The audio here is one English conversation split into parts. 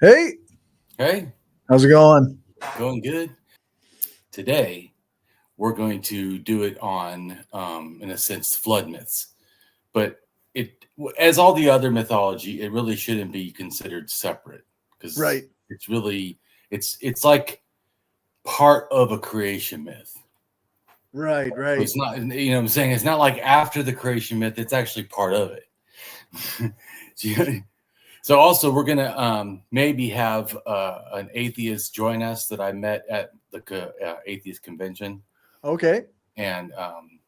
Hey, Hey, how's it going? going good. Today, we're going to do it on, in a sense, flood myths. But as all the other mythology, it really shouldn't be considered separate because Right. it's like part of a creation myth. Right. So it's not, what I'm saying? It's not like after the creation myth, it's actually part of it. So also we're gonna maybe have an atheist join us that I met at the atheist convention, Okay. and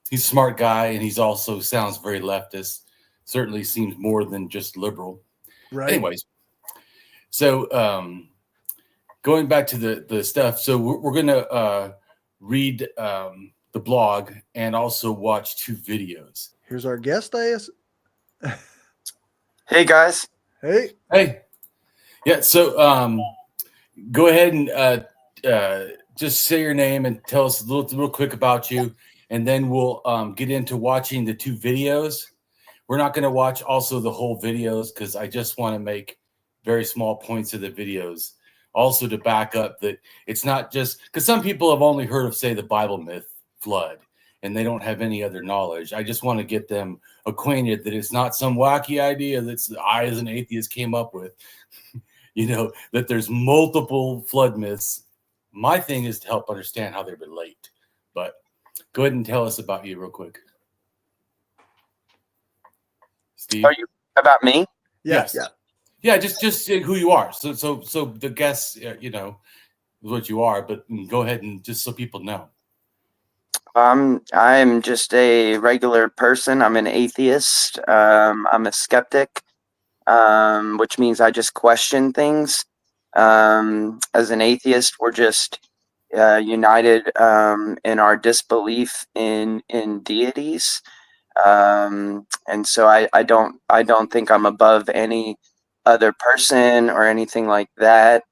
he's a smart guy, and he's also sounds very leftist. Certainly seems more than just liberal. Right. Anyways, so going back to the stuff, so we're gonna read the blog and also watch 2 videos. Here's our guest, I Hey guys. Hey. Yeah. So go ahead and just say your name and tell us a real quick about you, and then we'll get into watching the 2 videos. We're not going to watch also the whole videos because I just want to make very small points of the videos. Also to back up that it's not just because some people have only heard of, say, the Bible myth flood, and they don't have any other knowledge. I just want to get them acquainted that it's not some wacky idea that I as an atheist came up with. That there's multiple flood myths. My thing is to help understand how they relate. But go ahead and tell us about you real quick. Steve? Are you about me? Yes. Yeah, just who you are. So the guess, what you are, but go ahead and just so people know. I'm just a regular person. I'm an atheist. I'm a skeptic, which means I just question things. As an atheist, we're just united in our disbelief in deities. And so I don't think I'm above any other person or anything like that.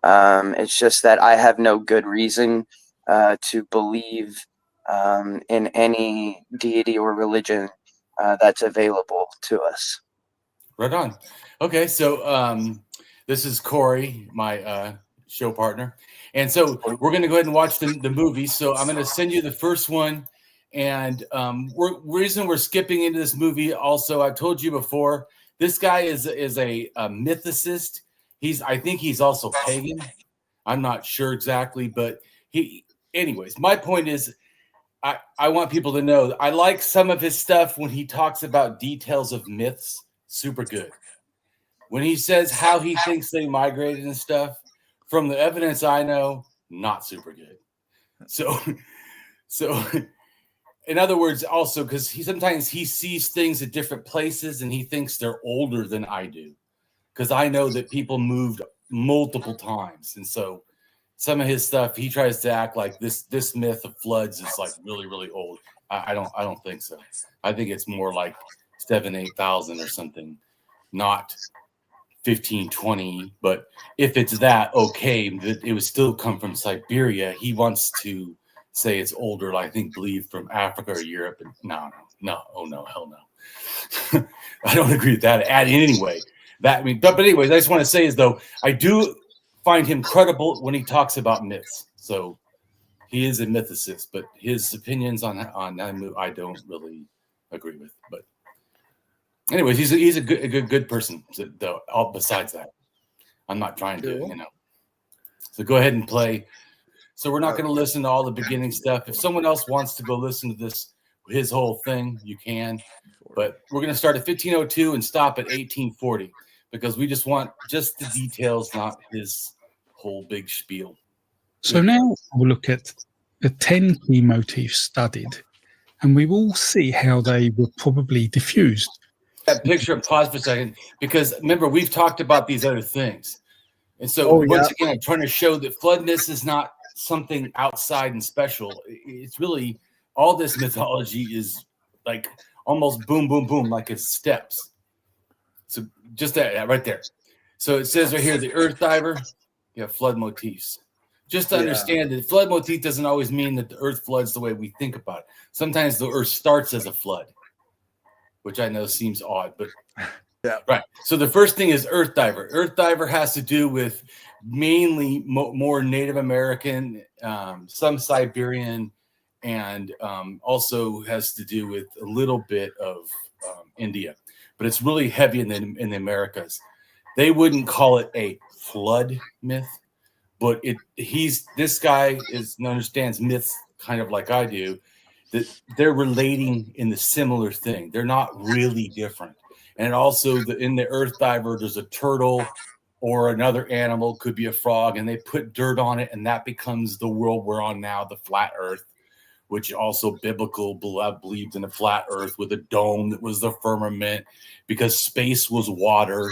It's just that I have no good reason to believe in any deity or religion that's available to us. Right on. Okay, so this is Corey, my show partner, and so we're going to go ahead and watch the movie. So I'm going to send you the first one, and reason we're skipping into this movie. Also, I've told you before, this guy is a mythicist. I think he's also pagan. I'm not sure exactly, but anyways, my point is, I want people to know I like some of his stuff when he talks about details of myths. Super good. When he says how he thinks they migrated and stuff, from the evidence I know, not super good. So in other words, also because sometimes he sees things at different places and he thinks they're older than I do, because I know that people moved multiple times, and so some of his stuff he tries to act like this myth of floods is like really, really old. I don't think so. I think it's more like 7,000-8,000 or something, not 15-20. But if it's that, okay, it would still come from Siberia. He wants to say it's older, I think, believe from Africa or Europe. And no, oh no, hell no. I don't agree with that anyway. But anyways, I just want to say is though I do find him credible when he talks about myths. So he is a mythicist, but his opinions on that move I don't really agree with. But anyways, he's a good person though. All besides that, I'm not trying to, So go ahead and play. So we're not going to listen to all the beginning stuff. If someone else wants to go listen to his whole thing, you can. But we're going to start at 1502 and stop at 1840 because we just want just the details, not his whole big spiel. So now we'll look at the 10 key motifs studied, and we will see how they were probably diffused. That picture, pause for a second, because remember, we've talked about these other things. And so once again, I'm trying to show that flood myths is not something outside and special. It's really, all this mythology is like almost boom, boom, boom, like it's steps. So just that right there. So it says right here, the earth diver, you have flood motifs. Just to understand that flood motif doesn't always mean that the earth floods the way we think about it. Sometimes the earth starts as a flood, which I know seems odd, but Right. So the first thing is Earth Diver. Earth Diver has to do with mainly more Native American, some Siberian, and also has to do with a little bit of India. But it's really heavy in the Americas. They wouldn't call it a flood myth, but this guy understands myths kind of like I do, that they're relating in the similar thing. They're not really different. And also in the Earth Diver, there's a turtle or another animal, could be a frog, and they put dirt on it, and that becomes the world we're on now, the flat Earth, which also biblical believed in a flat Earth with a dome that was the firmament, because space was water,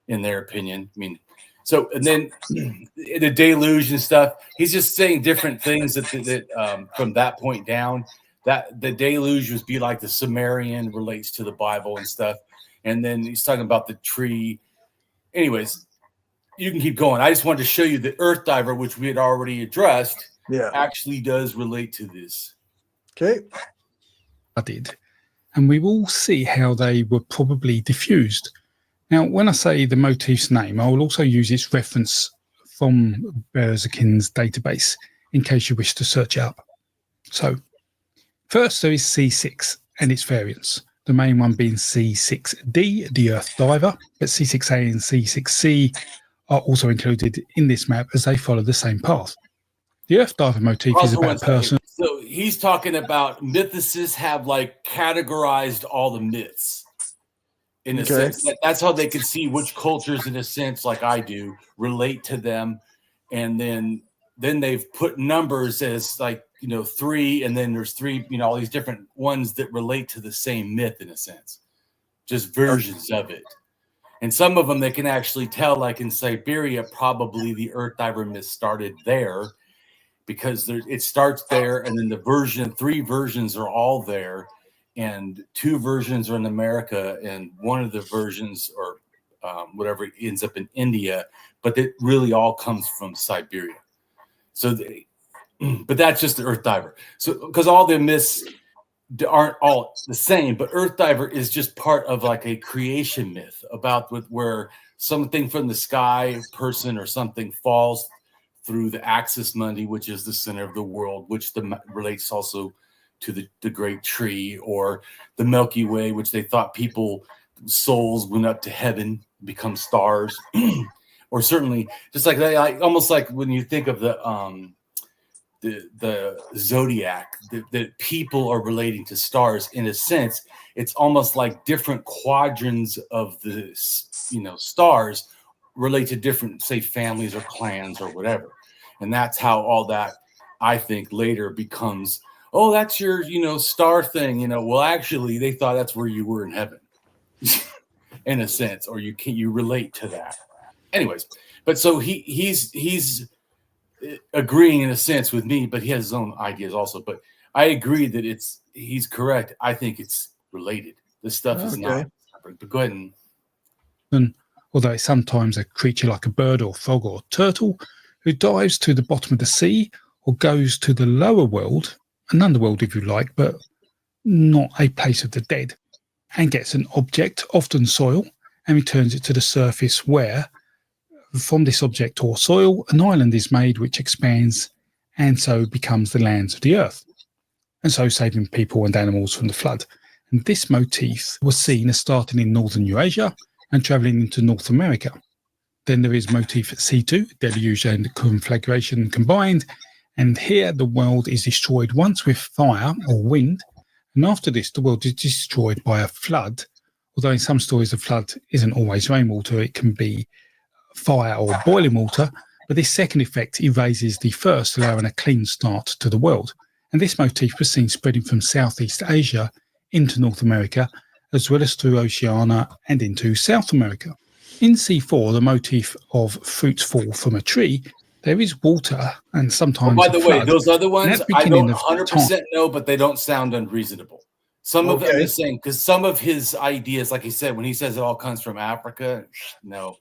in their opinion. I mean, so, and then the deluge and stuff, he's just saying different things that from that point down, that the deluge would be like the Sumerian relates to the Bible and stuff. And then he's talking about the tree. Anyways, you can keep going. I just wanted to show you the Earth Diver, which we had already addressed, actually does relate to this. Okay. Studied, and we will see how they were probably diffused. Now, when I say the motif's name, I will also use its reference from Berezkin's database in case you wish to search it up. So, first there is C6 and its variants, the main one being C6D, the Earth Diver, but C6A and C6C are also included in this map as they follow the same path. The Earth Diver motif is about a person. So he's talking about mythicists have like categorized all the myths. In a sense, that's how they can see which cultures, in a sense, like I do, relate to them, and then they've put numbers as like 3, and then there's 3, all these different ones that relate to the same myth, in a sense, just versions of it. And some of them they can actually tell, like in Siberia, probably the Earth Diver myth started there, because it starts there, and then the 3 versions are all there. And 2 versions are in America, and one of the versions or whatever ends up in India, but it really all comes from Siberia. So, but that's just the Earth Diver. So, because all the myths aren't all the same, but Earth Diver is just part of like a creation myth about where something from the sky, person or something, falls through the axis mundi, which is the center of the world, which relates also to the great tree, or the Milky Way, which they thought souls went up to heaven, become stars, or certainly just like that, almost like when you think of the zodiac, that people are relating to stars. In a sense, it's almost like different quadrants of the stars relate to different, say, families or clans or whatever, and that's how all that, I think, later becomes. Oh, that's your, star thing. Well, actually, they thought that's where you were in heaven, in a sense, or you relate to that. Anyways, but so he's agreeing in a sense with me, but he has his own ideas also. But I agree that he's correct. I think it's related. This stuff is not separate. But go ahead and although it's sometimes a creature like a bird or frog or turtle who dives to the bottom of the sea or goes to the lower world, an underworld if you like, but not a place of the dead, and gets an object, often soil, and returns it to the surface where, from this object or soil, an island is made which expands and so becomes the lands of the earth, and so saving people and animals from the flood. And this motif was seen as starting in northern Eurasia and travelling into North America. Then there is motif C2, deluge and conflagration combined, and here the world is destroyed once with fire or wind, and after this the world is destroyed by a flood, although in some stories the flood isn't always rainwater, it can be fire or boiling water, but this second effect erases the first, allowing a clean start to the world. And this motif was seen spreading from Southeast Asia into North America, as well as through Oceania and into South America. In C4, the motif of fruits fall from a tree, there is water and sometimes. By the way, those other ones I don't 100% know, but they don't sound unreasonable. Some of them is saying, because some of his ideas, like he said, when he says it all comes from Africa, no.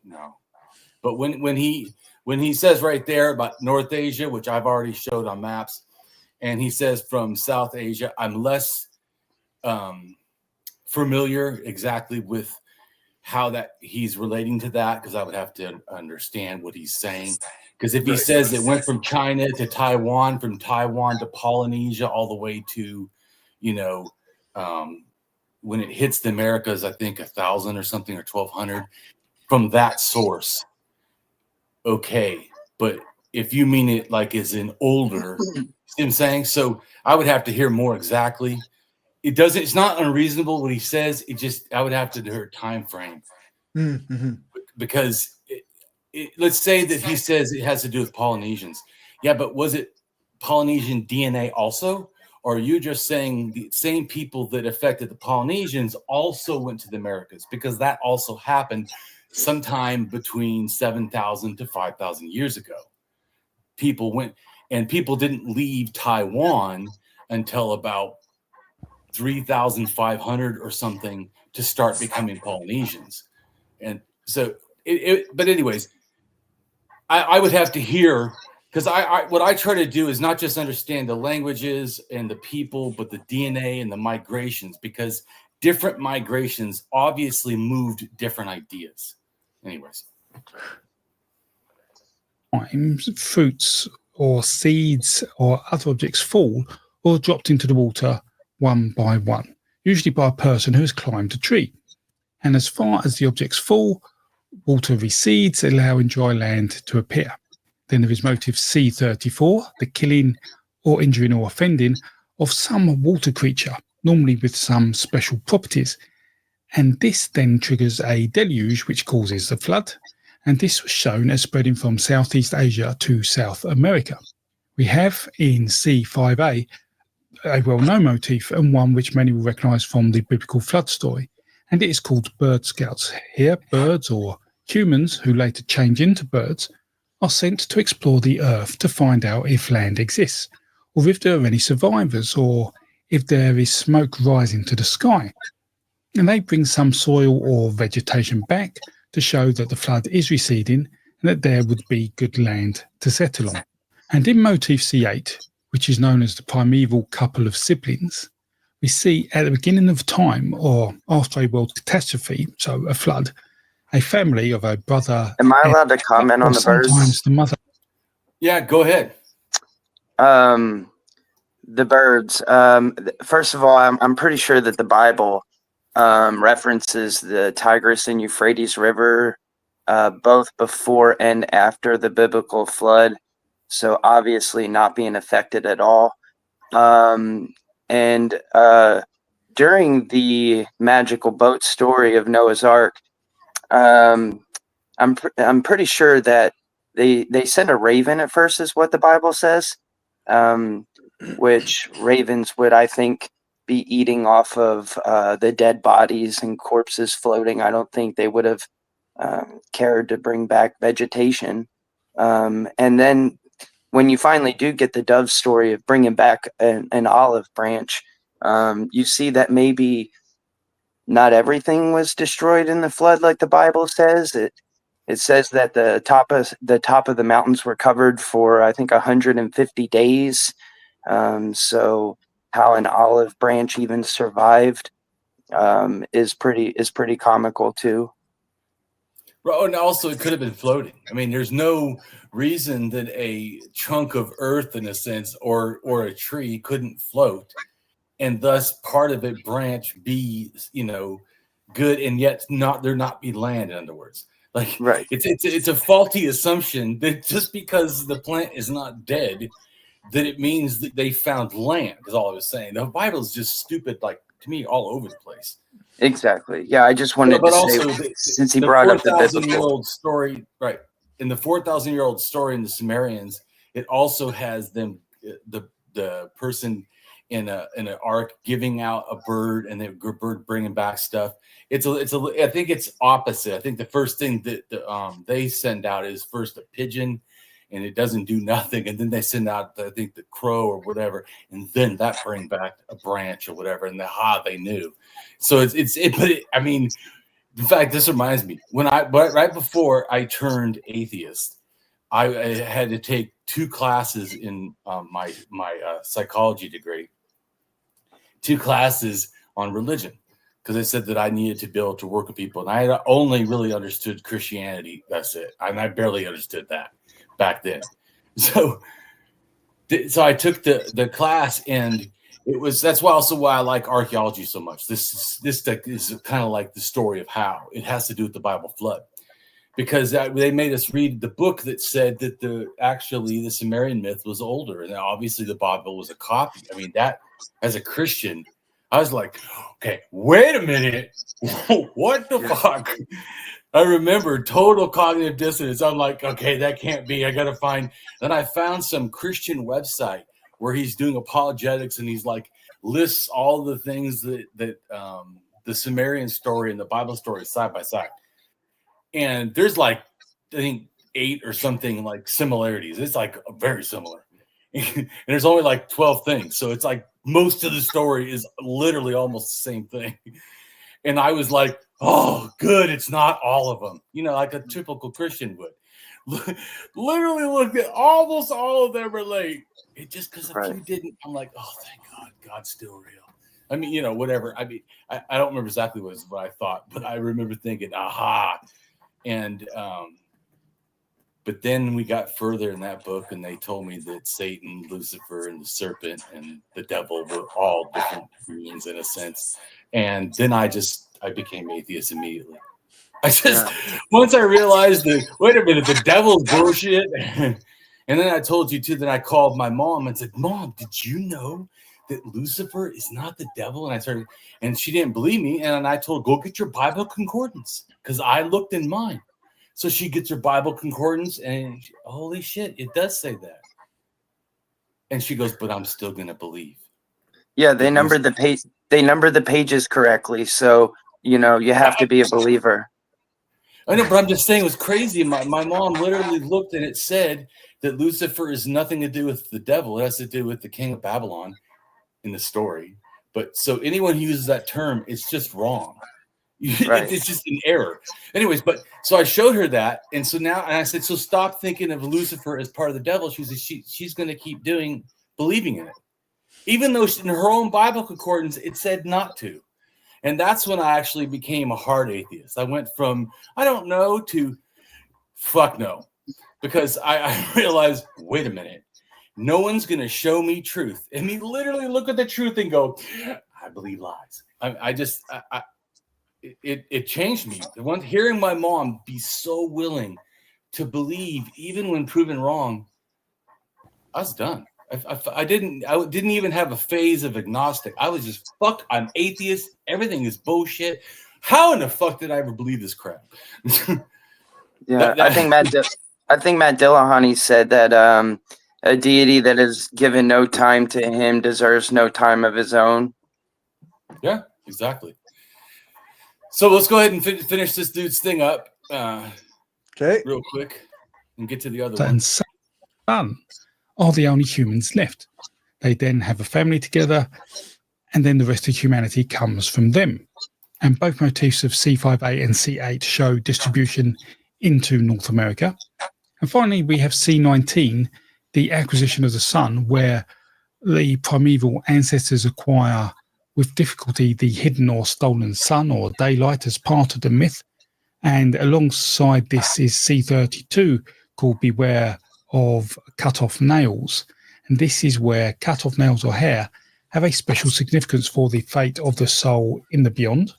But when he says right there about North Asia, which I've already showed on maps, and he says from South Asia, I'm less familiar exactly with how that he's relating to that, because I would have to understand what he's saying. Because if he says it went from China to Taiwan, from Taiwan to Polynesia, all the way to, when it hits the Americas, I think 1,000 or something, or 1,200 from that source. Okay, but if you mean it like as in older, see what I'm saying? So I would have to hear more exactly. It's not unreasonable what he says. I would have to hear time frame. Mm-hmm. Because let's say that he says it has to do with Polynesians. Yeah, but was it Polynesian DNA also? Or are you just saying the same people that affected the Polynesians also went to the Americas? Because that also happened sometime between 7,000 to 5,000 years ago. People went, and people didn't leave Taiwan until about 3,500 or something to start becoming Polynesians. And so, but anyways, I would have to hear, because what I try to do is not just understand the languages and the people, but the DNA and the migrations, because different migrations obviously moved different ideas. Anyways. Times fruits or seeds or other objects fall or dropped into the water one by one, usually by a person who has climbed a tree. And as far as the objects fall, water recedes, allowing dry land to appear. Then there is motive C34, the killing or injuring or offending of some water creature, normally with some special properties. And this then triggers a deluge which causes the flood. And this was shown as spreading from Southeast Asia to South America. We have in C5a a well-known motif, and one which many will recognise from the biblical flood story. And it is called bird scouts. Here, birds or humans who later change into birds are sent to explore the earth to find out if land exists, or if there are any survivors, or if there is smoke rising to the sky. And they bring some soil or vegetation back to show that the flood is receding and that there would be good land to settle on. And in motif C8, which is known as the primeval couple of siblings, we see at the beginning of time, or after a world catastrophe, so a flood, a family of a brother. Am I allowed to comment on the birds? Sometimes the mother. Yeah, go ahead. The birds. First of all, I'm pretty sure that the Bible references the Tigris and Euphrates River both before and after the biblical flood. So obviously not being affected at all. And during the magical boat story of Noah's Ark, I'm pretty sure that they sent a raven at first, is what the Bible says, which ravens would, I think, be eating off of the dead bodies and corpses floating. I don't think they would have cared to bring back vegetation. And then when you finally do get the dove story of bringing back an olive branch, you see that maybe not everything was destroyed in the flood, like the Bible says. It says that the top of the mountains were covered for, I think, 150 days. So how an olive branch even survived is pretty comical too. Oh, and also it could have been floating. I mean, there's no reason that a chunk of earth, in a sense, or a tree couldn't float, and thus part of it branch be, good, and yet there not be land. In other words, like, right. It's a faulty assumption that just because the plant is not dead, that it means that they found land. Is all I was saying. The Bible is just stupid, like, to me, all over the place. Exactly. Yeah, I just wanted to say, since he brought up the biblical story, right? In the 4,000-year-old story in the Sumerians, it also has them, the person in an ark giving out a bird, and the bird bringing back stuff. I think it's opposite. I think the first thing that they send out is first a pigeon, and it doesn't do nothing, and then they send out I think the crow or whatever, and then that bring back a branch or whatever, and they knew. So I mean, in fact, this reminds me, right before I turned atheist, I had to take 2 classes in my psychology degree, 2 classes on religion. because they said that I needed to be able to work with people, and I had only really understood Christianity. That's it, and I barely understood that back then. So I took the class, and that's also why I like archaeology so much. This is kind of like the story of how it has to do with the Bible flood, because they made us read the book that said that the Sumerian myth was older, and obviously the Bible was a copy. I mean, that as a Christian, I was like, okay, wait a minute, what the fuck? I remember total cognitive dissonance. I'm like, okay, that can't be. I got to find. Then I found some Christian website where he's doing apologetics, and he's like lists all the things that the Sumerian story and the Bible story side by side. And there's like, I think 8 or something like similarities. It's like very similar. And there's only like 12 things. So it's like most of the story is literally almost the same thing. And I was like, oh, good. It's not all of them, like a typical Christian would. Literally look at almost all of them relate. It just because a few didn't. I'm like, oh, thank God. God's still real. I mean, whatever. I mean, I don't remember exactly what I thought, but I remember thinking, aha. And, but then we got further in that book, and they told me that Satan, Lucifer, and the serpent and the devil were all different beings in a sense. And then I became atheist immediately. Once I realized that, wait a minute, the devil's bullshit. And then I told you too that I called my mom and said, Mom, did you know that Lucifer is not the devil? And she didn't believe me. And I told her, go get your Bible concordance, because I looked in mine. So she gets her Bible concordance, and holy shit, it does say that. And she goes, but I'm still going to believe. Yeah, they numbered the page. They numbered the pages correctly. So, you have to be a believer. I know, but I'm just saying it was crazy. My mom literally looked, and it said that Lucifer is nothing to do with the devil. It has to do with the king of Babylon in the story. But so anyone who uses that term, it's just wrong. Right. It's just an error. Anyways, but so I showed her that. And so now, and I said, so stop thinking of Lucifer as part of the devil. She said she's going to keep believing in it. Even though in her own Bible concordance, it said not to. And that's when I actually became a hard atheist. I went from, I don't know, to fuck no. Because I realized, wait a minute, no one's going to show me truth. And me literally look at the truth and go, I believe lies. It changed me. Hearing my mom be so willing to believe, even when proven wrong, I was done. I didn't even have a phase of agnostic. I was just, fuck, I'm atheist. Everything is bullshit. How in the fuck did I ever believe this crap? Yeah, I think Matt Dillahunty said that a deity that is given no time to him deserves no time of his own. Yeah, exactly. So let's go ahead and finish this dude's thing up real quick and get to the other one. And son are the only humans left. They then have a family together, and then the rest of humanity comes from them. And both motifs of C5A and C8 show distribution into North America. And finally, we have C19, the acquisition of the sun, where the primeval ancestors acquire with difficulty the hidden or stolen sun or daylight as part of the myth. And alongside this is C32, called Beware of Cut-Off Nails. And this is where cut-off nails or hair have a special significance for the fate of the soul in the beyond,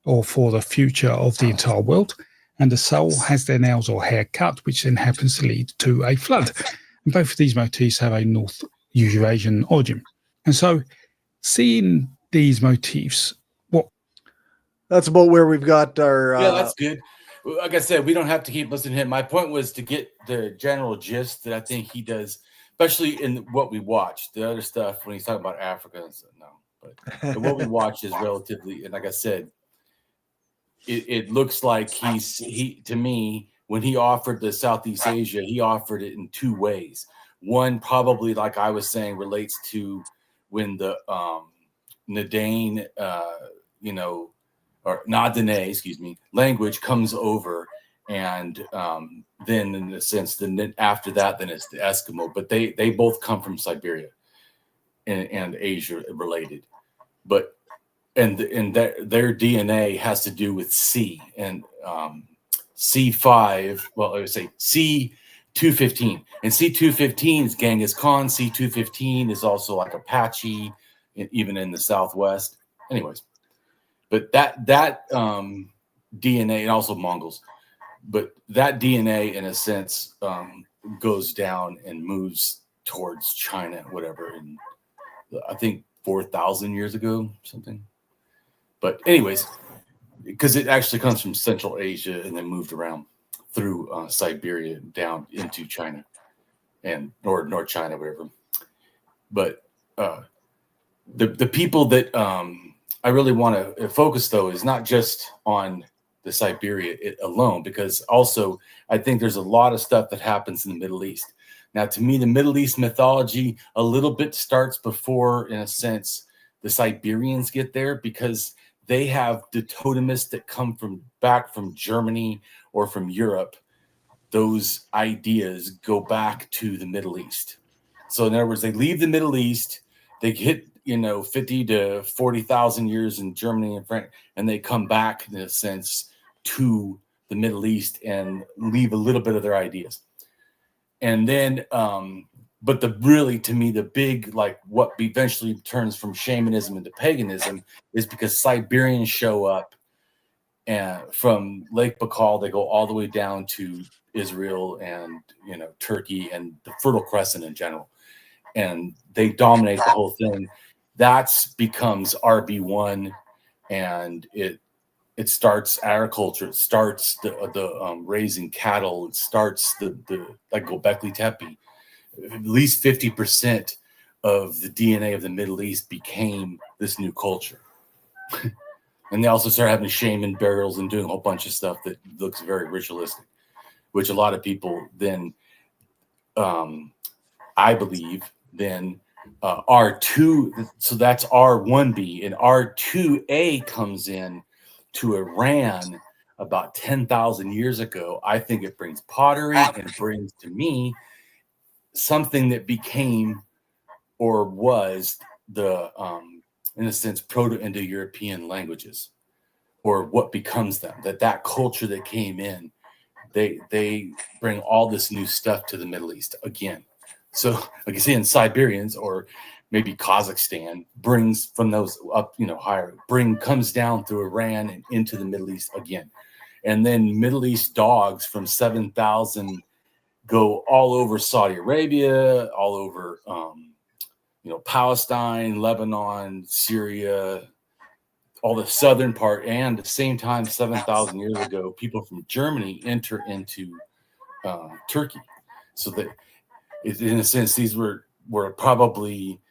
or for the future of the entire world. And the soul has their nails or hair cut, which then happens to lead to a flood. And both of these motifs have a North Eurasian origin. And so, seeing these motifs, that's about where we've got our... Yeah, that's good. Like I said, we don't have to keep listening to him. My point was to get the general gist that I think he does, especially in what we watch. The other stuff, when he's talking about Africa, and stuff, no. But what we watch is relatively, and like I said, it looks like he to me, when he offered the Southeast Asia, he offered it in two ways. One, probably, like I was saying, relates to when the Nadane, or Nadane, language comes over, and then in a sense, then after that, then it's the Eskimo. But they both come from Siberia and Asia related. But their DNA has to do with C and C5. Well, I would say C215, and C215 is Genghis Khan. C215 is also like Apache, even in the Southwest. Anyways, but that DNA, and also Mongols, but that DNA in a sense goes down and moves towards China, whatever, and I think 4,000 years ago, something. But anyways, because it actually comes from Central Asia and then moved around through Siberia down into China and North China, whatever. But the people that I really want to focus, though, is not just on the Siberia alone, because also I think there's a lot of stuff that happens in the Middle East. Now, to me, the Middle East mythology a little bit starts before, in a sense, the Siberians get there, because they have the totemists that come back from Germany or from Europe. Those ideas go back to the Middle East. So in other words, they leave the Middle East, they hit 50 to 40,000 years in Germany and France, and they come back, in a sense, to the Middle East and leave a little bit of their ideas. And then but to me, the big, like, what eventually turns from shamanism into paganism is because Siberians show up, and from Lake Baikal, they go all the way down to Israel and Turkey and the Fertile Crescent in general, and they dominate the whole thing. That becomes RB1, and it starts agriculture. It starts the raising cattle. It starts the like Göbekli Tepe. At least 50% of the DNA of the Middle East became this new culture. And they also start having shaman burials and doing a whole bunch of stuff that looks very ritualistic, which a lot of people then, I believe, then R2, so that's R1B, and R2A comes in to Iran about 10,000 years ago. I think it brings pottery, and it brings, to me, something that became or was the in a sense Proto-Indo-European languages, or what becomes them. That culture that came in, they bring all this new stuff to the Middle East again. So like you say, in Siberians or maybe Kazakhstan brings from those up higher, comes down through Iran and into the Middle East again. And then Middle East dogs from 7,000 go all over Saudi Arabia, all over, Palestine, Lebanon, Syria, all the southern part. And at the same time, 7,000 years ago, people from Germany enter into Turkey. So that, in a sense, these were probably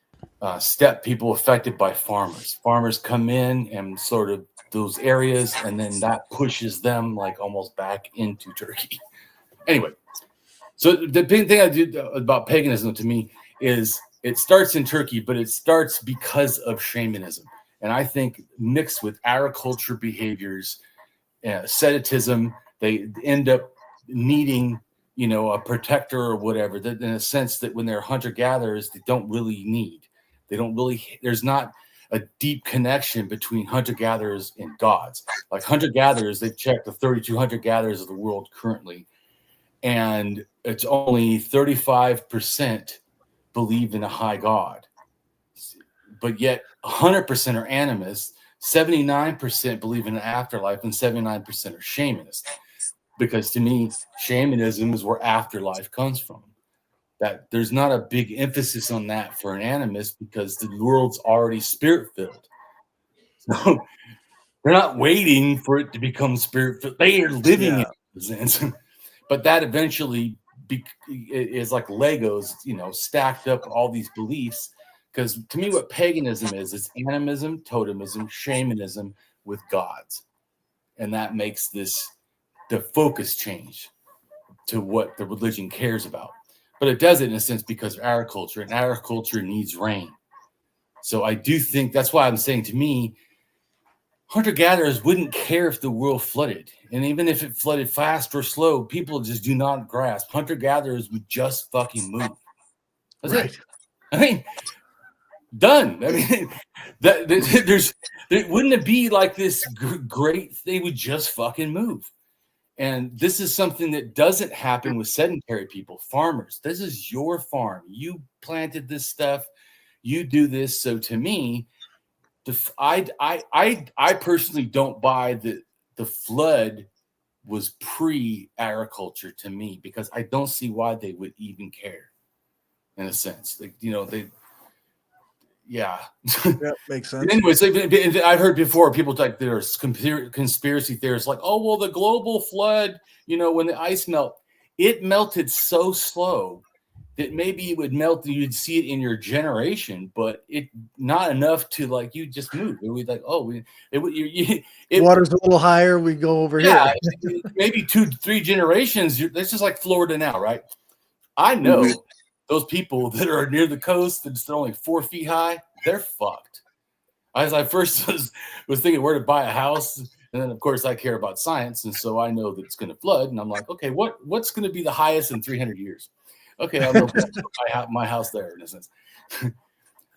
steppe people affected by farmers. Farmers come in and sort of those areas, and then that pushes them like almost back into Turkey. Anyway. So the big thing I do about paganism, to me, is it starts in Turkey, but it starts because of shamanism. And I think mixed with agriculture behaviors, asceticism, they end up needing, a protector or whatever, that in a sense that when they're hunter-gatherers, they don't really need. There's not a deep connection between hunter-gatherers and gods. Like hunter-gatherers, they've checked the 32 hunter-gatherers of the world currently, and it's only 35% believe in a high God. But yet 100% are animists, 79% believe in an afterlife, and 79% are shamanists. Because to me, shamanism is where afterlife comes from. That there's not a big emphasis on that for an animist, because the world's already spirit-filled. So they're not waiting for it to become spirit-filled. They are living in it. But that eventually is like Legos, stacked up all these beliefs. Because to me, what paganism is, it's animism, totemism, shamanism with gods. And that makes the focus change to what the religion cares about. But it does it in a sense because of agriculture, and agriculture needs rain. So I do think that's why I'm saying, to me, hunter-gatherers wouldn't care if the world flooded. And even if it flooded fast or slow, people just do not grasp. Hunter-gatherers would just fucking move. That's it. I mean, Done. I mean, wouldn't it be like this great? They would just fucking move. And this is something that doesn't happen with sedentary people, farmers. This is your farm. You planted this stuff. You do this. So to me, I personally don't buy that the flood was pre-agriculture to me, because I don't see why they would even care. In a sense, like, yeah, makes sense. Anyways, I've heard before people like there's conspiracy theorists like, oh well, the global flood, when the ice it melted so slow that maybe it would melt and you'd see it in your generation, but it not enough to like you just move. It would like, Water's a little higher. We go over here. Maybe 2-3 generations. That's just like Florida now, right? I know. Mm-hmm. Those people that are near the coast that's only 4 feet high, they're fucked. As I first was thinking where to buy a house, and then of course I care about science, and so I know that it's going to flood, and I'm like, okay, what's going to be the highest in 300 years? Okay, I'll go my house there in a sense.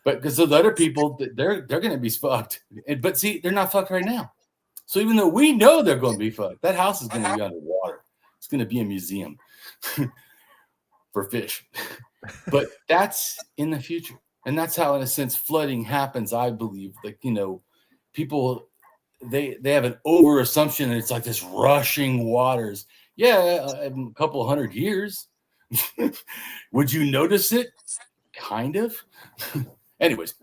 But because the other people, they're going to be fucked. But see, they're not fucked right now. So even though we know they're going to be fucked, that house is going to be underwater. It's going to be a museum for fish. But that's in the future. And that's how, in a sense, flooding happens, I believe. Like, people, they have an over assumption that it's like this rushing waters. Yeah, a couple 100 years. Would you notice it? Kind of. Anyways,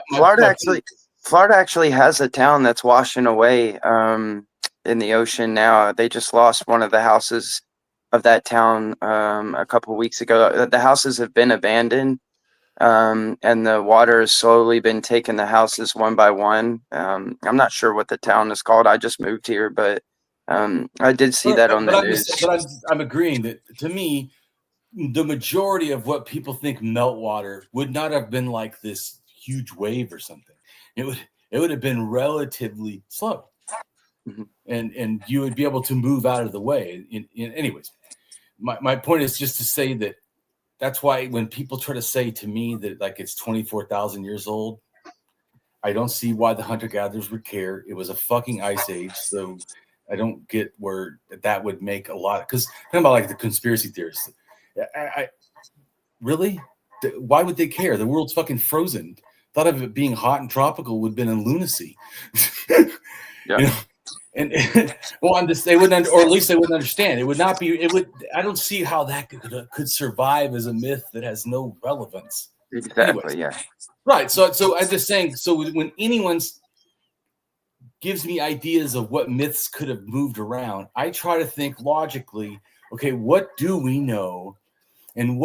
Florida actually has a town that's washing away in the ocean now. They just lost one of the houses of that town a couple of weeks ago. The houses have been abandoned, and the water has slowly been taking the houses one by one. I'm not sure what the town is called. I just moved here, but I did see that on the news. But I'm agreeing that, to me, the majority of what people think meltwater would not have been like this huge wave or something. It would have been relatively slow. Mm-hmm. And you would be able to move out of the way. Anyways, my point is just to say that that's why when people try to say to me that like it's 24,000 years old, I don't see why the hunter-gatherers would care. It was a fucking ice age, so I don't get where that would make a lot. Because talking about like the conspiracy theorists, I really, why would they care? The world's fucking frozen. Thought of it being hot and tropical would have been a lunacy. Yeah. And well, they wouldn't, or at least they wouldn't understand. It would not be. It would. I don't see how that could survive as a myth that has no relevance. Exactly. Anyways, yeah. Right. So I'm just saying. So when anyone gives me ideas of what myths could have moved around, I try to think logically. Okay, what do we know, and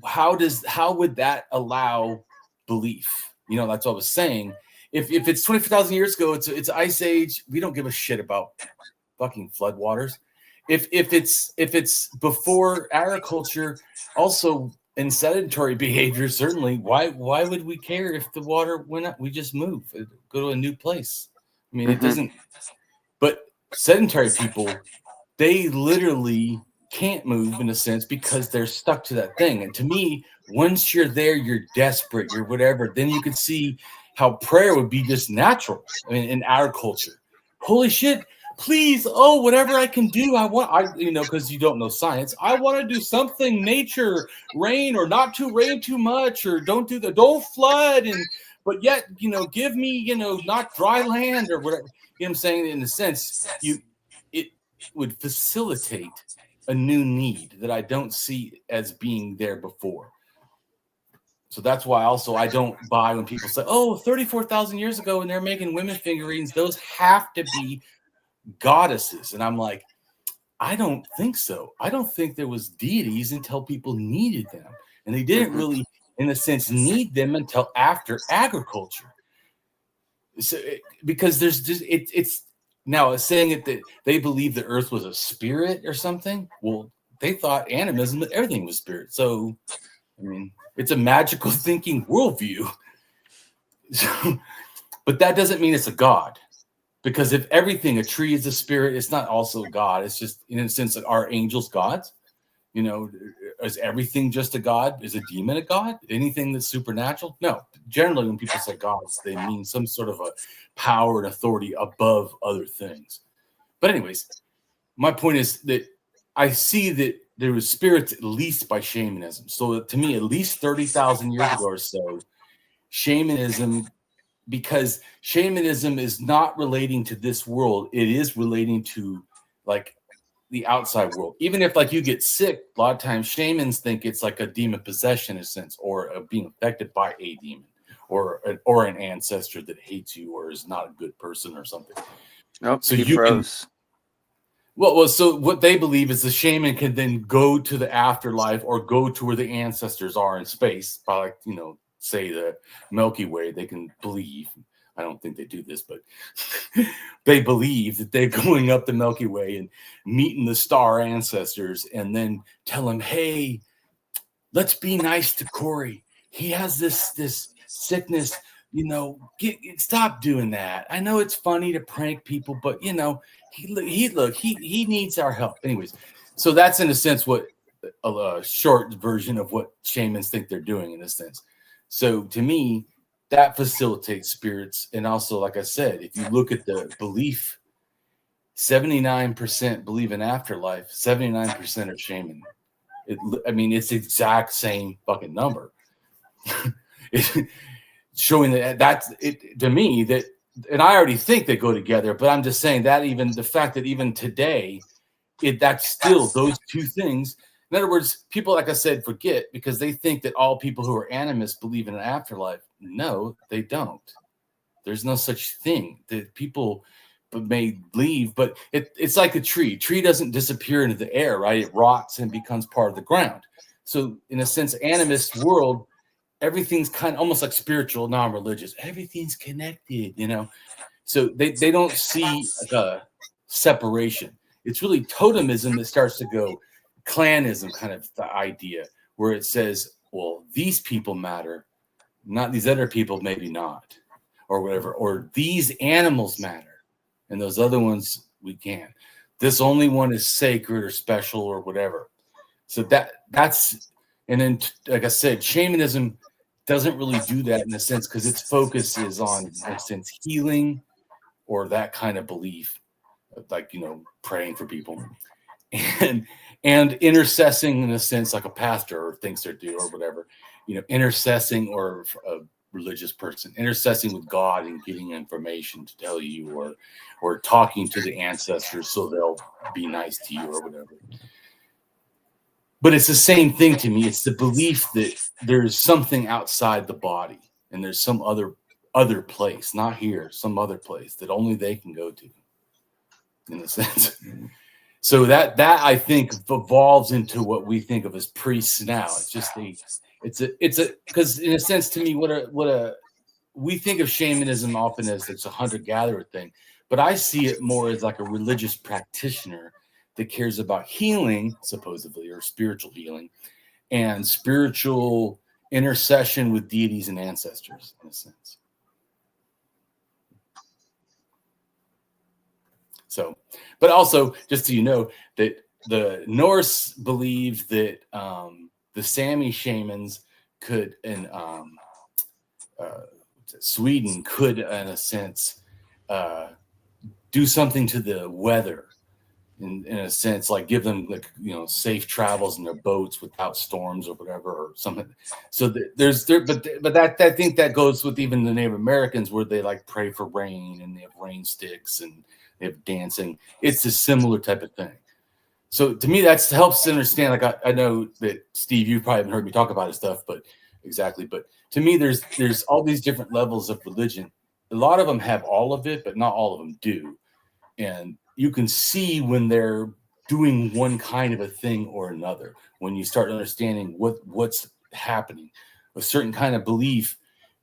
how would that allow belief? That's what I was saying. If it's 24,000 years ago, it's ice age. We don't give a shit about fucking floodwaters. If it's before agriculture, also in sedentary behavior, certainly. Why would we care if the water went up? We just move, go to a new place. I mean, It doesn't. But sedentary people, they literally can't move in a sense because they're stuck to that thing. And to me, once you're there, you're desperate, you're whatever. Then you can see how prayer would be just natural. I mean, in our culture, holy shit, please, whatever I can do, because you don't know science, I want to do something, nature, rain, or not to rain too much, or don't flood, but yet, give me, not dry land or whatever. You know what I'm saying? In a sense, it would facilitate a new need that I don't see as being there before. So that's why also I don't buy when people say, 34,000 years ago and they're making women figurines, those have to be goddesses. And I'm like, I don't think so. I don't think there was deities until people needed them. And they didn't really, in a sense, need them until after agriculture. So because there's just, it's now saying that they believe the earth was a spirit or something. Well, they thought animism, that everything was spirit. So, I mean, it's a magical thinking worldview. But that doesn't mean it's a god. Because if everything, a tree is a spirit, it's not also God. It's just, in a sense, like, are angels gods? Is everything just a god? Is a demon a god? Anything that's supernatural? No. generally when people say gods, they mean some sort of a power and authority above other things. But anyways, my point is that I see that there was spirits at least by shamanism. So to me, at least 30,000 years ago or so, shamanism, because shamanism is not relating to this world, it is relating to like the outside world. Even if like you get sick, a lot of times shamans think it's like a demon possession in a sense, or being affected by a demon, or an ancestor that hates you or is not a good person or something. Nope, so he you froze. Can, well, so what they believe is the shaman can then go to the afterlife or go to where the ancestors are in space by, like, you know, say the Milky Way. They can believe, I don't think they do this, but they believe that they're going up the Milky Way and meeting the star ancestors and then tell them, hey, let's be nice to Corey. He has this sickness, you know, stop doing that. I know it's funny to prank people, but you know, he needs our help. Anyways, so that's in a sense what a short version of what shamans think they're doing in a sense. So to me, that facilitates spirits. And also, like I said, if you look at the belief, 79% believe in afterlife, 79% are shaman. I mean, it's the exact same fucking number. Showing that's it to me, that, and I already think they go together, but I'm just saying that even the fact that even today, that's still those two things. In other words, people, like I said, forget because they think that all people who are animists believe in an afterlife. No, they don't. There's no such thing. That people may leave, but it's like a tree. Tree doesn't disappear into the air, right? It rots and becomes part of the ground. So in a sense, animist world, everything's kind of almost like spiritual, non-religious. Everything's connected, you know. So they don't see the separation. It's really totemism that starts to go clanism, kind of the idea where it says, well, these people matter, not these other people, maybe not, or whatever, or these animals matter, and those other ones we can't. This only one is sacred or special or whatever. So that's, and then like I said, shamanism doesn't really do that in a sense because its focus is on, in a sense, healing or that kind of belief, like, you know, praying for people and intercessing in a sense, like a pastor or thinks they do or whatever, you know, intercessing, or a religious person intercessing with God and getting information to tell you, or talking to the ancestors so they'll be nice to you or whatever. But it's the same thing to me. It's the belief that there's something outside the body and there's some other place, not here, some other place that only they can go to, in a sense. So that I think evolves into what we think of as priests now. It's just it's a because in a sense to me, we think of shamanism often as it's a hunter-gatherer thing, but I see it more as like a religious practitioner that cares about healing, supposedly, or spiritual healing, and spiritual intercession with deities and ancestors, in a sense. So, but also, just so you know, that the Norse believed that the Sami shamans could, in Sweden, could, in a sense, do something to the weather. In a sense, like give them, like, you know, safe travels in their boats without storms or whatever, or something. So but that I think that goes with even the Native Americans, where they like pray for rain and they have rain sticks and they have dancing. It's a similar type of thing. So to me, that helps understand. Like I know that Steve, you probably haven't heard me talk about his stuff, but exactly. But to me, there's all these different levels of religion. A lot of them have all of it, but not all of them do. And you can see when they're doing one kind of a thing or another, when you start understanding what's happening. A certain kind of belief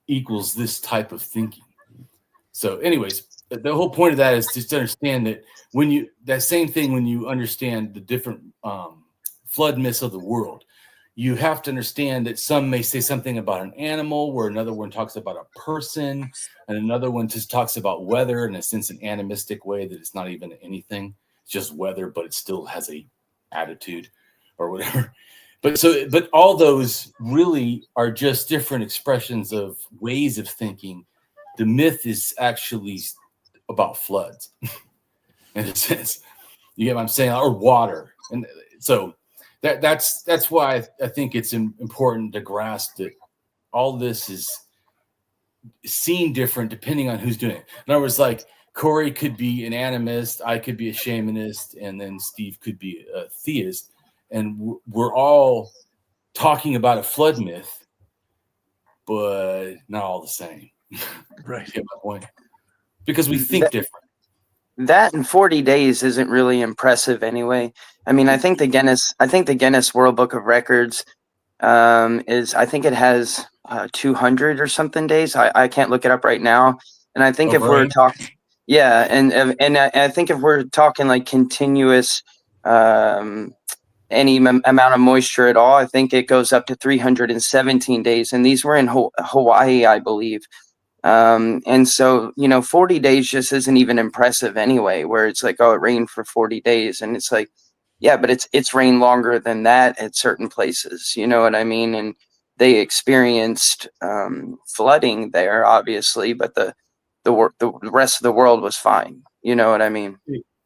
equals this type of thinking. So anyways, the whole point of that is just to understand that when you understand the different flood myths of the world, you have to understand that some may say something about an animal, where another one talks about a person, and another one just talks about weather in a sense, an animistic way, that it's not even anything, it's just weather, but it still has a attitude or whatever. But all those really are just different expressions of ways of thinking. The myth is actually about floods, in a sense. You get what I'm saying? Or water. And so that's why I think it's important to grasp that all this is seen different depending on who's doing it. In other words, like Corey could be an animist, I could be a shamanist, and then Steve could be a theist. And we're all talking about a flood myth, but not all the same. Right. You get my point? Because we think different. That in 40 days isn't really impressive anyway. I mean, I think the Guinness World Book of Records I think it has 200 or something days. I can't look it up right now. And I think if we're talking, yeah, and I think if we're talking like continuous any amount of moisture at all, I think it goes up to 317 days. And these were in Hawaii, I believe. And so, 40 days just isn't even impressive anyway, where it's like, oh, it rained for 40 days. And it's like, yeah, but it's rained longer than that at certain places. You know what I mean? And they experienced flooding there, obviously, but the rest of the world was fine. You know what I mean?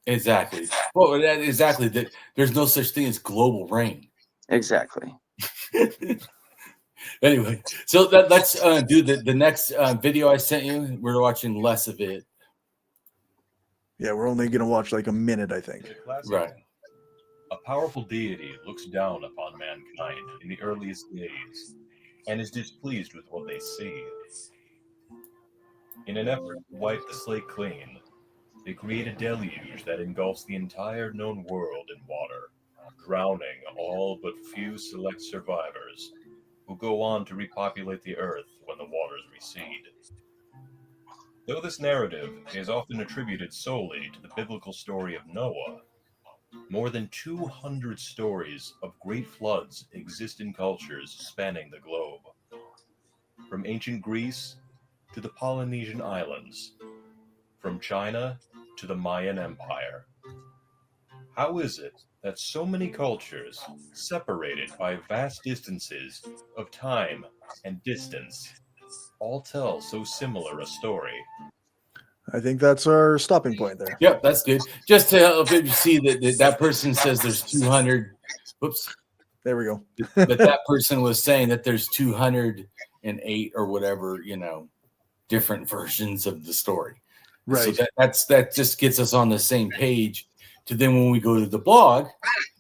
Exactly. Well, exactly. There's no such thing as global rain. Exactly. Anyway, so let's do the next video I sent you. We're watching less of it. Yeah, we're only going to watch like a minute, I think. Right. A powerful deity looks down upon mankind in the earliest days and is displeased with what they see. In an effort to wipe the slate clean, they create a deluge that engulfs the entire known world in water, drowning all but few select survivors who go on to repopulate the earth when the waters recede. Though this narrative is often attributed solely to the biblical story of Noah, more than 200 stories of great floods exist in cultures spanning the globe, from ancient Greece to the Polynesian Islands, from China to the Mayan Empire. How is it that so many cultures, separated by vast distances of time and distance, all tell so similar a story? I think that's our stopping point there. Yep, that's good. Just to help you see that person says there's 200. Whoops. There we go. But that person was saying that there's 208 or whatever, different versions of the story. Right. So that just gets us on the same page to then when we go to the blog,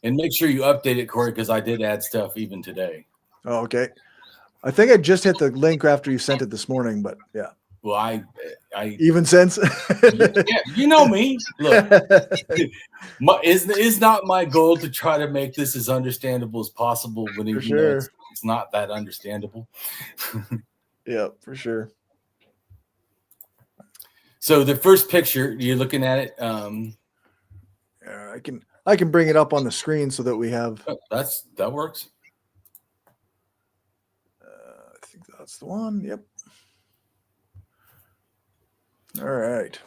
and make sure you update it, Corey, because I did add stuff even today. Oh, okay. I think I just hit the link after you sent it this morning, but yeah. Well, I even since. Yeah, you know me. Look, is not my goal to try to make this as understandable as possible when it's not that understandable. Yeah, for sure. So the first picture, you're looking at it. I can bring it up on the screen so that we have. That works. I think that's the one. Yep. All right.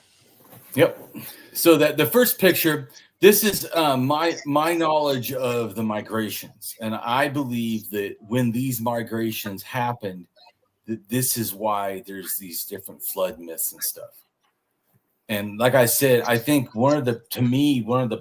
Yep. So that the first picture, this is my knowledge of the migrations, and I believe that when these migrations happened, that this is why there's these different flood myths and stuff. And like I said, I think one of the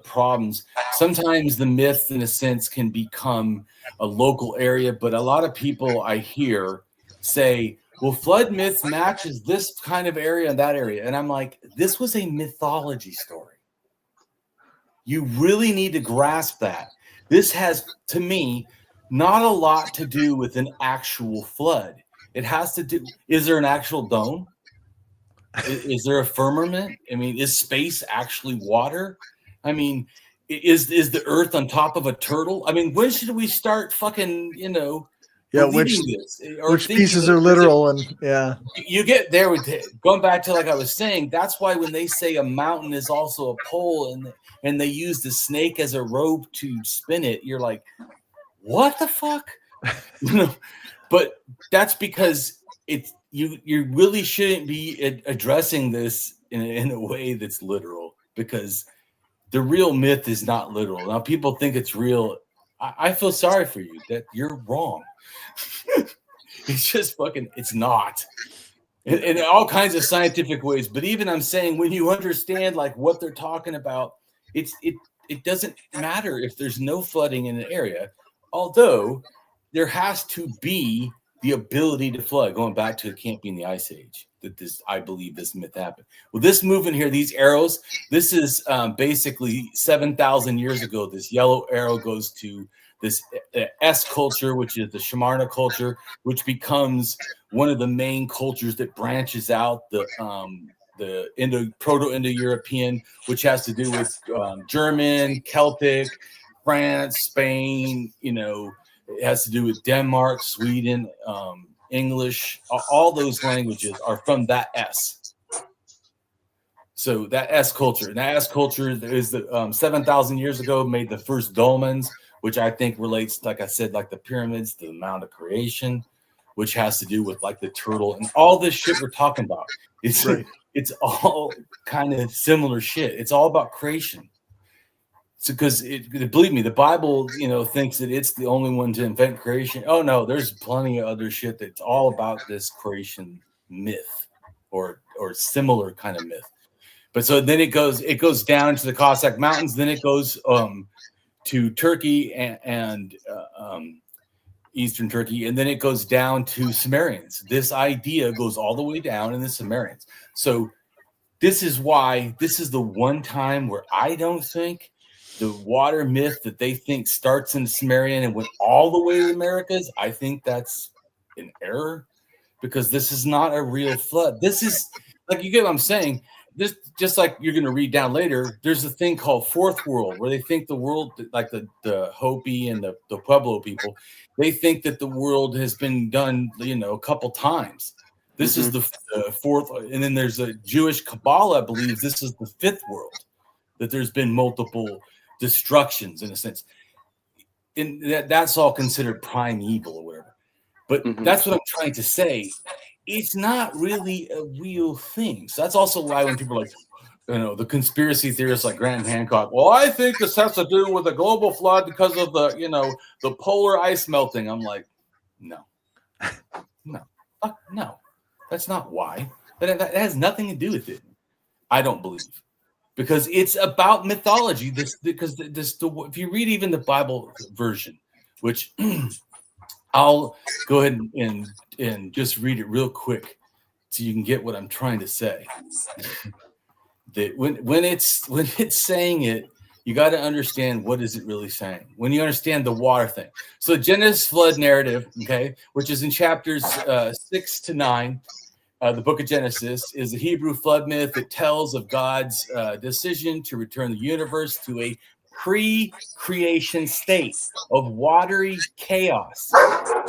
problems, sometimes the myth in a sense can become a local area, but a lot of people I hear say, well, flood myth matches this kind of area and that area. And I'm like, this was a mythology story. You really need to grasp that. This has, to me, not a lot to do with an actual flood. It has to do, is there an actual dome? Is there a firmament? I mean, is space actually water? I mean, is the earth on top of a turtle? I mean, when should we start fucking, yeah, which pieces are literal? And yeah, you get there with it. Going back to, like I was saying, that's why when they say a mountain is also a pole and they use the snake as a rope to spin it, you're like, what the fuck? But that's because you really shouldn't be addressing this in a way that's literal, because the real myth is not literal. Now people think it's real I feel sorry for you that you're wrong. It's just fucking, it's not. In all kinds of scientific ways. But even I'm saying when you understand like what they're talking about, it doesn't matter if there's no flooding in an area, although there has to be the ability to flood. Going back to it can't be in the Ice Age. I believe this myth happened. Well, this movement here, these arrows, this is basically 7,000 years ago. This yellow arrow goes to this S culture, which is the Shamarna culture, which becomes one of the main cultures that branches out the Proto-Indo-European, which has to do with German, Celtic, France, Spain. It has to do with Denmark, Sweden, English. All those languages are from that S. So that S culture, and that S culture is the 7,000 years ago made the first dolmens, which I think relates, like I said, like the pyramids, the amount of creation, which has to do with like the turtle and all this shit we're talking about. It's all kind of similar shit. It's all about creation. So, because believe me, the Bible, thinks that it's the only one to invent creation. Oh no, there's plenty of other shit that's all about this creation myth or similar kind of myth. But so then it goes down to the Cossack Mountains. Then it goes to Turkey and Eastern Turkey, and then it goes down to Sumerians. This idea goes all the way down in the Sumerians. So this is why this is the one time where I don't think the water myth that they think starts in Sumerian and went all the way to the Americas. I think that's an error, because this is not a real flood. This is, like, you get what I'm saying? This, just like you're going to read down later, there's a thing called Fourth World, where they think the world, like the Hopi and the Pueblo people, they think that the world has been done, a couple times. This is the fourth, and then there's a Jewish Kabbalah believes this is the fifth world, that there's been multiple destructions in a sense. And that's all considered primeval or whatever. But that's what I'm trying to say. It's not really a real thing. So that's also why when people are like, the conspiracy theorists like Graham Hancock, well, I think this has to do with a global flood because of the polar ice melting. I'm like, no, that's not why. That has nothing to do with it. I don't believe, because it's about mythology. If you read even the Bible version, which I'll go ahead and just read it real quick so you can get what I'm trying to say. That when it's saying it, you got to understand what is it really saying. When you understand the water thing. So Genesis flood narrative, okay, which is in chapters 6 to 9, the book of Genesis, is a Hebrew flood myth that tells of God's decision to return the universe to a pre-creation state of watery chaos.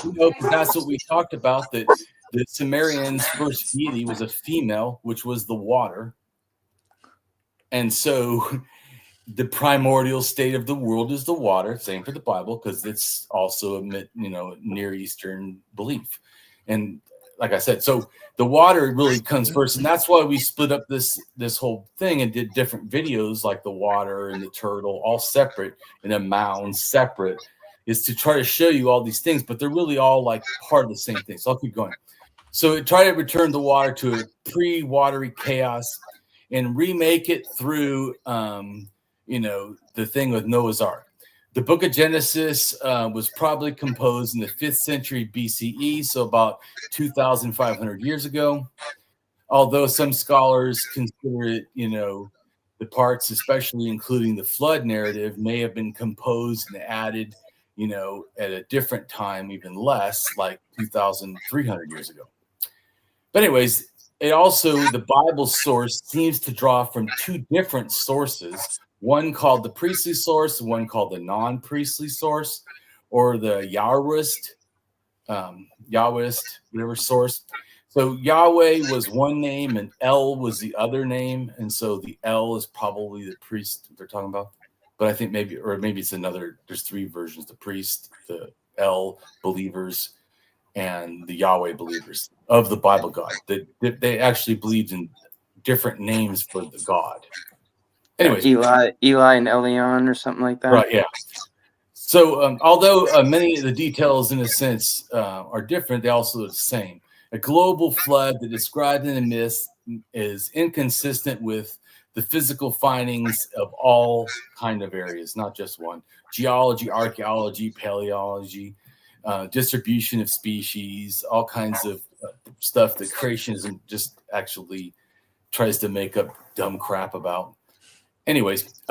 Because that's what we talked about, that the Sumerians' first deity was a female, which was the water. And so the primordial state of the world is the water. Same for the Bible, because it's also a Near Eastern belief. And like I said, so the water really comes first, and that's why we split up this whole thing and did different videos, like the water and the turtle, all separate, and a mound separate, is to try to show you all these things, but they're really all like part of the same thing. So I'll keep going. So try to return the water to a pre-watery chaos and remake it through, the thing with Noah's Ark. The book of Genesis was probably composed in the 5th century BCE, so about 2,500 years ago. Although some scholars consider it, the parts, especially including the flood narrative, may have been composed and added, at a different time, even less, like 2,300 years ago. But anyways, the Bible source seems to draw from two different sources. One called the priestly source, one called the non-priestly source, or the Yahwist, whatever source. So Yahweh was one name and El was the other name. And so the El is probably the priest they're talking about. But I think maybe it's another, there's 3 versions: the priest, the El believers, and the Yahweh believers of the Bible God. They actually believed in different names for the God. Anyways, Eli and Elion or something like that. Right, yeah. So, although many of the details, in a sense, are different, they also are the same. A global flood that described in the myths is inconsistent with the physical findings of all kind of areas, not just one: geology, archaeology, paleology, distribution of species, all kinds of stuff that creationism just actually tries to make up dumb crap about. Anyways,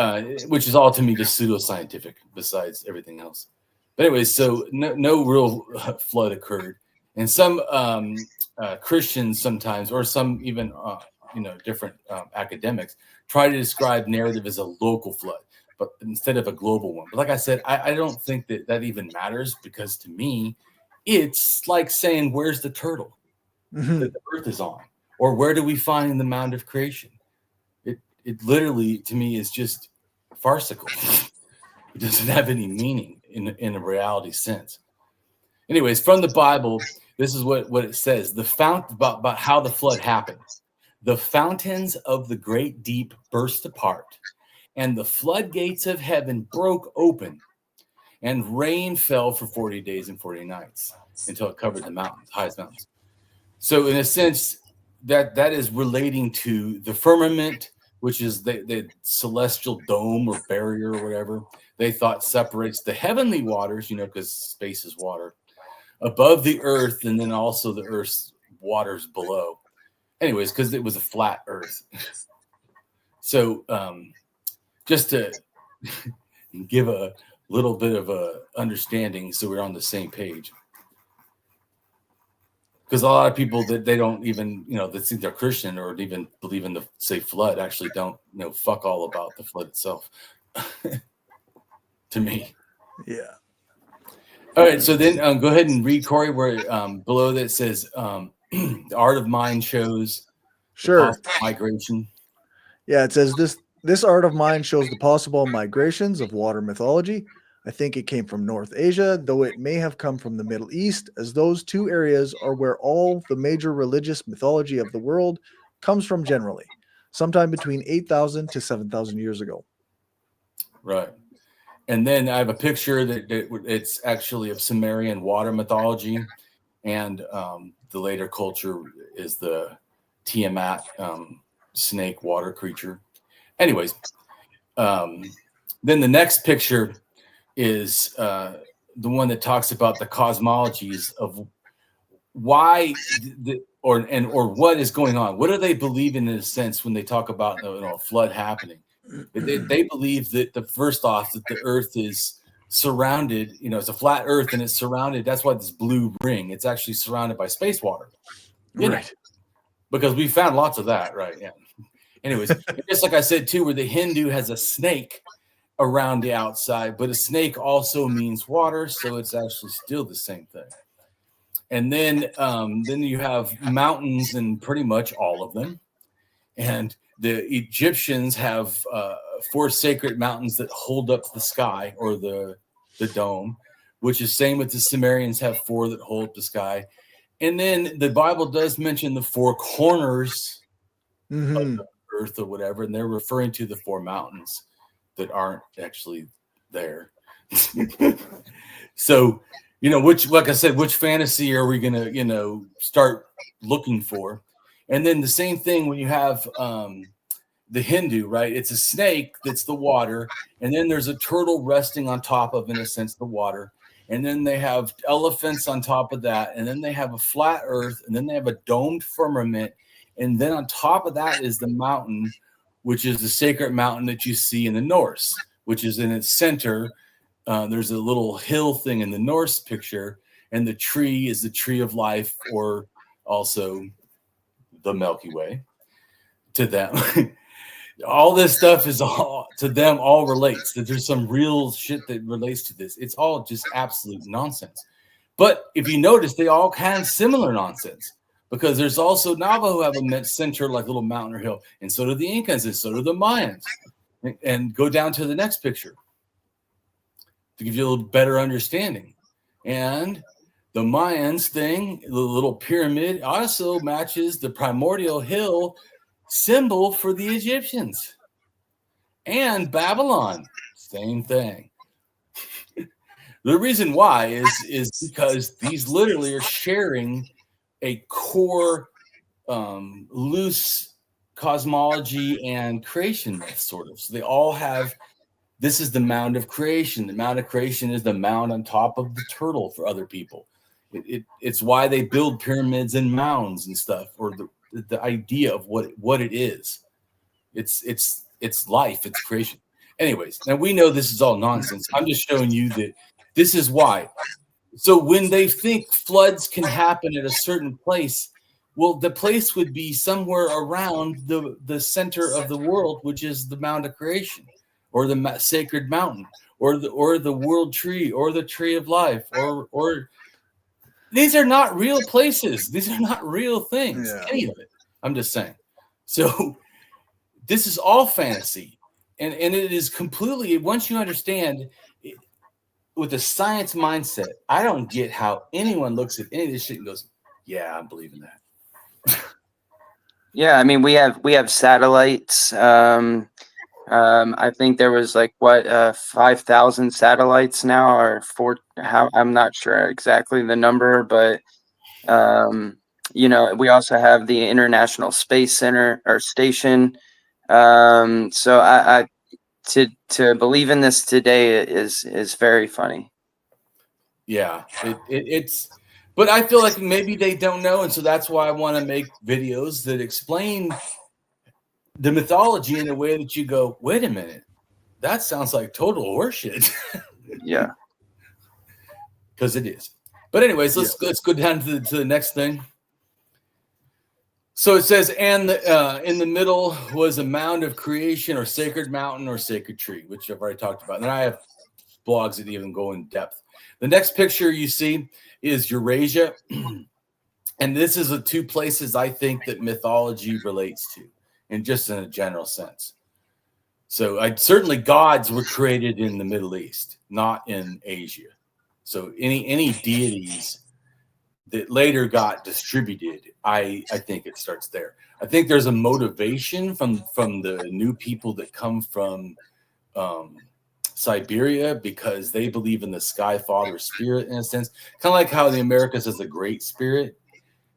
which is all to me just pseudoscientific besides everything else. But anyways, so no real flood occurred. And some Christians sometimes, or some even, different academics try to describe narrative as a local flood, but instead of a global one. But like I said, I don't think that even matters, because to me, it's like saying, where's the turtle that the earth is on? Or where do we find the mound of creation? It literally, to me, is just farcical. It doesn't have any meaning in a reality sense. Anyways, from the Bible, this is what it says. About how the flood happened. The fountains of the great deep burst apart, and the floodgates of heaven broke open, and rain fell for 40 days and 40 nights until it covered the mountains, highest mountains. So in a sense, that is relating to the firmament, which is the celestial dome or barrier or whatever they thought separates the heavenly waters, because space is water, above the earth, and then also the earth's waters below. Anyways, because it was a flat earth. So just to give a little bit of a understanding so we're on the same page. Because a lot of people that they don't even, that think they're Christian or even believe in the, say, flood, actually don't know fuck all about the flood itself. To me. Yeah. All right. So then go ahead and read, Corey, where below that says the art of mind shows Sure. migration. Yeah, it says this art of mine shows the possible migrations of water mythology. I think it came from North Asia, though it may have come from the Middle East, as those two areas are where all the major religious mythology of the world comes from generally, sometime between 8,000 to 7,000 years ago. Right. And then I have a picture that it's actually of Sumerian water mythology, and the later culture is the Tiamat snake water creature. Anyways, then the next picture is the one that talks about the cosmologies of why or what is going on. What do they believe in a sense when they talk about a flood happening? They believe that first off that the earth is surrounded, it's a flat earth and it's surrounded. That's why this blue ring, it's actually surrounded by space water. Right. Because we found lots of that, right? Yeah. Anyways, just like I said too, where the Hindu has a snake around the outside, but a snake also means water, so it's actually still the same thing. And then you have mountains in pretty much all of them. And the Egyptians have 4 sacred mountains that hold up the sky, or the dome, which is same with the Sumerians have 4 that hold up the sky. And then the Bible does mention the 4 corners of the earth or whatever, and they're referring to the 4 mountains that aren't actually there. So, which, like I said, which fantasy are we going to, start looking for? And then the same thing when you have the Hindu, right? It's a snake that's the water, and then there's a turtle resting on top of, in a sense, the water. And then they have elephants on top of that, and then they have a flat earth, and then they have a domed firmament, and then on top of that is the mountain, which is the sacred mountain that you see in the Norse, which is in its center. There's a little hill thing in the Norse picture, and the tree is the tree of life, or also the Milky Way to them. All this stuff is all to them, all relates, that there's some real shit that relates to this. It's all just absolute nonsense. But if you notice, they all kind of similar nonsense, because there's also Navajo who have a center like little mountain or hill, and so do the Incas, and so do the Mayans. And go down to the next picture to give you a little better understanding. And the Mayans thing, the little pyramid, also matches the primordial hill symbol for the Egyptians. And Babylon, same thing. The reason why is because these literally are sharing a core loose cosmology and creation myth, sort of. So they all have, this is the mound of creation. The mound of creation is the mound on top of the turtle for other people. It's why they build pyramids and mounds and stuff, or the idea of what it is. It's life, it's creation. Anyways, now we know this is all nonsense. I'm just showing you that this is why. So when they think floods can happen at a certain place, well, the place would be somewhere around the center of the world, which is the mound of creation, or the sacred mountain, or the world tree, or the tree of life, or these are not real places. These are not real things. Yeah. Any of it. I'm just saying. So this is all fantasy, and it is completely. Once you understand. With a science mindset, I don't get how anyone looks at any of this shit and goes, "Yeah, I'm believing that." Yeah, I mean, we have satellites. I think there was like 5,000 satellites now, or how, I'm not sure exactly the number, but we also have the International Space Center or Station. So I to believe in this today is very funny. Yeah, it's. But I feel like maybe they don't know, and so that's why I want to make videos that explain the mythology in a way that you go, "Wait a minute, that sounds like total horseshit." Yeah, because it is. But anyways, let's go down to the next thing. So it says, and in the middle was a mound of creation, or sacred mountain, or sacred tree, which I've already talked about. And then I have blogs that even go in depth. The next picture you see is Eurasia. And this is the two places I think that mythology relates to, and just in a general sense. So certainly gods were created in the Middle East, not in Asia. So any deities that later got distributed, I think it starts there. I think there's a motivation from the new people that come from Siberia, because they believe in the Sky Father spirit, in a sense, kind of like how the Americas has a Great Spirit,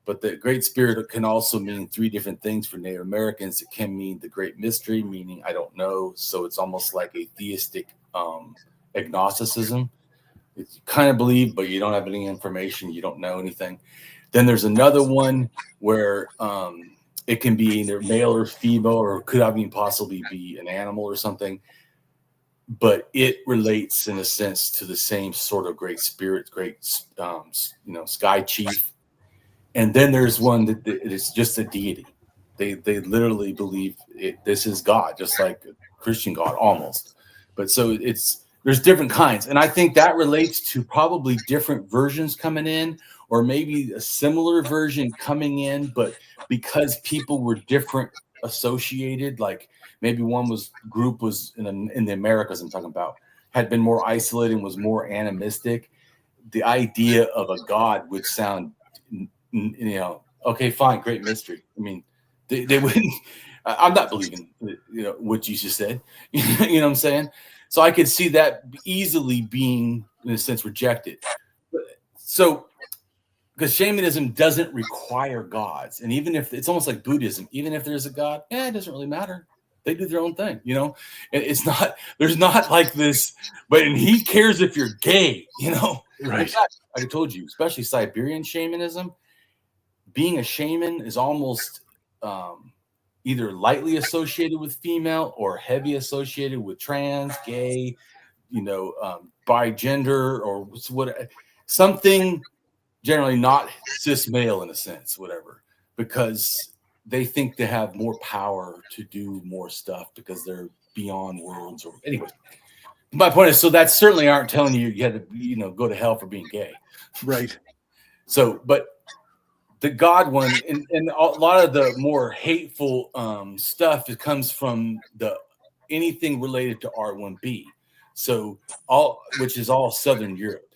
but the Great Spirit can also mean three different things for Native Americans. It can mean the Great Mystery, meaning I don't know. So it's almost like a theistic agnosticism. You kind of believe, but you don't have any information. You don't know anything. Then there's another one where it can be either male or female, or could even possibly be an animal or something. But it relates in a sense to the same sort of great spirit, great sky chief. And then there's one that is just a deity. They literally believe this is God, just like a Christian God almost. But so there's different kinds. And I think that relates to probably different versions coming in, or maybe a similar version coming in, but because people were different associated, like maybe one group was in the Americas, I'm talking about, had been more isolated and was more animistic. The idea of a God would sound, okay, fine, great mystery. I mean, they wouldn't. I'm not believing, what Jesus said. You know what I'm saying? So I could see that easily being, in a sense, rejected. So, because shamanism doesn't require gods, and even if it's almost like Buddhism, even if there's a God, it doesn't really matter. They do their own thing, It's not. There's not like this. But he cares if you're gay, Right. In fact, I told you, especially Siberian shamanism, being a shaman is almost either lightly associated with female or heavy associated with trans, gay, bi-gender, or something generally not cis male in a sense, whatever, because they think they have more power to do more stuff because they're beyond worlds. Or anyway, my point is, so that certainly aren't telling you had to go to hell for being gay, Right. So, but the God one, and a lot of the more hateful stuff, it comes from anything related to R1B. So which is all Southern Europe.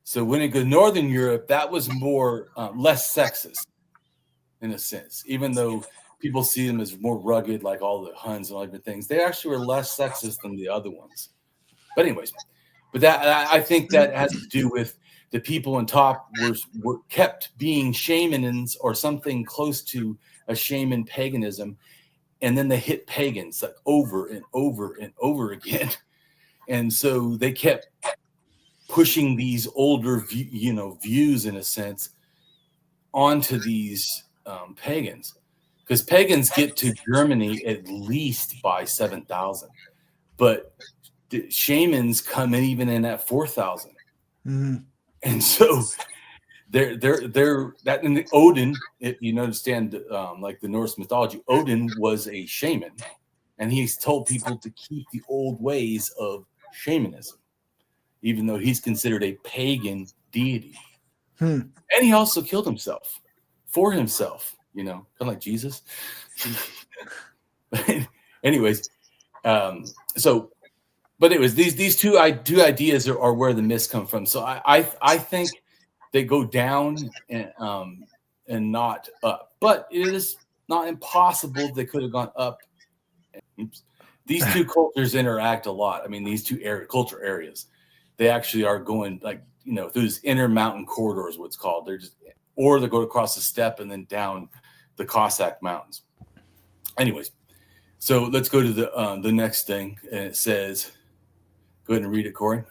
So when it goes Northern Europe, that was more less sexist in a sense, even though people see them as more rugged, like all the Huns and all different things. They actually were less sexist than the other ones. But anyways, But that I think that has to do with the people on top were kept being shamans or something close to a shaman paganism, and then they hit pagans like over and over and over again, and so they kept pushing these older views in a sense onto these pagans, because pagans get to Germany at least by 7,000, but the shamans come in even in at 4,000. Mm-hmm. And so they're that in the Odin, if you understand, like the Norse mythology, Odin was a shaman, and he's told people to keep the old ways of shamanism, even though he's considered a pagan deity. And he also killed himself for himself, kind of like Jesus. Anyways, but it was these two ideas are where the myths come from. So I think they go down and not up, but it is not impossible they could have gone up. These two cultures interact a lot. I mean, these two culture areas, they actually are going through this inner mountain corridor is what's called. Or they go across the steppe and then down the Cossack Mountains. Anyways, so let's go to the next thing, and it says, go ahead and read it, Corey.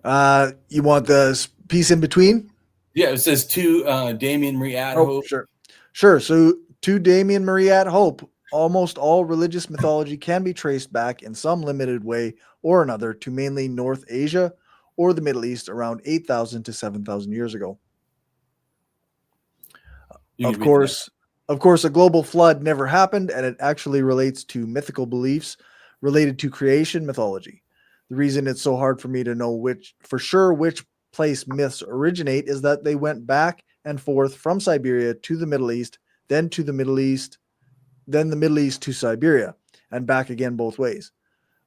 You want the piece in between? Yeah, it says to Damien Marie AtHope. Sure. So to Damien Marie AtHope, almost all religious mythology can be traced back in some limited way or another to mainly North Asia or the Middle East around 8,000 to 7,000 years ago. Of course, a global flood never happened, and it actually relates to mythical beliefs related to creation mythology. The reason it's so hard for me to know which place myths originate is that they went back and forth from Siberia to the Middle East, then to the Middle East, then the Middle East to Siberia, and back again both ways.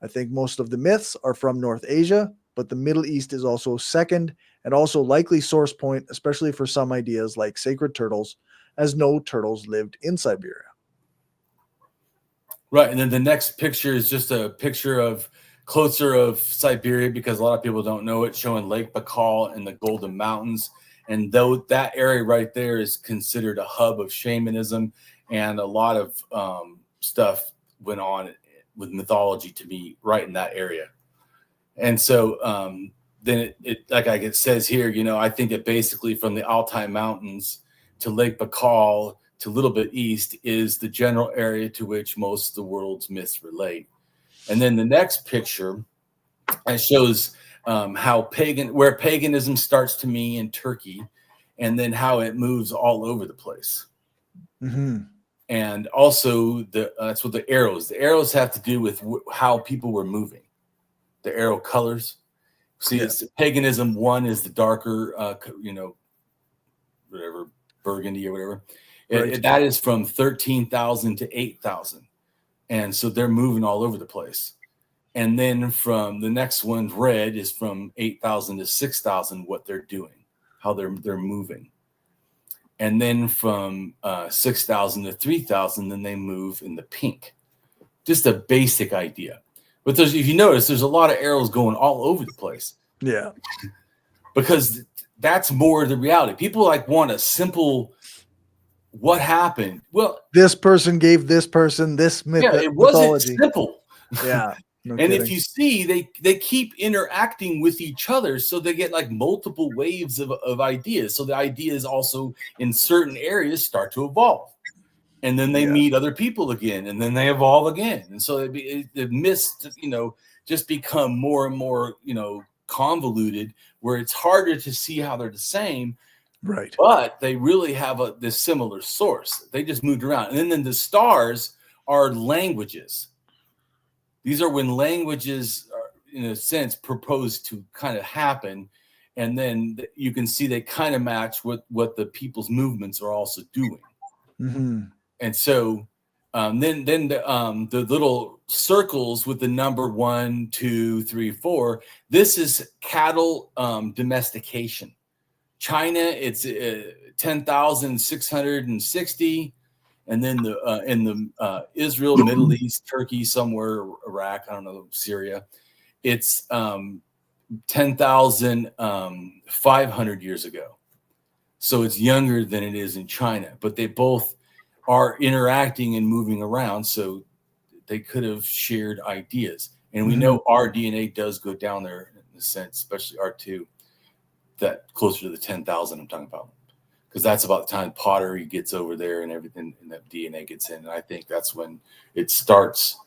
I think most of the myths are from North Asia, but the Middle East is also second and also likely source point, especially for some ideas like sacred turtles, as no turtles lived in Siberia. Right, and then the next picture is just a picture closer of Siberia, because a lot of people don't know it, showing Lake Baikal and the Golden Mountains. And though that area right there is considered a hub of shamanism, and a lot of stuff went on with mythology to be right in that area. And so then it like it says here, I think it basically from the Altai Mountains to Lake Baikal to a little bit east is the general area to which most of the world's myths relate. And then the next picture shows where paganism starts to me in Turkey, and then how it moves all over the place. Mm-hmm. And also that's what the arrows have to do with how people were moving. The arrow colors. See, It's paganism. One is the darker, whatever, burgundy or whatever. Right. That is from 13,000 to 8,000. And so they're moving all over the place. And then from the next one, red, is from 8,000 to 6,000, what they're doing, how they're moving. And then from 6,000 to 3,000, then they move in the pink. Just a basic idea. But if you notice, there's a lot of arrows going all over the place. Yeah. Because that's more the reality. People want a simple, what happened? Well, this person gave this person this mythology. It wasn't simple. Yeah. No and kidding. if you see, they keep interacting with each other, so they get multiple waves of ideas. So the ideas also in certain areas start to evolve. And then they meet other people again, and then they evolve again. And so the myths, just become more and more, convoluted, where it's harder to see how they're the same. Right. But they really have this similar source. They just moved around. And then the stars are languages. These are when languages are, in a sense, proposed to kind of happen. And then you can see they kind of match what the people's movements are also doing. Mm-hmm. And so then the little circles with the number 1, 2, 3, 4, this is cattle domestication. China, it's 10,660. And then in the Israel, Middle East, Turkey, somewhere, Iraq, I don't know, Syria, it's 10,500 years ago. So it's younger than it is in China, but they both are interacting and moving around. So they could have shared ideas. And we know our DNA does go down there in a sense, especially R2, that closer to the 10,000 I'm talking about. Because that's about the time pottery gets over there and everything, and that DNA gets in. And I think that's when it starts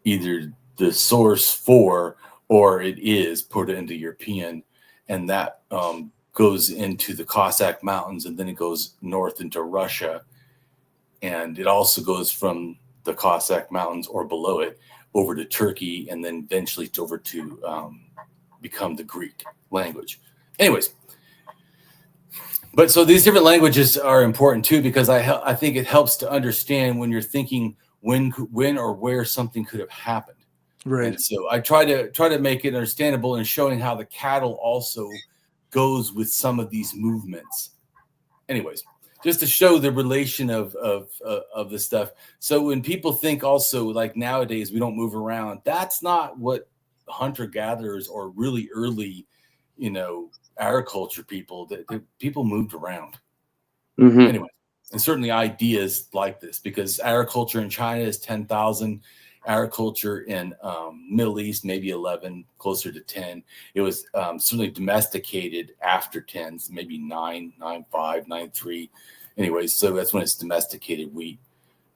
either the source for, or it is put into European, and that goes into the Cossack Mountains, and then it goes north into Russia. And it also goes from the Cossack Mountains or below it over to Turkey, and then eventually over to become the Greek language. Anyways, but so these different languages are important too, because I think it helps to understand when you're thinking when or where something could have happened. Right. And so I try to make it understandable and showing how the cattle also goes with some of these movements. Anyways, just to show the relation of the stuff. So when people think also like nowadays we don't move around, that's not what hunter-gatherers or really early, agriculture people, people moved around. Anyway, and certainly ideas like this, because agriculture in China is 10,000, agriculture in Middle East maybe 11, closer to 10. It was certainly domesticated after 10, maybe 9.5, 9.3. Anyways, so that's when it's domesticated wheat.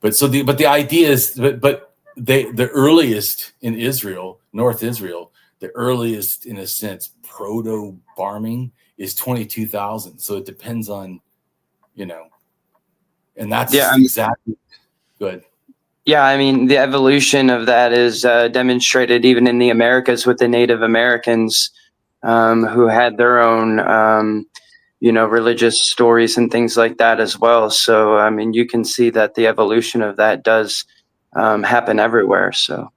But the idea is, but the earliest in Israel, North Israel, the earliest in a sense proto farming is 22,000. So it depends on, and that's exactly good. Yeah, I mean, the evolution of that is demonstrated even in the Americas with the Native Americans who had their own, religious stories and things like that as well. So, I mean, you can see that the evolution of that does happen everywhere. So,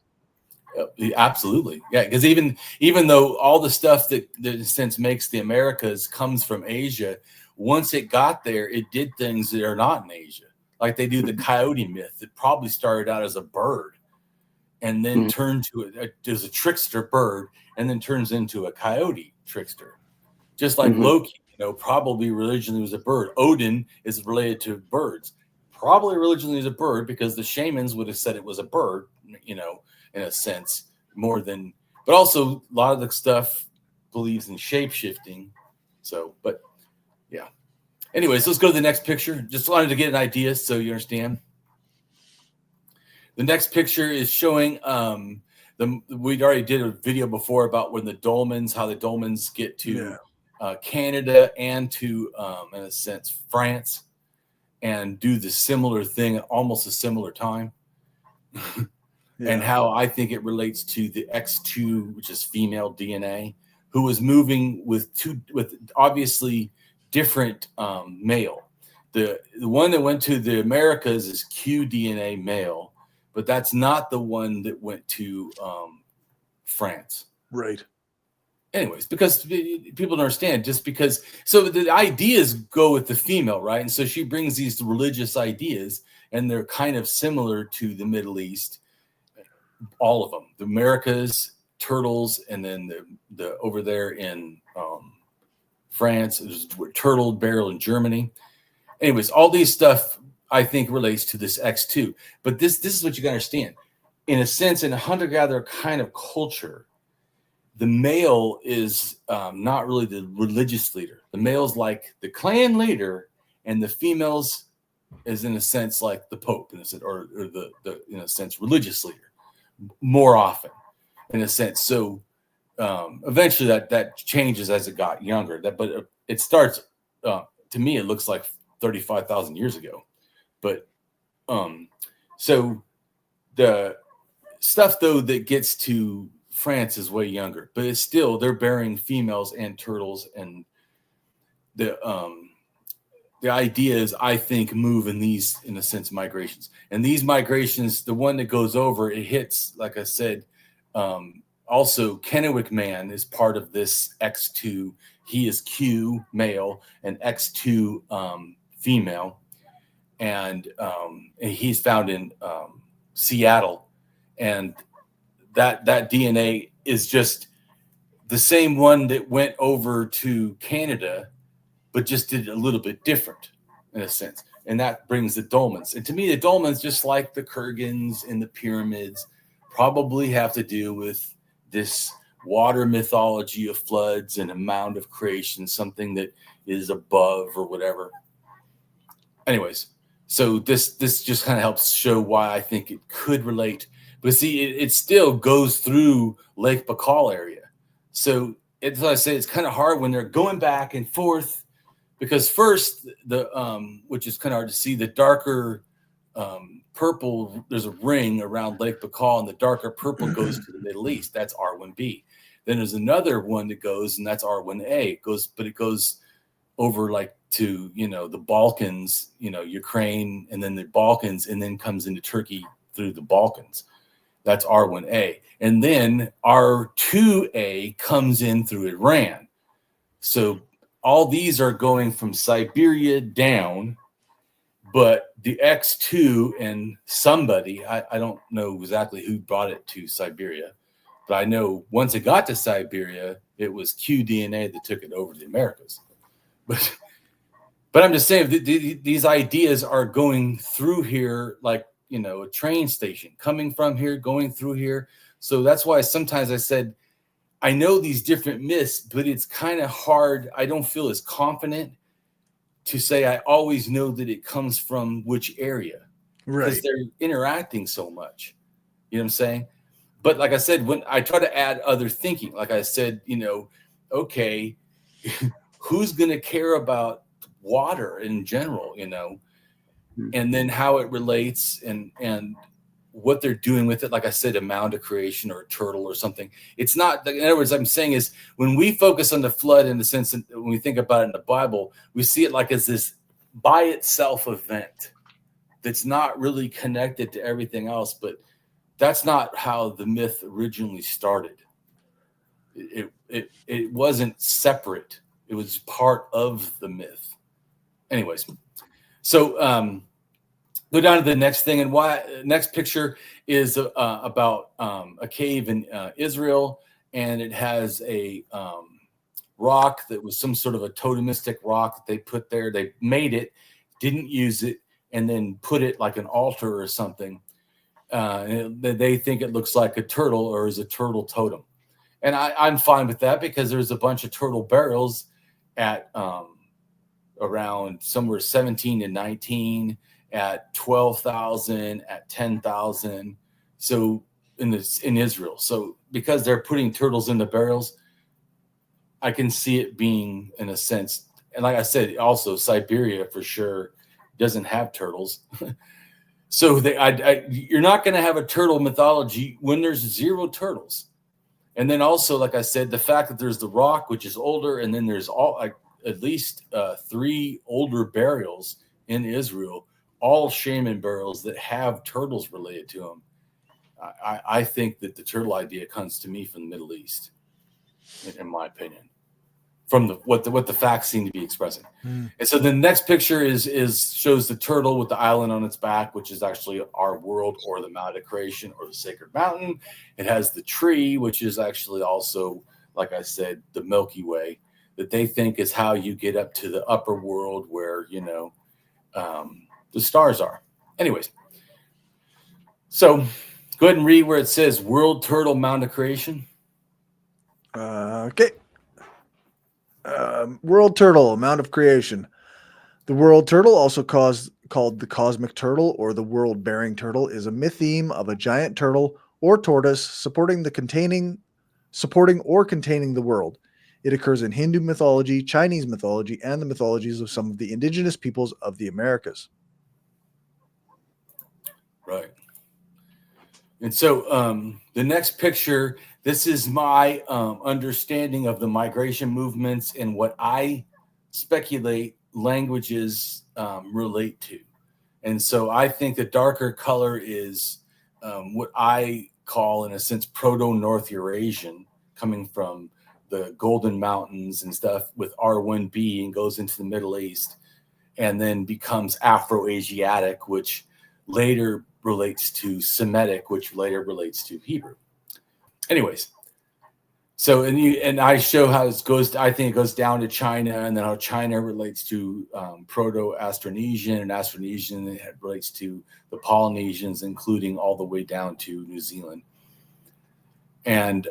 absolutely, yeah. Because even though all the stuff that in a sense makes the Americas comes from Asia, once it got there, it did things that are not in Asia. Like they do the coyote myth. It probably started out as a bird and then turned to there's a trickster bird and then turns into a coyote trickster. Just like Loki, probably originally was a bird. Odin is related to birds. Probably originally was a bird because the shamans would have said it was a bird, in a sense, more than, but also a lot of the stuff believes in shape shifting. So, but yeah. Anyways, let's go to the next picture. Just wanted to get an idea so you understand. The next picture is showing we already did a video before about when how the dolmens get to Canada and to, in a sense, France, and do the similar thing at almost a similar time. And how I think it relates to the X2, which is female DNA, who was moving with obviously different male. The one that went to the Americas is Q DNA male, but that's not the one that went to France. Right. Anyways, because people don't understand, so the ideas go with the female, right? And so she brings these religious ideas, and they're kind of similar to the Middle East, all of them, the Americas, turtles, and then the over there in France, there's turtle barrel in Germany. Anyways, all these stuff I think relates to this X2. But this is what you got to understand. In a sense, in a hunter-gatherer kind of culture, the male is not really the religious leader. The male's like the clan leader, and the females is in a sense like the Pope, in a sense, or the in a sense religious leader, more often, in a sense. So eventually that changes as it got younger. But it starts. To me, it looks like 35,000 years ago. But so the stuff though that gets to France is way younger, but it's still they're bearing females and turtles, and the idea is I think move in these in a sense migrations, and these migrations, the one that goes over it hits, like I said, also Kennewick man is part of this X2. He is Q male and X2 female, and he's found in Seattle, and that DNA is just the same one that went over to Canada, but just did it a little bit different in a sense. And that brings the dolmens. And to me, the dolmens, just like the Kurgans and the pyramids, probably have to do with this water mythology of floods and a mound of creation, something that is above or whatever. Anyways, so this just kind of helps show why I think it could relate. But see, it still goes through Lake Baikal area. So it's like I say, it's kind of hard when they're going back and forth, because first which is kind of hard to see, the darker purple, there's a ring around Lake Baikal, and the darker purple goes to the Middle East. That's R1b. Then there's another one that goes, and that's R1a. It goes over like to, the Balkans, Ukraine, and then the Balkans, and then comes into Turkey through the Balkans. That's R1a. And then R2a comes in through Iran. So all these are going from Siberia down, but the X2 and somebody, I don't know exactly who brought it to Siberia, but I know once it got to Siberia, it was QDNA that took it over to the Americas. But I'm just saying, these ideas are going through here like, a train station, coming from here, going through here. So that's why sometimes I said, I know these different myths, but it's kind of hard. I don't feel as confident to say I always know that it comes from which area, because they're interacting so much. You know what I'm saying? But like I said, when I try to add other thinking, like I said, okay, who's going to care about water in general, and then how it relates and what they're doing with it. Like I said, a mound of creation or a turtle or something. It's not, in other words, I'm saying is when we focus on the flood in the sense that when we think about it in the Bible, we see it like as this by itself event that's not really connected to everything else. But that's not how the myth originally started. It wasn't separate. It was part of the myth. Anyways, so go down to the next thing, and next picture is about a cave in Israel, and it has a rock that was some sort of a totemistic rock that they put there. They made it, didn't use it, and then put it like an altar or something. They think it looks like a turtle or is a turtle totem. And I'm fine with that, because there's a bunch of turtle burials at around somewhere 17 and 19, at 12,000, at 10,000. So in Israel. So because they're putting turtles in the burials, I can see it being, in a sense, and like I said, also Siberia for sure doesn't have turtles. So you're not going to have a turtle mythology when there's zero turtles. And then also, like I said, the fact that there's the rock, which is older, and then there's at least 3 older burials in Israel, all shaman burials that have turtles related to them. I think that the turtle idea comes to me from the Middle East, in my opinion, from what the facts seem to be expressing. And so the next picture shows the turtle with the island on its back, which is actually our world, or the Mount of Creation, or the Sacred Mountain. It has the tree, which is actually also, like I said, the Milky Way, that they think is how you get up to the upper world where, the stars are. Anyways, so go ahead and read where it says World Turtle Mount of Creation. Okay. World Turtle, Mount of Creation. The world turtle, also called the cosmic turtle or the world-bearing turtle, is a myth theme of a giant turtle or tortoise supporting or containing the world. It occurs in Hindu mythology, Chinese mythology, and the mythologies of some of the indigenous peoples of the Americas. Right. And so the next picture, this is my understanding of the migration movements and what I speculate languages relate to. And so I think the darker color is what I call, in a sense, Proto-North Eurasian, coming from the Golden Mountains and stuff, with R1b, and goes into the Middle East, and then becomes Afro-Asiatic, which later relates to Semitic, which later relates to Hebrew. Anyways, So and I show how it goes. I think it goes down to China, and then how China relates to Proto-Austronesian, and Austronesian relates to the Polynesians, including all the way down to New Zealand. And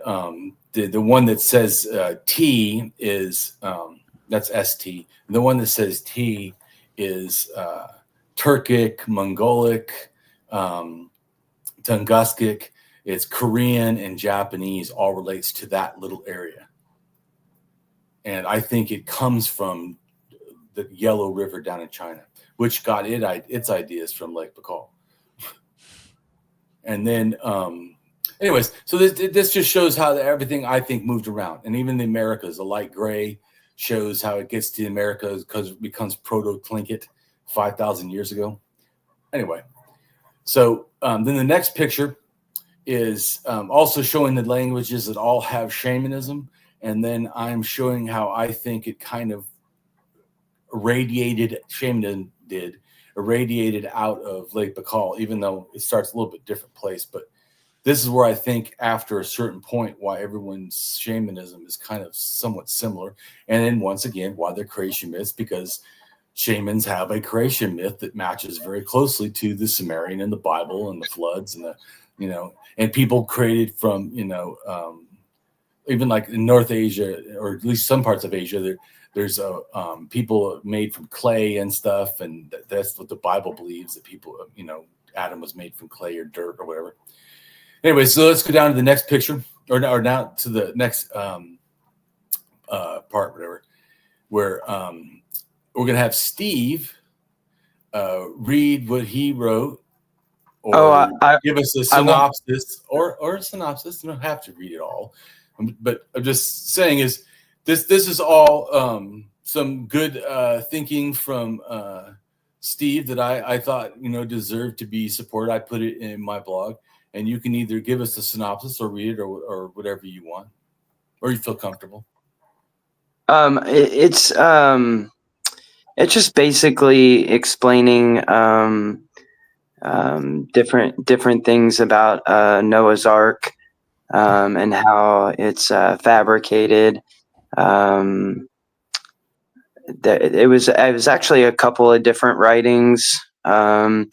the one that says T is that's ST. And the one that says T is Turkic, Mongolic, Tunguskic. It's Korean and Japanese, all relates to that little area. And I think it comes from the Yellow River down in China, which got its ideas from Lake Baikal. And then, anyways, so this just shows how everything, I think, moved around. And even the Americas, the light gray shows how it gets to the Americas because it becomes Proto-Tlingit 5,000 years ago. Anyway, so then the next picture is also showing the languages that all have shamanism. And then I'm showing how I think it kind of shamanism irradiated out of Lake Baikal, even though it starts a little bit different place. But this is where I think after a certain point, why everyone's shamanism is kind of somewhat similar. And then once again, why they're creation myths, because shamans have a creation myth that matches very closely to the Sumerian and the Bible and the floods and the, and people created from, even like in North Asia, or at least some parts of Asia, there's people made from clay and stuff. And that's what the Bible believes, that people, Adam was made from clay or dirt or whatever. Anyway, so let's go down to the next picture, or now to the next part, whatever, where we're going to have Steve read what he wrote, or give us a synopsis, or a synopsis. You don't have to read it all. But I'm just saying is this is all some good thinking from Steve that I thought, deserved to be supported. I put it in my blog, and you can either give us a synopsis or read it or whatever you want, or you feel comfortable. It's just basically explaining different things about Noah's Ark, and how it's fabricated. It was actually a couple of different writings. I'm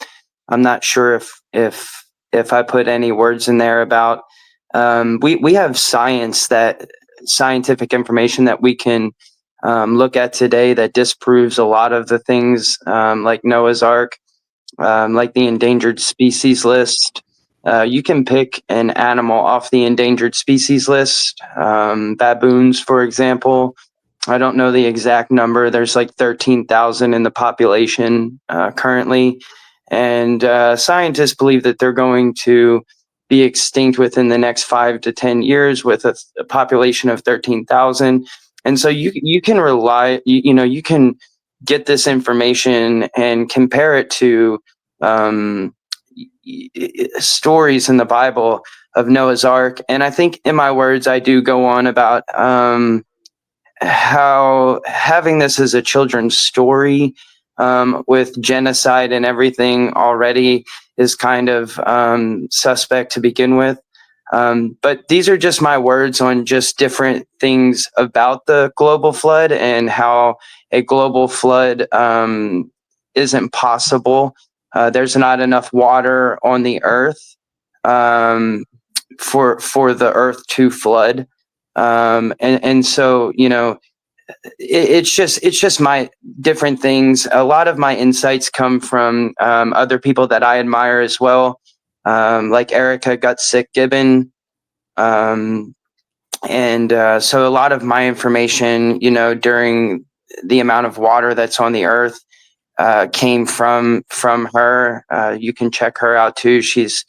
not sure if I put any words in there about we have scientific information that we can look at today that disproves a lot of the things, like Noah's Ark, like the endangered species list. You can pick an animal off the endangered species list, baboons, for example. I don't know the exact number. There's like 13,000 in the population currently. And scientists believe that they're going to be extinct within the next 5 to 10 years with a population of 13,000. And so you can rely, you can get this information and compare it to stories in the Bible of Noah's Ark. And I think in my words, I do go on about how having this as a children's story with genocide and everything already is kind of suspect to begin with. But these are just my words on just different things about the global flood and how a global flood isn't possible. There's not enough water on the earth for the earth to flood. And so, it's just my different things. A lot of my insights come from other people that I admire as well, like Erica Gutsick-Gibbon. So a lot of my information, during the amount of water that's on the earth, came from her. You can check her out too. She's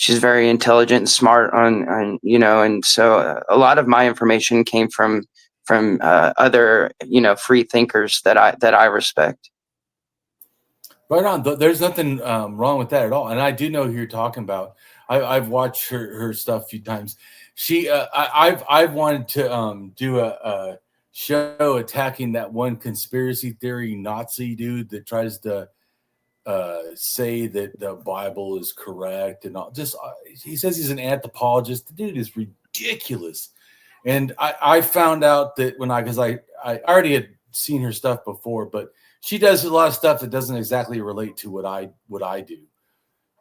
very intelligent and smart on and so a lot of my information came from other free thinkers that I respect. Right on. There's nothing wrong with that at all. And I do know who you're talking about. I've watched her stuff a few times. I've wanted to do a show attacking that one conspiracy theory Nazi dude that tries to say that the Bible is correct and all. Just he says he's an anthropologist. The dude is ridiculous. And I found out that because I already had seen her stuff before, but she does a lot of stuff that doesn't exactly relate to what I do.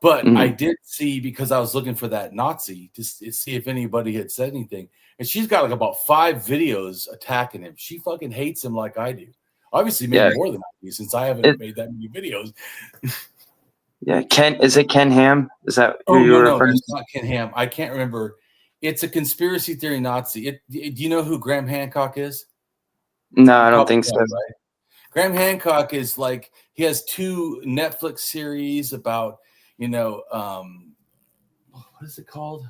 But I did see, because I was looking for that Nazi to see if anybody had said anything. And she's got like about 5 videos attacking him. She fucking hates him like I do. Obviously, maybe more than I do, since I haven't made that many videos. Yeah, is it Ken Ham? Is that who you were referring to? It's not Ken Ham. I can't remember. It's a conspiracy theory Nazi. Do you know who Graham Hancock is? No, I don't think so. Right? Graham Hancock is like, he has 2 Netflix series about, what is it called?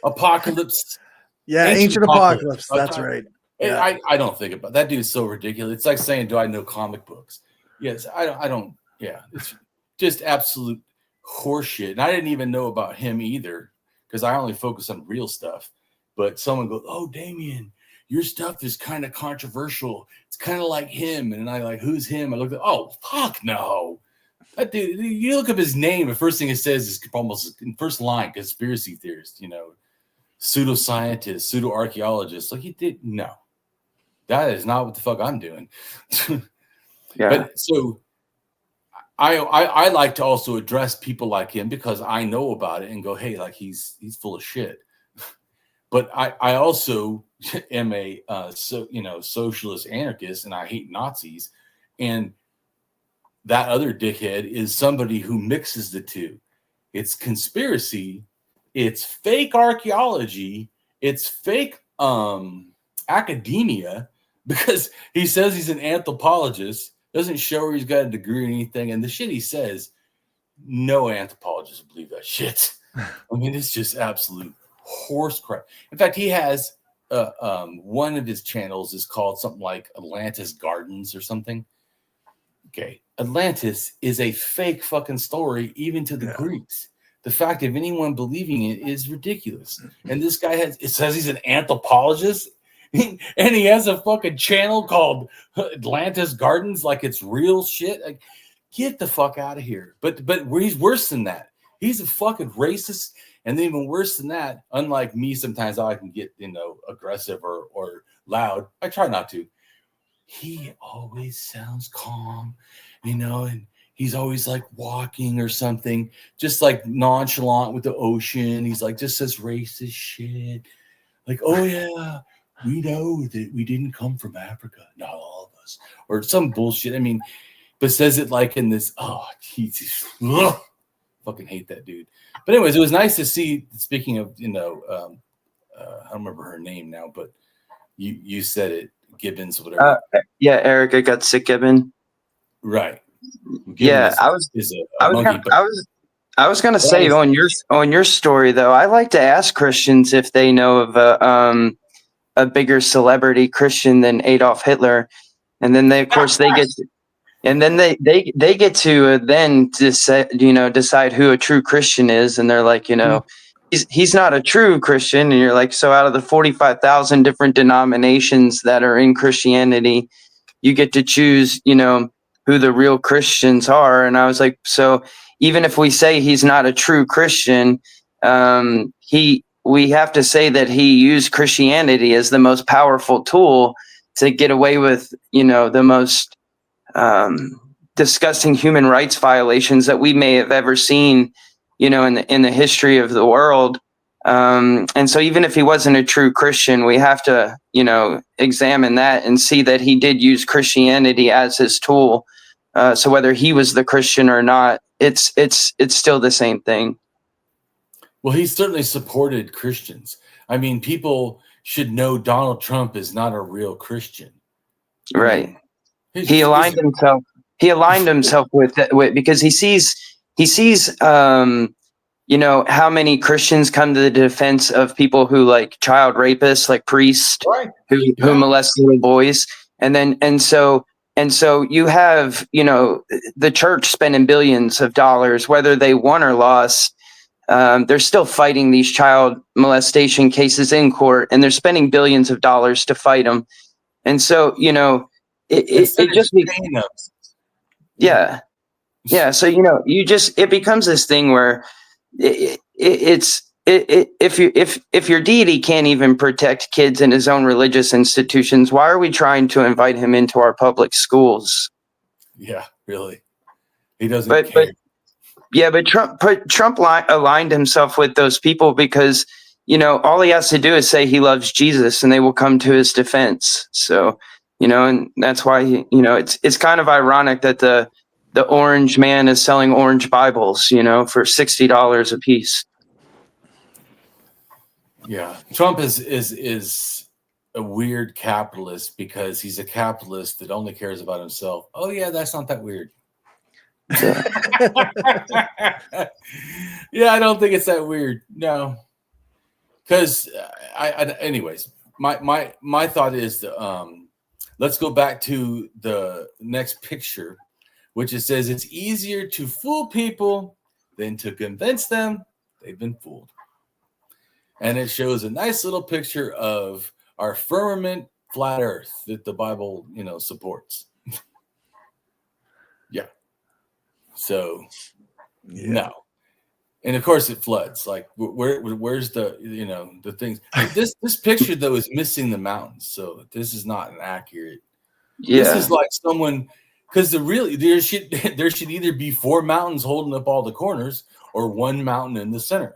Apocalypse. Yeah, Ancient Apocalypse. That's right. Yeah. I don't think about that. Dude is so ridiculous. It's like saying, do I know comic books? Yes, I don't. Yeah, it's just absolute horseshit. And I didn't even know about him either, because I only focus on real stuff. But someone goes, "Oh, Damien, your stuff is kind of controversial. It's kind of like him." And I like, "Who's him?" I look at, "Oh, fuck no." That dude, you look up his name, the first thing it says is almost in first line, conspiracy theorist, pseudoscientist, pseudo-archaeologist. Like, he did, no. That is not what the fuck I'm doing. Yeah. But so I like to also address people like him, because I know about it and go, hey, like, he's full of shit. But I also am a socialist anarchist, and I hate Nazis. And that other dickhead is somebody who mixes the two. It's conspiracy, it's fake archaeology, it's fake academia, because he says he's an anthropologist, doesn't show where he's got a degree or anything, and the shit he says, no anthropologist would believe that shit. I mean, it's just absolute horse crap. In fact, he has one of his channels is called something like Atlantis Gardens or something. Okay, Atlantis is a fake fucking story, even to the Greeks. The fact of anyone believing it is ridiculous. And this guy says he's an anthropologist, and he has a fucking channel called Atlantis Gardens, like it's real shit. Like, get the fuck out of here. But he's worse than that. He's a fucking racist, and even worse than that. Unlike me, sometimes I can get aggressive or loud. I try not to. He always sounds calm, and he's always like walking or something, just like nonchalant with the ocean. He's like, just says racist shit. Like, oh yeah, we know that we didn't come from Africa, not all of us, or some bullshit. I mean, but says it like in this, fucking hate that dude. But anyways, it was nice to see, speaking of, I don't remember her name now, but you said it, Gibbons, whatever. Erica got sick, Gibbon. Right. Gibbon I was gonna say on your story though, I like to ask Christians if they know of a bigger celebrity Christian than Adolf Hitler, and then they get to then decide who a true Christian is, and they're like, he's not a true Christian, and you're like, so out of the 45,000 different denominations that are in Christianity, you get to choose, who the real Christians are. And I was like, so even if we say he's not a true Christian, we have to say that he used Christianity as the most powerful tool to get away with, the most disgusting human rights violations that we may have ever seen, in the history of the world. And so even if he wasn't a true Christian, we have to, examine that and see that he did use Christianity as his tool. So whether he was the Christian or not, it's still the same thing. Well, he certainly supported Christians. I mean, people should know Donald Trump is not a real Christian. Right. He aligned himself with because he sees how many Christians come to the defense of people who like child rapists, like priests, right, who molest little boys. And so you have, the church spending billions of dollars, whether they won or lost. They're still fighting these child molestation cases in court, and they're spending billions of dollars to fight them. And so, it just yeah. So, it becomes this thing where it's if your deity can't even protect kids in his own religious institutions, why are we trying to invite him into our public schools? Yeah, really. He doesn't But care. but Trump aligned himself with those people because, you know, all he has to do is say he loves Jesus and they will come to his defense. So, you know, and that's why you know, it's kind of ironic that the orange man is selling orange Bibles, you know, for $60 a piece. Yeah, Trump is a weird capitalist because he's a capitalist that only cares about himself. Oh yeah, that's not that weird. Yeah. Yeah, I don't think it's that weird. No, because anyways, my thought is let's go back to the next picture, which it says it's easier to fool people than to convince them they've been fooled. And it shows a nice little picture of our firmament flat earth that the Bible, you know, supports. Yeah. So, no. And of course it floods. Like where's the, you know, the things. This picture though is missing the mountains. So this is not an accurate. Yeah. This is like someone, because there should either be 4 mountains holding up all the corners or 1 mountain in the center.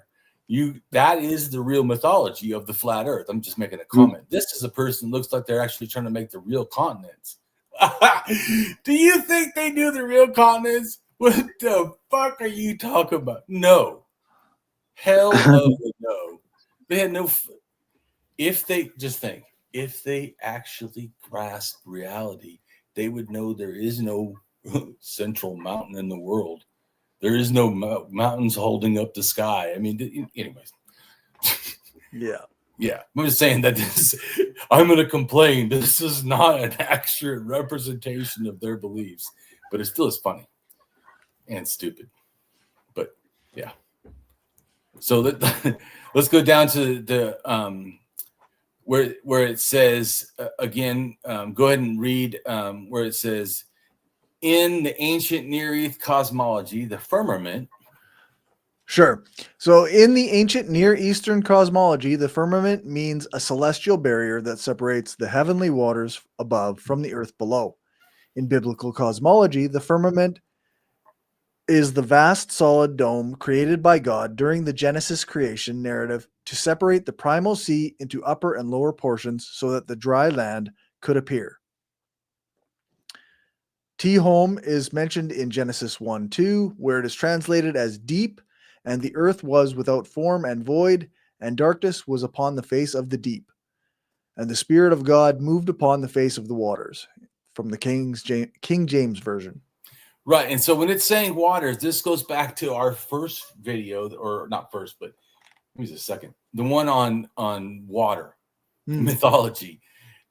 That is the real mythology of the flat earth. I'm just making a comment. This is a person looks like they're actually trying to make the real continents. Do you think they knew the real continents? What the fuck are you talking about? No. Hell of a no. They had no. If they actually grasp reality, they would know there is no central mountain in the world. There is no mountains holding up the sky. I mean, anyways. Yeah. I'm just saying that I'm going to complain. This is not an accurate representation of their beliefs, but it still is funny and stupid. But yeah. So let's go down to the where it says again. Go ahead and read where it says. In the ancient Near East cosmology, the firmament. Sure. So in the ancient Near Eastern cosmology, the firmament means a celestial barrier that separates the heavenly waters above from the earth below. In biblical cosmology, the firmament is the vast solid dome created by God during the Genesis creation narrative to separate the primal sea into upper and lower portions so that the dry land could appear. Tehom is mentioned in Genesis 1:2, where it is translated as deep, and the earth was without form and void, and darkness was upon the face of the deep. And the Spirit of God moved upon the face of the waters, from the King James Version. Right, and so when it's saying waters, this goes back to our first video, or not first, but give me a second. The one on water, mythology.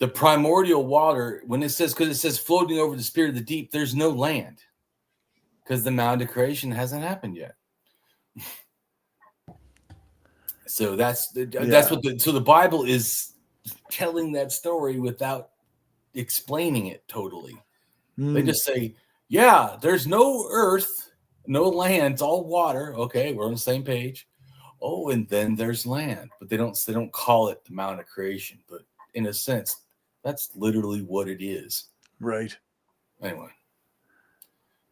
The primordial water, when it says, because it says floating over the spirit of the deep, there's no land because the mound of creation hasn't happened yet. So that's what the Bible is telling that story without explaining it totally. They just say, yeah, there's no earth, no land, it's all water. Okay, we're on the same page. Oh, and then there's land, but they don't call it the mound of creation, but in a sense, that's literally what it is. Right. Anyway,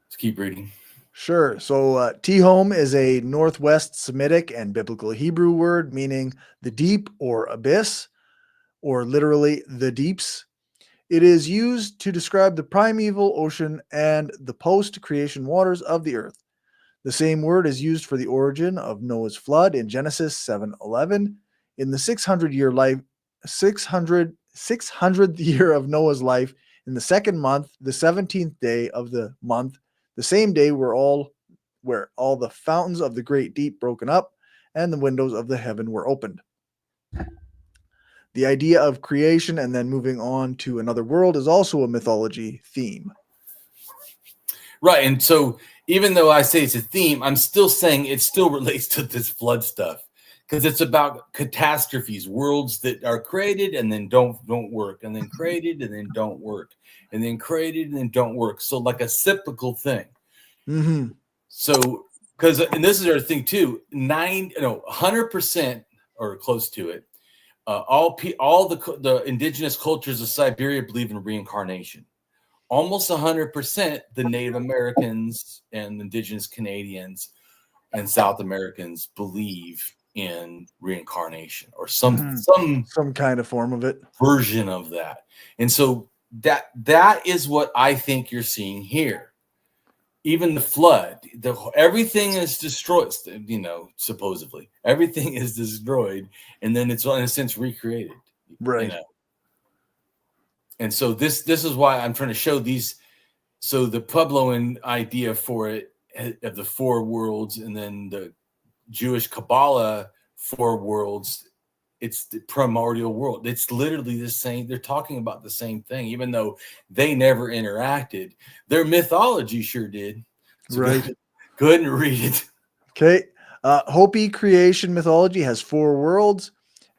let's keep reading. Sure. So Tehom is a Northwest Semitic and Biblical Hebrew word meaning the deep or abyss, or literally the deeps. It is used to describe the primeval ocean and the post-creation waters of the earth. The same word is used for the origin of Noah's flood in Genesis 7:11. In the 600th year of Noah's life, in the second month, the 17th day of the month, the same day where all the fountains of the great deep broken up and the windows of the heaven were opened. The idea of creation and then moving on to another world is also a mythology theme. Right, and so even though I say it's a theme, I'm still saying it still relates to this flood stuff because it's about catastrophes, worlds that are created and then don't work, and then created and then don't work, and then created and then don't work. So like a cyclical thing. Mm-hmm. So because, and this is our thing too, 100% or close to it. All the indigenous cultures of Siberia believe in reincarnation. Almost 100% the Native Americans and indigenous Canadians and South Americans believe in reincarnation or some kind of form of it, version of that. And so that is what I think you're seeing here. Even the flood, everything is destroyed, supposedly everything is destroyed, and then it's in a sense recreated, right? And so this is why I'm trying to show these. So the Puebloan idea for it of the four worlds, and then the Jewish Kabbalah four worlds, it's the primordial world. It's literally the same. They're talking about the same thing, even though they never interacted. Their mythology sure did. So right. Go ahead and read it. Okay. Hopi creation mythology has four worlds.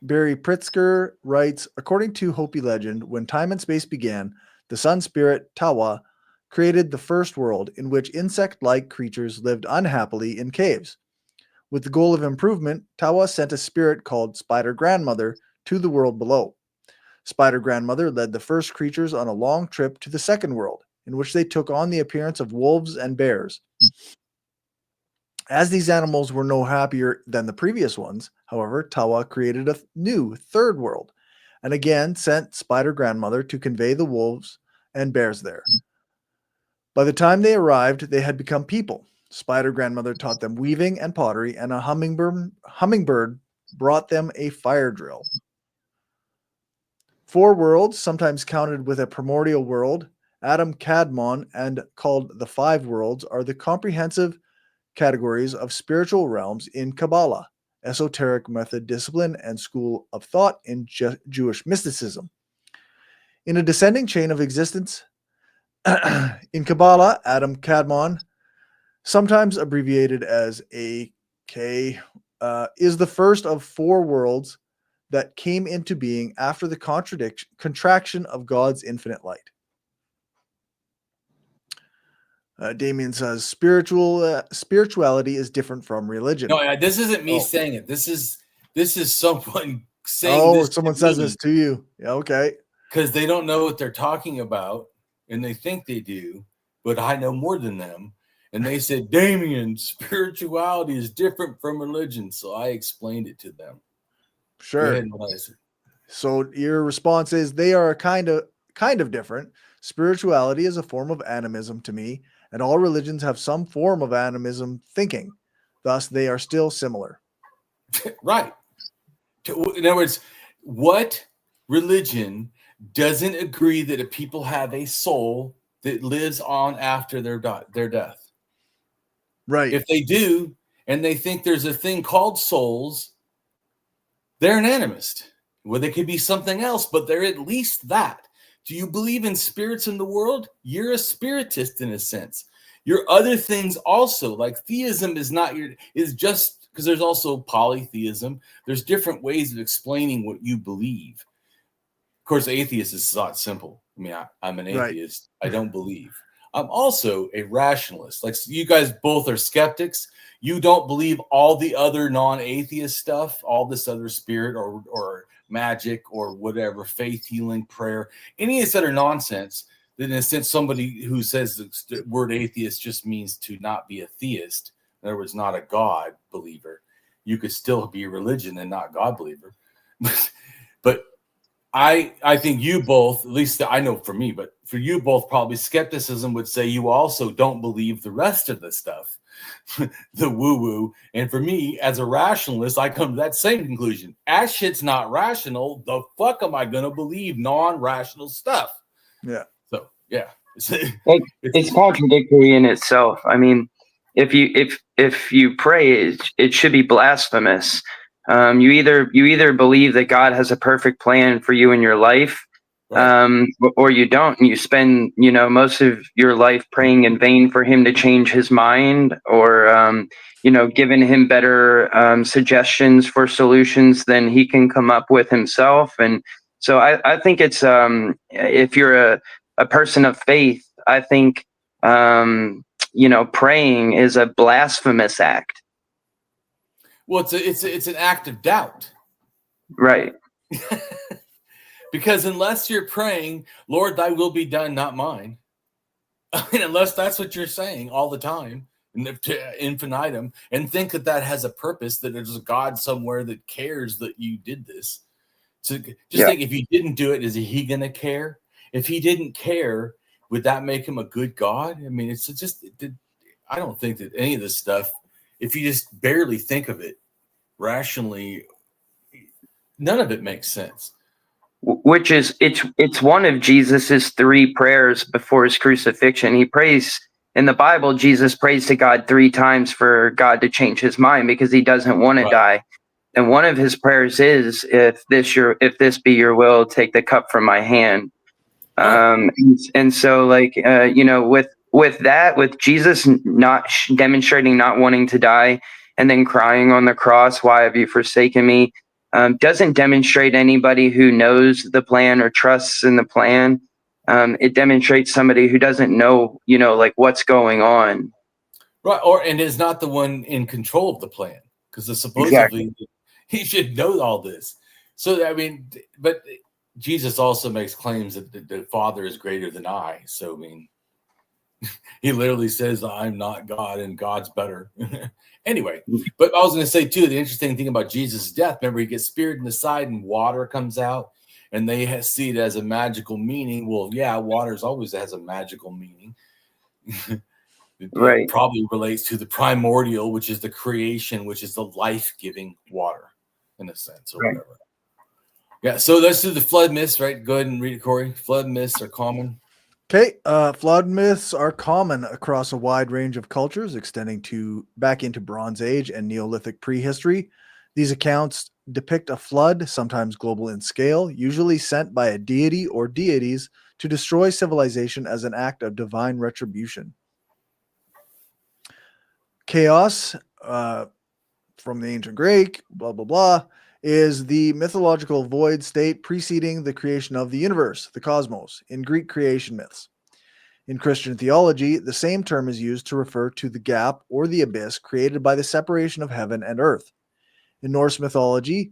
Barry Pritzker writes, according to Hopi legend, when time and space began, the sun spirit Tawa created the first world, in which insect-like creatures lived unhappily in caves. With the goal of improvement, Tawa sent a spirit called Spider Grandmother to the world below. Spider Grandmother led the first creatures on a long trip to the second world, in which they took on the appearance of wolves and bears. As these animals were no happier than the previous ones, however, Tawa created a new third world, and again sent Spider Grandmother to convey the wolves and bears there. By the time they arrived, they had become people. Spider Grandmother taught them weaving and pottery, and a hummingbird brought them a fire drill. Four worlds, sometimes counted with a primordial world, Adam Kadmon, and called the five worlds, are the comprehensive categories of spiritual realms in Kabbalah, esoteric method discipline, and school of thought in Jewish mysticism. In a descending chain of existence, in Kabbalah, Adam Kadmon, sometimes abbreviated as AK, is the first of four worlds that came into being after the contraction of God's infinite light. Damien says spirituality is different from religion. No, this isn't me saying it. This is someone saying this. Someone says this to you. Yeah, okay. Because they don't know what they're talking about, and they think they do, but I know more than them. And they said, Damien, spirituality is different from religion. So I explained it to them. Sure. So your response is they are kind of different. Spirituality is a form of animism to me, and all religions have some form of animism thinking. Thus, they are still similar. Right. In other words, what religion doesn't agree that if people have a soul that lives on after their death? Right. If they do, and they think there's a thing called souls, they're an animist. Well, they could be something else, but they're at least that. Do you believe in spirits in the world? You're a spiritist in a sense. Your other things also, like theism is just because there's also polytheism. There's different ways of explaining what you believe. Of course, atheist is not simple. I mean, I'm an atheist. Right. I don't believe. I'm also a rationalist. Like you guys both are skeptics. You don't believe all the other non-atheist stuff, all this other spirit or magic or whatever, faith, healing, prayer, any of this other nonsense. That in a sense, somebody who says the word atheist just means to not be a theist, in other words, not a God believer. You could still be a religion and not God believer. But I think you both, at least I know for me, but for you both, probably skepticism would say you also don't believe the rest of the stuff, the woo-woo. And for me, as a rationalist, I come to that same conclusion. As shit's not rational, the fuck am I going to believe non-rational stuff? Yeah. So, yeah. It's contradictory in itself. I mean, if you pray, it should be blasphemous. You either believe that God has a perfect plan for you in your life, right, or you don't, and you spend most of your life praying in vain for him to change his mind, or giving him better suggestions for solutions than he can come up with himself. And so I think it's if you're a person of faith, I think praying is a blasphemous act. Well, it's an act of doubt. Right. Because unless you're praying, Lord, thy will be done, not mine. I mean, unless that's what you're saying all the time, to infinitum, and think that has a purpose, that there's a God somewhere that cares that you did this. So just think, if you didn't do it, is he going to care? If he didn't care, would that make him a good God? I mean, it's just, I don't think that any of this stuff, if you just barely think of it rationally, none of it makes sense. Which is, it's one of Jesus's 3 prayers before his crucifixion. He prays in the Bible. Jesus prays to God 3 times for God to change his mind because he doesn't want to die. And one of his prayers is, if this be your will, take the cup from my hand. And so, like, with Jesus not demonstrating not wanting to die and then crying on the cross, why have you forsaken me? Doesn't demonstrate anybody who knows the plan or trusts in the plan. It demonstrates somebody who doesn't know, like, what's going on. Right. And is not the one in control of the plan, because supposedly he should know all this. So, I mean, but Jesus also makes claims that the Father is greater than I. So, I mean, he literally says, I'm not God and God's better. Anyway, but I was going to say, too, the interesting thing about Jesus' death, remember, he gets speared in the side and water comes out, and they see it as a magical meaning. Well, yeah, water always has a magical meaning. It probably relates to the primordial, which is the creation, which is the life-giving water, in a sense, or whatever. Yeah, so let's do the flood myths, right? Go ahead and read it, Corey. Flood myths are common. Okay, flood myths are common across a wide range of cultures, extending back into Bronze Age and Neolithic prehistory. These accounts depict a flood, sometimes global in scale, usually sent by a deity or deities to destroy civilization as an act of divine retribution. Chaos, from the ancient Greek, blah, blah, blah, is the mythological void state preceding the creation of the universe, the cosmos, in Greek creation myths. In Christian theology, the same term is used to refer to the gap or the abyss created by the separation of heaven and earth. In Norse mythology,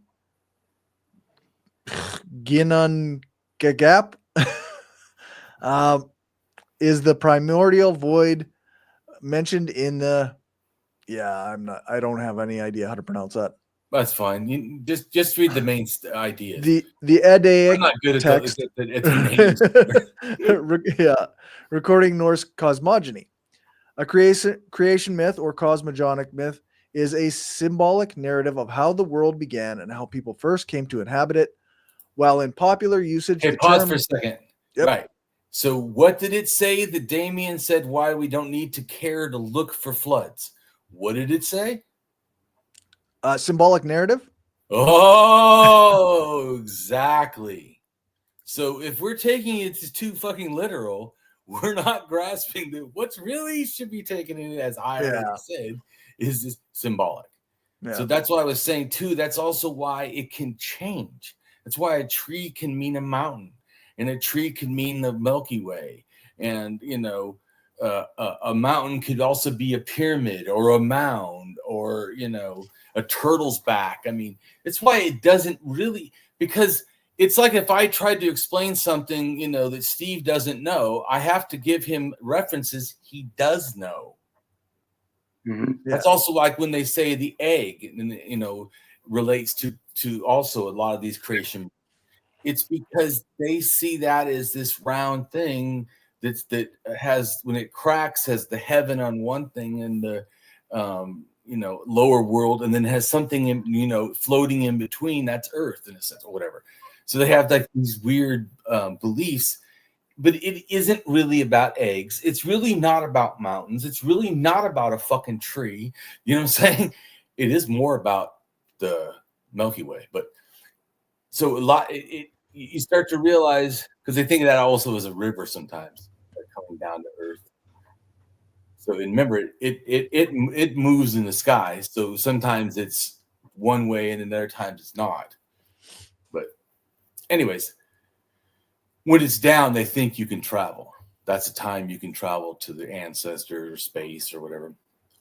Ginnungagap is the primordial void mentioned in the... I don't have any idea how to pronounce that. That's fine. You just read the main ideas. The Eddaic I'm not good text, at the names. Recording Norse cosmogony. A creation myth or cosmogonic myth is a symbolic narrative of how the world began and how people first came to inhabit it. While in popular usage, Okay, pause for a second. Yep. Right. So what did it say that Damien said why we don't need to care to look for floods? What did it say? Symbolic narrative. Oh, exactly. So if we're taking it too fucking literal, we're not grasping that what's really should be taken in it, as I already said, is this symbolic. Yeah. So that's why I was saying too, that's also why it can change. That's why a tree can mean a mountain, and a tree can mean the Milky Way. And, a mountain could also be a pyramid or a mound or, a turtle's back. I mean, it's why it doesn't really, because it's like if I tried to explain something, that Steve doesn't know, I have to give him references he does know. Mm-hmm. Yeah. That's also like when they say the egg, relates to also a lot of these creation. It's because they see that as this round thing that has, when it cracks, has the heaven on one thing and the lower world, and then has something in, floating in between, that's earth in a sense or whatever. So they have like these weird beliefs, but it isn't really about eggs. It's really not about mountains. It's really not about a fucking tree. You know what I'm saying? It is more about the Milky Way. But so you start to realize, because they think of that also as a river sometimes, coming down to earth. So remember, it moves in the sky. So sometimes it's one way and then other times it's not. But anyways, when it's down, they think you can travel. that's a time you can travel to the ancestor or space or whatever.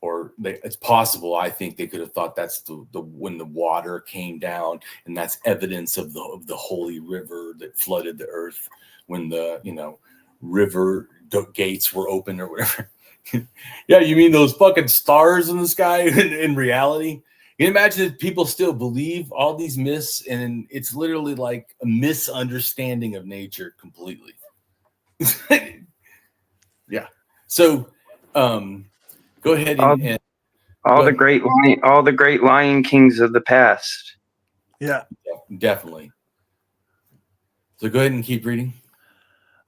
Or it's possible. I think they could have thought that's the when the water came down, and that's evidence of the holy river that flooded the earth when the river gates were open or whatever. Yeah, you mean those fucking stars in the sky in reality? Can you imagine if people still believe all these myths, and it's literally like a misunderstanding of nature completely. Yeah. So, go ahead and all the great lion kings of the past. Yeah. Definitely. So go ahead and keep reading.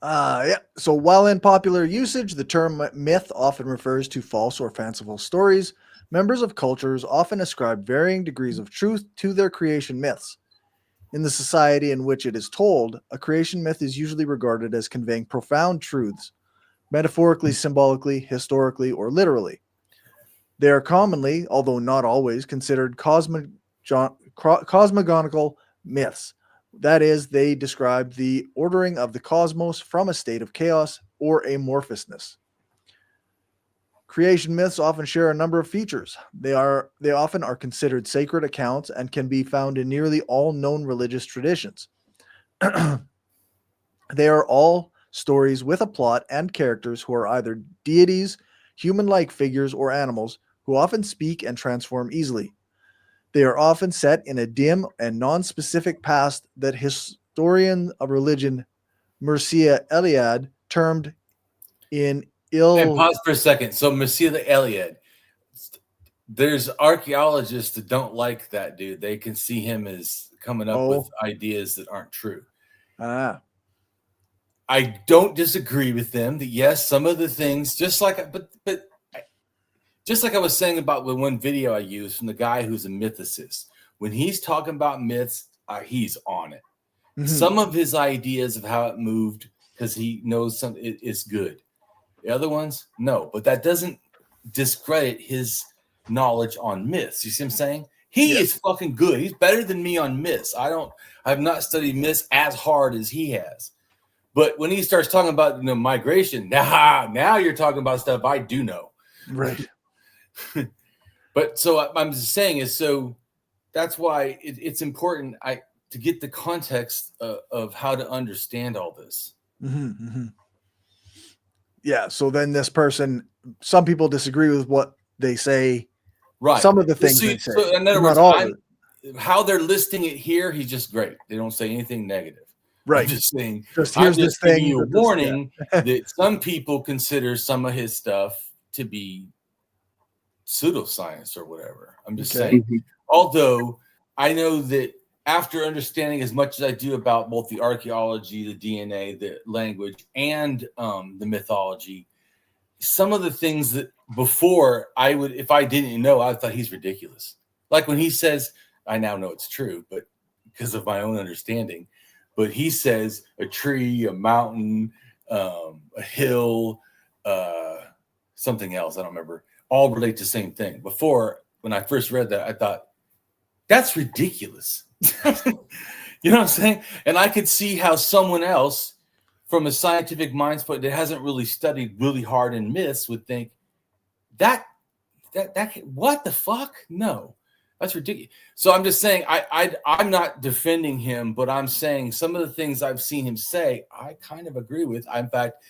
Yeah. So while in popular usage, the term myth often refers to false or fanciful stories. Members of cultures often ascribe varying degrees of truth to their creation myths. In the society in which it is told, a creation myth is usually regarded as conveying profound truths, metaphorically, symbolically, historically, or literally. They are commonly, although not always, considered cosmogonical myths. That is, they describe the ordering of the cosmos from a state of chaos or amorphousness. Creation myths often share a number of features. They often are considered sacred accounts and can be found in nearly all known religious traditions. They are all stories with a plot and characters who are either deities, human-like figures, or animals who often speak and transform easily. They are often set in a dim and non-specific past that historian of religion Mircea Eliade termed in And pause for a second. So Mircea Eliade, there's archaeologists that don't like that dude. They can see him as coming up with ideas that aren't true. I don't disagree with them that yes, some of the things, just like I was saying about the one video I used from the guy who's a mythicist, when he's talking about myths, he's on it. Mm-hmm. Some of his ideas of how it moved, because he knows it is good. The other ones, no, but that doesn't discredit his knowledge on myths. You see what I'm saying? He is fucking good. He's better than me on myths. I've not studied myths as hard as he has. But when he starts talking about migration, now you're talking about stuff I do know. Right. But so I'm just saying is, so that's why it's important to get the context of how to understand all this. Mm-hmm, mm-hmm. Yeah. So then this person, some people disagree with what they say. Right. Some of the things they say. So in other words, how they're listing it here, he's just great. They don't say anything negative. Right. I'm just saying, here's this thing. Giving you a warning that some people consider some of his stuff to be pseudoscience or whatever. I'm just saying. Although I know that after understanding as much as I do about both the archaeology, the DNA, the language, and the mythology, some of the things that before I would, if I didn't know, I thought he's ridiculous. Like when he says, I now know it's true, but because of my own understanding. But he says a tree, a mountain, a hill, something else, I don't remember, all relate to the same thing. Before, when I first read that, I thought, that's ridiculous. You know what I'm saying? And I could see how someone else from a scientific mindset that hasn't really studied really hard in myths would think, that what the fuck? No. That's ridiculous. So I'm just saying, I'm not defending him, but I'm saying some of the things I've seen him say, I kind of agree with. In fact,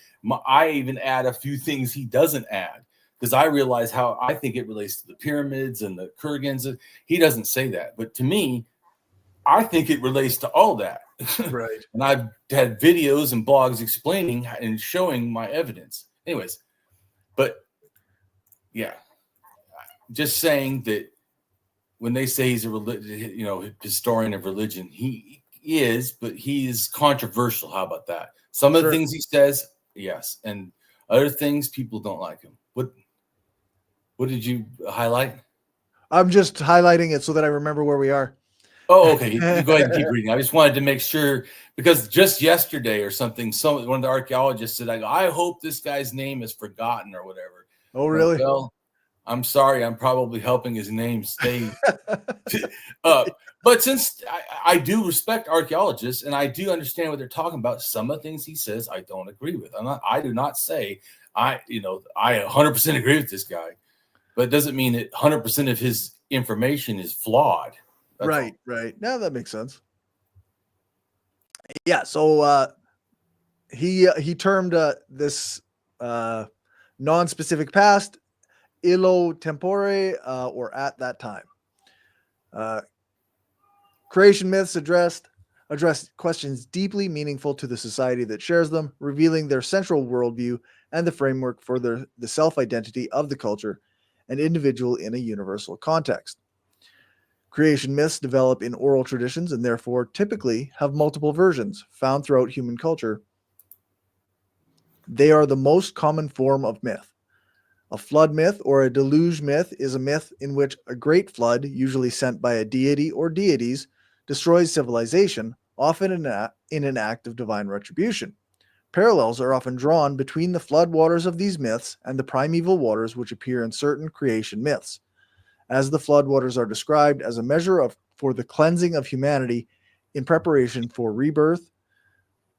I even add a few things he doesn't add because I realize how I think it relates to the pyramids and the Kurgans. He doesn't say that, but to me, I think it relates to all that. Right. And I've had videos and blogs explaining and showing my evidence. Anyways, but yeah, just saying that. When they say he's a historian of religion, he is, but he is controversial. How about that? Some of the things he says, yes, and other things people don't like him. What did you highlight? I'm just highlighting it so that I remember where we are. Oh, okay. You go ahead and keep reading. I just wanted to make sure because just yesterday or something, one of the archaeologists said, I hope this guy's name is forgotten or whatever. Oh, really? Well, I'm sorry, I'm probably helping his name stay up. But since I do respect archaeologists and I do understand what they're talking about, some of the things he says I don't agree with. I do not say I 100% agree with this guy, but it doesn't mean that 100% of his information is flawed. That's right, all. right. Now that makes sense. Yeah, so he termed this non-specific past illo tempore, or at that time. Creation myths address questions deeply meaningful to the society that shares them, revealing their central worldview and the framework for the self-identity of the culture and individual in a universal context. Creation myths develop in oral traditions and therefore typically have multiple versions found throughout human culture. They are the most common form of myth. A flood myth or a deluge myth is a myth in which a great flood, usually sent by a deity or deities, destroys civilization, often in an act of divine retribution. Parallels are often drawn between the flood waters of these myths and the primeval waters which appear in certain creation myths, as the flood waters are described as a measure for the cleansing of humanity in preparation for rebirth.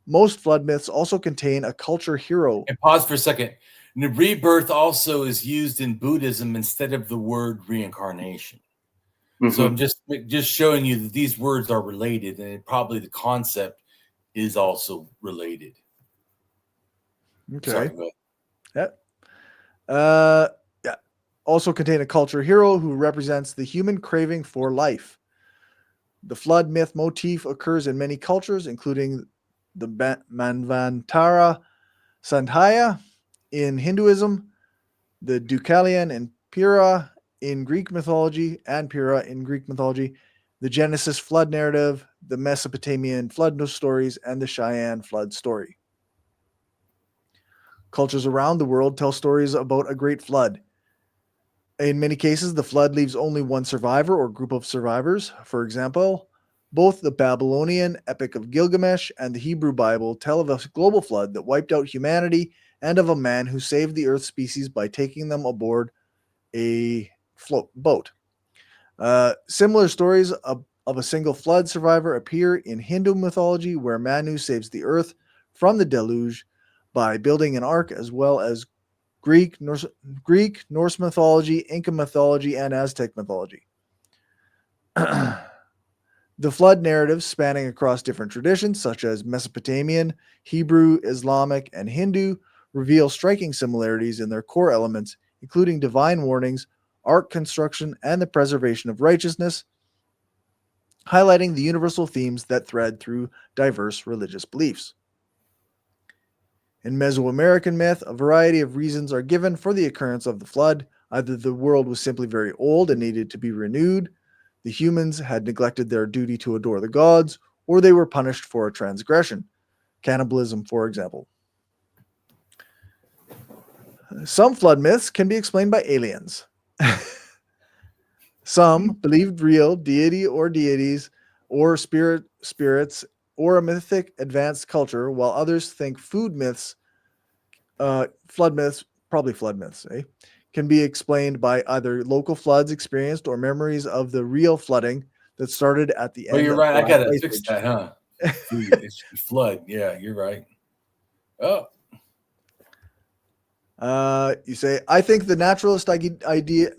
Most flood myths also contain a culture hero. And pause for a second. The rebirth also is used in Buddhism instead of the word reincarnation. So I'm just showing you that these words are related, and probably the concept is also related. Okay. Sorry, go ahead. Yeah. Also contain a culture hero who represents the human craving for life. The flood myth motif occurs in many cultures, including the Manvantara Sandhya in Hinduism, the Deucalion and Pyrrha in Greek mythology, the Genesis flood narrative, the Mesopotamian flood stories, and the Cheyenne flood story. Cultures around the world tell stories about a great flood. In many cases, the flood leaves only one survivor or group of survivors. For example, both the Babylonian Epic of Gilgamesh and the Hebrew Bible tell of a global flood that wiped out humanity and of a man who saved the Earth species by taking them aboard a boat. Similar stories of a single flood survivor appear in Hindu mythology, where Manu saves the Earth from the deluge by building an ark, as well as Greek, Norse mythology, Inca mythology, and Aztec mythology. The flood narratives, spanning across different traditions such as Mesopotamian, Hebrew, Islamic, and Hindu, reveal striking similarities in their core elements, including divine warnings, ark construction, and the preservation of righteousness, highlighting the universal themes that thread through diverse religious beliefs. In Mesoamerican myth, a variety of reasons are given for the occurrence of the flood. Either the world was simply very old and needed to be renewed, the humans had neglected their duty to adore the gods, or they were punished for a transgression. Cannibalism, for example. Some flood myths can be explained by aliens. Some believed real deity or deities or spirits or a mythic advanced culture, while others think flood myths, can be explained by either local floods experienced or memories of the real flooding that started at the end. Oh, you're right. of I gotta Ice fix Age. that, huh? It's flood. Yeah, you're right. Oh, You say, I think the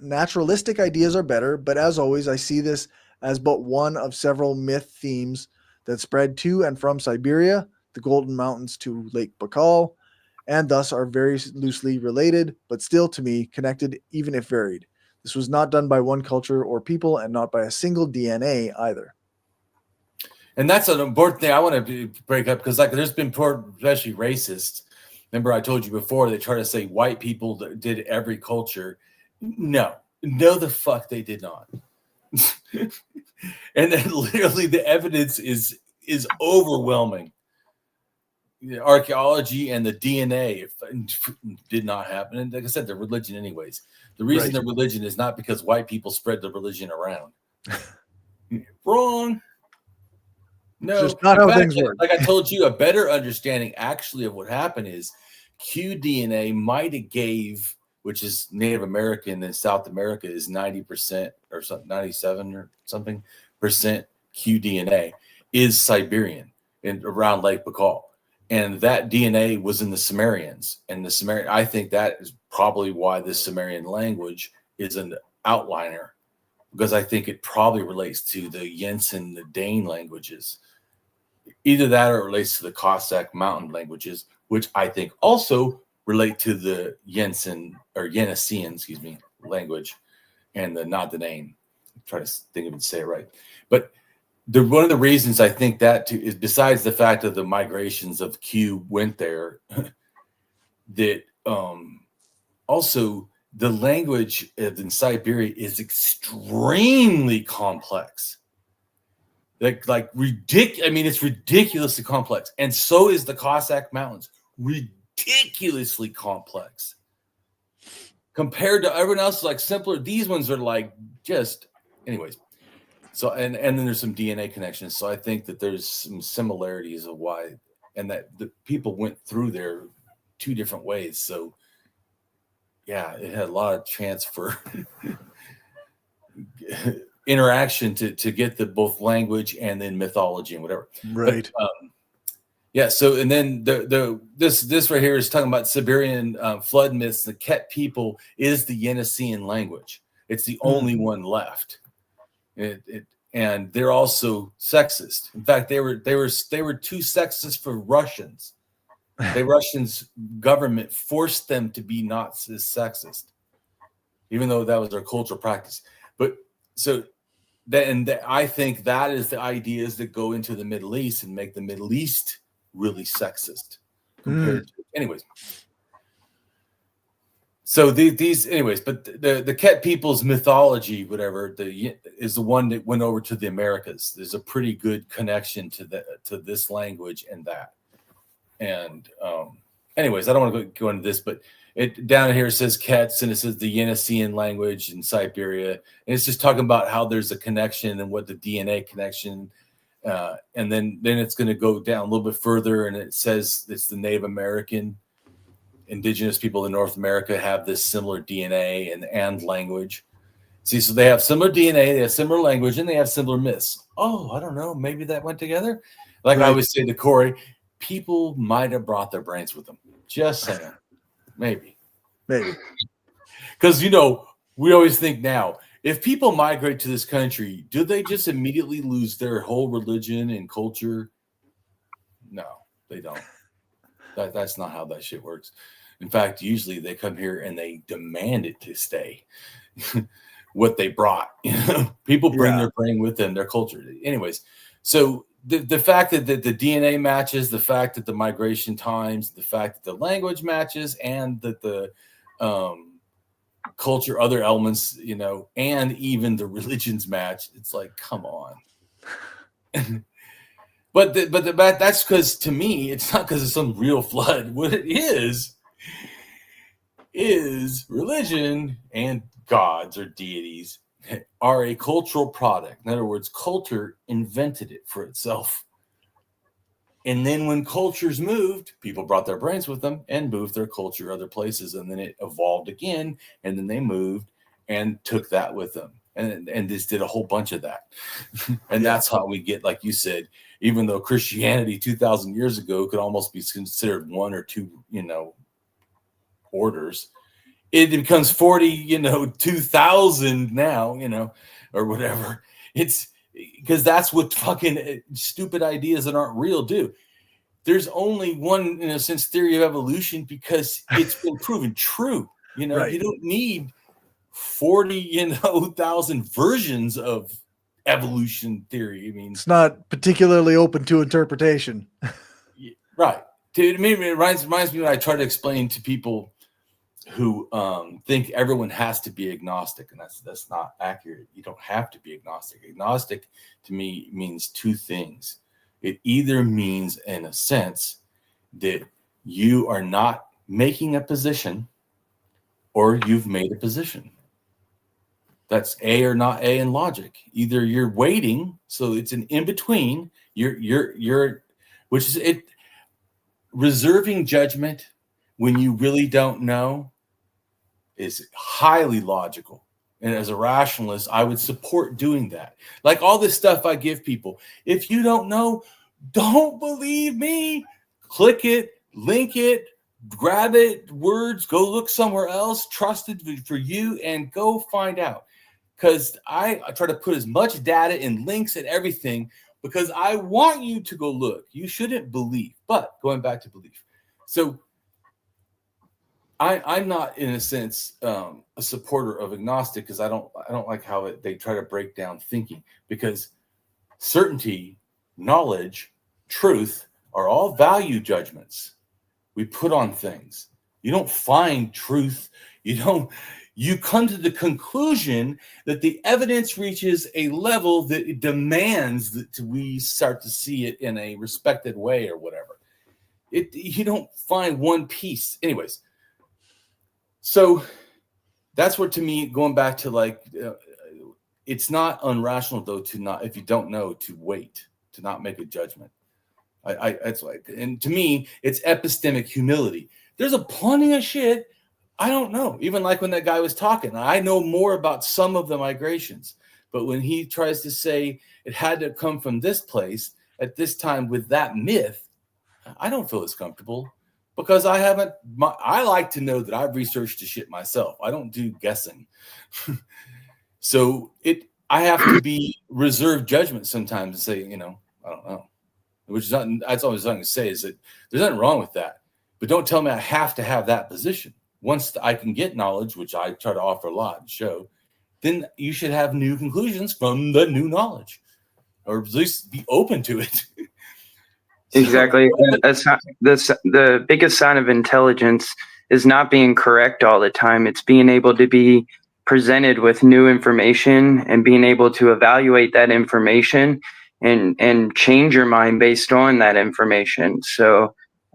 naturalistic ideas are better, but as always, I see this as but one of several myth themes that spread to and from Siberia, the Golden Mountains to Lake Baikal, and thus are very loosely related, but still to me connected, even if varied. This was not done by one culture or people, and not by a single DNA either. and that's an important thing I want to break up, because there's been especially racist. Remember, I told you before, they try to say white people did every culture. No, the fuck they did not. And then literally the evidence is overwhelming. The archaeology and the DNA did not happen. And like I said, the religion anyways. The reason the religion is not because white people spread the religion around. Wrong. No, just not how things work. Like I told you, a better understanding actually of what happened is QDNA might have gave, which is Native American and South America is 90% or something, 97 or something percent Q DNA is Siberian and around Lake Baikal. And that DNA was in the Sumerians. And the Sumerian, I think that is probably why the Sumerian language is an outliner, because I think it probably relates to the Yensin, the Dane languages. Either that or it relates to the Cossack mountain languages, which I think also relate to the Yensin or Yeniseian, language, and the not the name. I'm trying to think of it, say it right. But one of the reasons I think that too is, besides the fact that the migrations of Q went there, that also the language in Siberia is extremely complex. Like ridiculous. I mean, it's ridiculously complex, and so is the Cossack Mountains. Ridiculously complex compared to everyone else. Like simpler. These ones are like just, anyways. So and then there's some DNA connections. So I think that there's some similarities of why, and that the people went through there two different ways. So yeah, it had a lot of chance for interaction to get the both language and then mythology and whatever. Right. But, yeah. So and then this right here is talking about Siberian flood myths. The Ket people is the Yeniseian language. It's the only one left. And they're also sexist. In fact, they were too sexist for Russians. The Russians government forced them to be not as sexist, even though that was their cultural practice. But so I think that is the ideas that go into the Middle East and make the Middle East really sexist compared to, anyways. So these anyways, but the Ket people's mythology, whatever, is the one that went over to the Americas. There's a pretty good connection to this language and that. And anyways, I don't want to go into this, but it down here says Kets, and it says the Yeniseian language in Siberia, and it's just talking about how there's a connection and what the DNA connection, and then it's going to go down a little bit further, and it says it's the Native American. Indigenous people in North America have this similar DNA and language. See, so they have similar DNA, they have similar language, and they have similar myths. Oh, I don't know. Maybe that went together. Like I always say to Corey, people might have brought their brains with them. Just saying. Maybe. Because, we always think now, if people migrate to this country, do they just immediately lose their whole religion and culture? No, they don't. That's not how that shit works. In fact, usually they come here and they demand it to stay. What they brought, people bring their brain with them, their culture. Anyways, so the fact that the DNA matches, the fact that the migration times, the fact that the language matches, and that the culture, other elements, and even the religions match. It's like, come on. But that's because, to me, it's not because of some real flood. What it is religion and gods or deities are a cultural product. In other words, culture invented it for itself. And then when cultures moved, people brought their brains with them and moved their culture other places. And then it evolved again. And then they moved and took that with them. And this did a whole bunch of that. And that's how we get, like you said, even though Christianity 2,000 years ago could almost be considered one or two, orders, it becomes 40, 2,000 now, or whatever. It's because that's what fucking stupid ideas that aren't real do. There's only one, in a sense, theory of evolution because it's been proven true. You don't need 40,000 versions of evolution theory. I mean, it's not particularly open to interpretation. Right. To me, it reminds me when I try to explain to people who think everyone has to be agnostic, and that's not accurate. You don't have to be agnostic. Agnostic to me means two things. It either means, in a sense, that you are not making a position, or you've made a position. That's A or not A in logic. Either you're waiting, so it's an in between. You're, which is it. Reserving judgment when you really don't know is highly logical And as a rationalist, I would support doing that. Like all this stuff I give people. If you don't know, don't believe me. Click it, link it, grab it, words, go look somewhere else, trusted for you, and go find out. Because I try to put as much data and links and everything because I want you to go look. You shouldn't believe. But going back to belief. So I'm not, in a sense, a supporter of agnostic because I don't like how they try to break down thinking, because certainty, knowledge, truth are all value judgments we put on things. You don't find truth. You come to the conclusion that the evidence reaches a level that it demands that we start to see it in a respected way or whatever. You don't find one piece. Anyways, so that's where, to me, going back to like, it's not unrational though to not, if you don't know, to wait, to not make a judgment. It's like, and to me, it's epistemic humility. There's a plenty of shit I don't know. Even like when that guy was talking, I know more about some of the migrations, but when he tries to say it had to come from this place at this time with that myth, I don't feel as comfortable because I haven't. I like to know that I've researched the shit myself. I don't do guessing. So I have to be reserved judgment sometimes and say, I don't know. Which is not. That's always something to say is that there's nothing wrong with that, but don't tell me I have to have that position. Once I can get knowledge, which I try to offer a lot and show, then you should have new conclusions from the new knowledge, or at least be open to it. Exactly. The biggest sign of intelligence is not being correct all the time. It's being able to be presented with new information and being able to evaluate that information and change your mind based on that information. So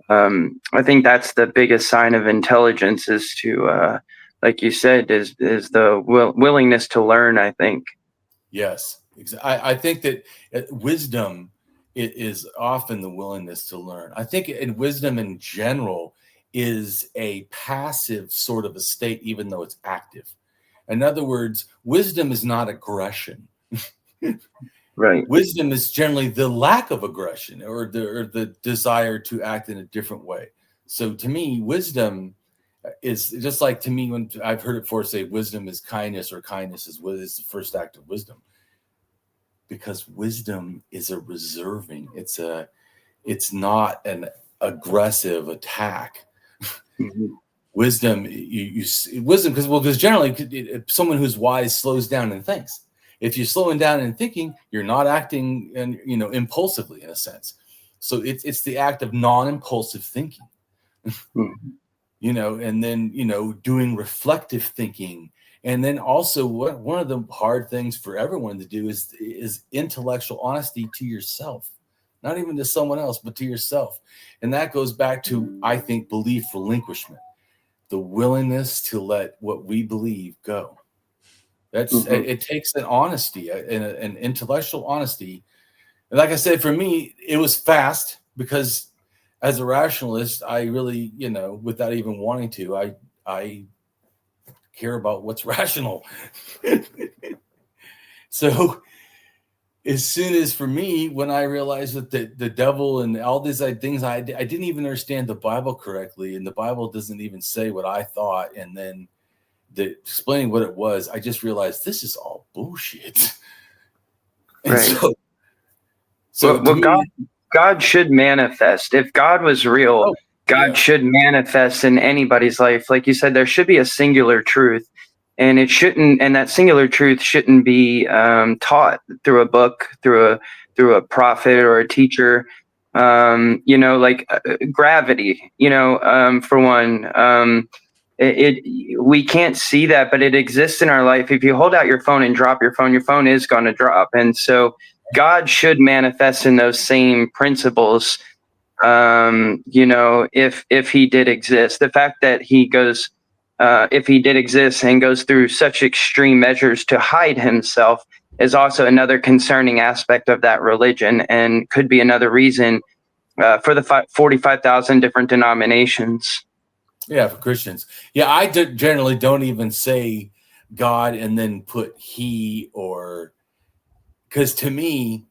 I think that's the biggest sign of intelligence is to, like you said, is the willingness to learn, I think. Yes. I think that wisdom is often the willingness to learn. I think in wisdom in general is a passive sort of a state, even though it's active. In other words, wisdom is not aggression. Right. Wisdom is generally the lack of aggression or the desire to act in a different way. So to me, wisdom is just like, to me, when I've heard it before say wisdom is kindness or kindness is the first act of wisdom. Because wisdom is a reserving. It's not an aggressive attack. Mm-hmm. Wisdom, wisdom, because generally someone who's wise slows down and thinks. If you're slowing down and thinking, you're not acting impulsively in a sense. So it's the act of non-impulsive thinking. Mm-hmm. And then doing reflective thinking. And then also one of the hard things for everyone to do is intellectual honesty to yourself, not even to someone else, but to yourself. And that goes back to, I think, belief relinquishment, the willingness to let what we believe go. That's It takes an honesty, an intellectual honesty. And like I said, for me, it was fast because as a rationalist, I really, without even wanting to, I care about what's rational. So as soon as, for me, when I realized that the devil and all these things, I didn't even understand the Bible correctly, and the Bible doesn't even say what I thought, and then explaining what it was, I just realized this is all bullshit. And right. So well, God should manifest. If God was real, God should manifest in anybody's life. Like you said, there should be a singular truth, and that singular truth shouldn't be taught through a book, through a prophet or a teacher. Like gravity. For one, we can't see that, but it exists in our life. If you hold out your phone and drop your phone is going to drop, and so God should manifest in those same principles. If he did exist, the fact that he goes, if he did exist and goes through such extreme measures to hide himself is also another concerning aspect of that religion, and could be another reason for the 45,000 different denominations. Yeah, for Christians. Yeah, I generally don't even say God and then put he, or because to me,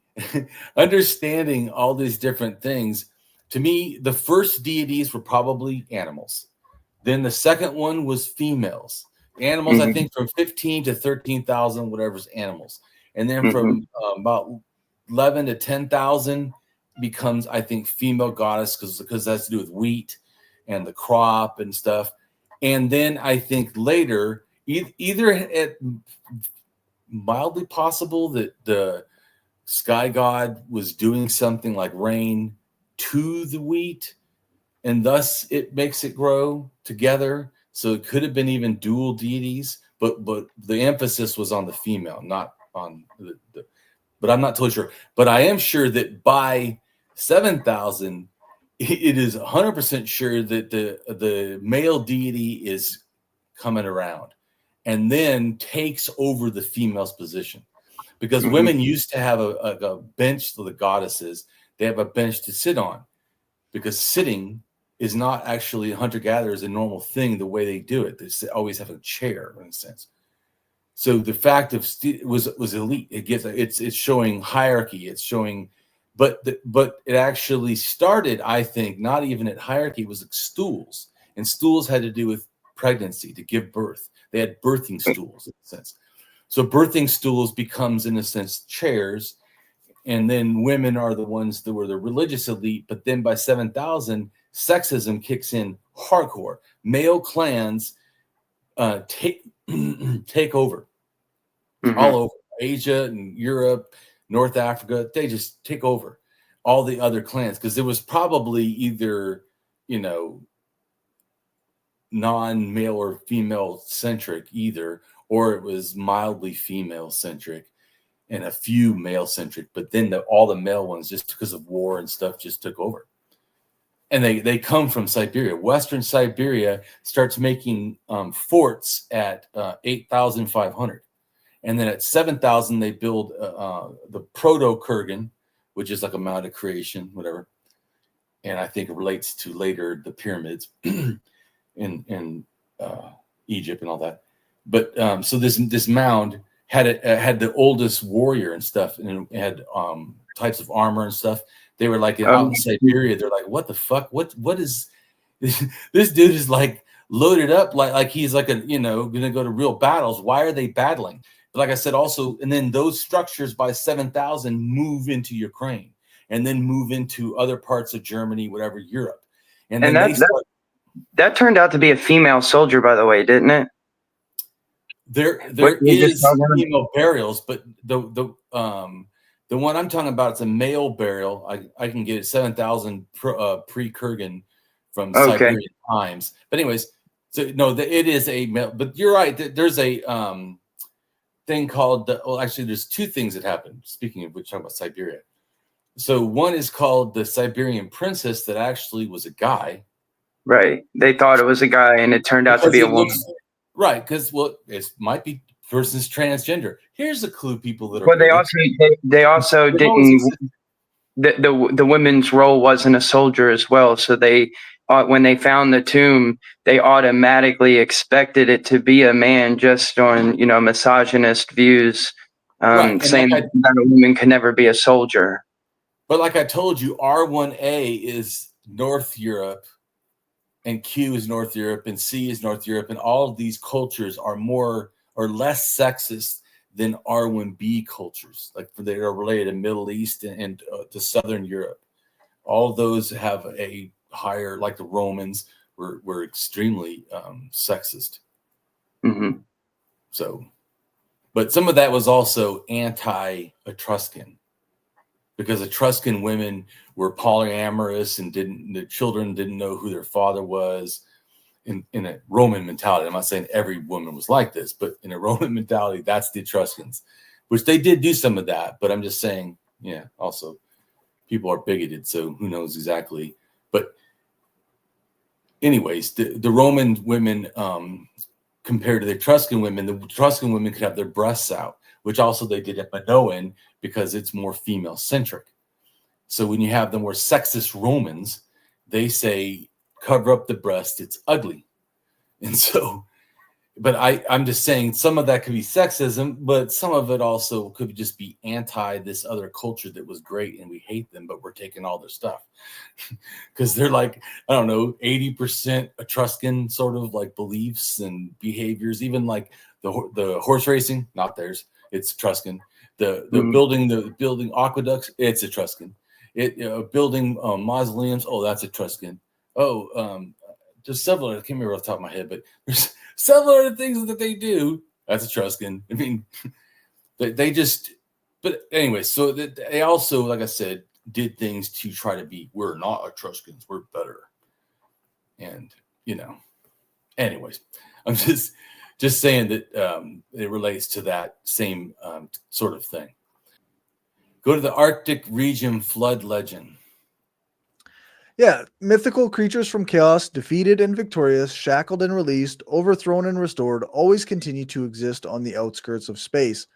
understanding all these different things, to me, the first deities were probably animals. Then the second one was females. Animals, I think, from 15 to 13,000, whatever's animals. And then from about 11 to 10,000 becomes, I think, female goddess, because that's to do with wheat and the crop and stuff. And then I think later, either at mildly possible that the sky god was doing something like rain to the wheat, and thus it makes it grow together. So it could have been even dual deities, but the emphasis was on the female, not on the but I'm not totally sure. But I am sure that by 7,000, it is 100% sure that the male deity is coming around and then takes over the female's position. Because women used to have a bench to the goddesses. They have a bench to sit on, because sitting is not actually hunter-gatherers a normal thing the way they do it. They always have a chair, in a sense. So the fact of was elite. It's showing hierarchy. It's showing, but it actually started, I think, not even at hierarchy. It was like stools, and stools had to do with pregnancy, to give birth. They had birthing stools, in a sense. So birthing stools becomes, in a sense, chairs, and then women are the ones that were the religious elite. But then by 7,000, sexism kicks in hardcore. Male clans take over all over Asia and Europe, North Africa. They just take over all the other clans, because it was probably either, non-male or female centric either, or it was mildly female centric and a few male centric. But then all the male ones, just because of war and stuff, just took over. And they come from Siberia. Western Siberia starts making forts at 8,500. And then at 7,000, they build the Proto-Kurgan, which is like a mount of creation, whatever. And I think it relates to later the pyramids in Egypt and all that. But so this mound had the oldest warrior and stuff, and it had types of armor and stuff. They were like out in Siberia. They're like, what the fuck? What is this dude is like loaded up like he's like gonna go to real battles. Why are they battling? But like I said, also, and then those structures by 7,000 move into Ukraine, and then move into other parts of Germany, whatever, Europe, and then that turned out to be a female soldier, by the way, didn't it? There is female burials, but the one I'm talking about, it's a male burial. I can get it 7,000 pre-Kurgan from Siberian times. But anyways, so no, it is a male. But you're right. There's a thing called actually, there's two things that happened. Speaking of which, talking about Siberia. So one is called the Siberian Princess, that actually was a guy. Right. They thought it was a guy, and it turned out to be a woman. Right, because it might be person's transgender. Here's a clue, people that are. Well, they also didn't. The women's role wasn't a soldier as well. So they, when they found the tomb, they automatically expected it to be a man, just on misogynist views, saying that a woman could never be a soldier. But like I told you, R1A is North Europe, and Q is North Europe, and C is North Europe, and all of these cultures are more or less sexist than R1B cultures, like they are related to Middle East and to Southern Europe. All of those have a higher, like the Romans were extremely sexist. So, but some of that was also anti-Etruscan, because Etruscan women were polyamorous and the children didn't know who their father was. In a Roman mentality, I'm not saying every woman was like this, but in a Roman mentality, that's the Etruscans, which they did do some of that. But I'm just saying, also people are bigoted, so who knows exactly. But anyways, the Roman women, compared to the Etruscan women could have their breasts out, which also they did at Minoan, because it's more female centric. So when you have the more sexist Romans, they say, cover up the breast, it's ugly. And so but I'm just saying some of that could be sexism, but some of it also could just be anti this other culture that was great and we hate them, but we're taking all their stuff because they're like, I don't know, 80% Etruscan sort of like beliefs and behaviors, even like the horse racing, not theirs, it's Etruscan. The building aqueducts, it's Etruscan. Building mausoleums, oh, that's Etruscan. There's several, I can't remember off the top of my head, but there's several other things that they do. That's Etruscan. I mean, they just, but anyway, so they also, like I said, did things to try to be, we're not Etruscans, we're better. And, anyways, I'm just saying that it relates to that same sort of thing. Go to the Arctic region flood legend. Yeah, mythical creatures from chaos, defeated and victorious, shackled and released, overthrown and restored, always continue to exist on the outskirts of space,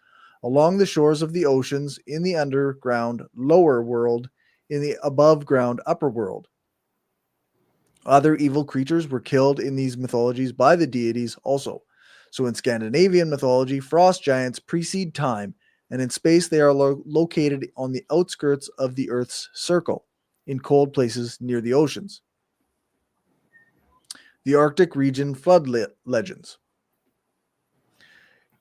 along the shores of the oceans, in the underground lower world, in the above ground upper world. Other evil creatures were killed in these mythologies by the deities also. So in Scandinavian mythology, frost giants precede time, and in space they are located on the outskirts of the Earth's circle, in cold places near the oceans. The Arctic region flood legends.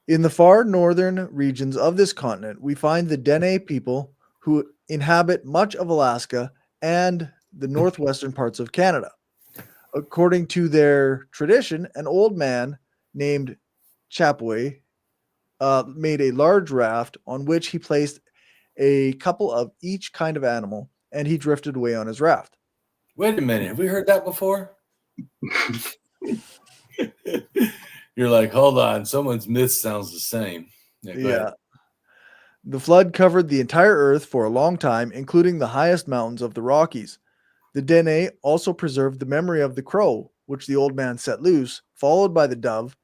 In the far northern regions of this continent, we find the Dene people who inhabit much of Alaska and the northwestern parts of Canada. According to their tradition, an old man named Chapway made a large raft on which he placed a couple of each kind of animal, and he drifted away on his raft. Wait a minute. Have we heard that before? You're like, hold on. Someone's myth sounds the same. Yeah. The flood covered the entire earth for a long time, including the highest mountains of the Rockies. The Dene also preserved the memory of the crow, which the old man set loose, followed by the dove.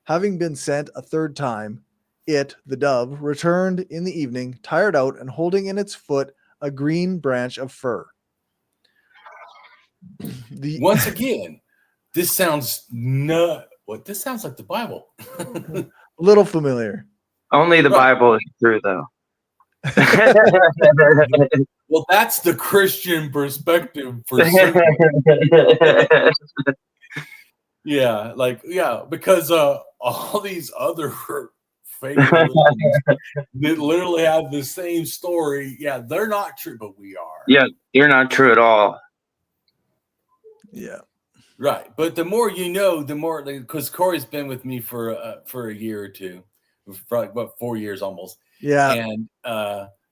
Having been sent a third time, it, the dove, returned in the evening, tired out and holding in its foot a green branch of fir. Once again, this sounds this sounds like the Bible. A little familiar. Only the Bible is true, though. Well, that's the Christian perspective for certain. Because all these other fake religions that literally have the same story, they're not true, but we are. Yeah, you're not true at all. Yeah. Right. But the more you know, the more, because Corey's been with me for a year or two, for like 4 years almost. Yeah. And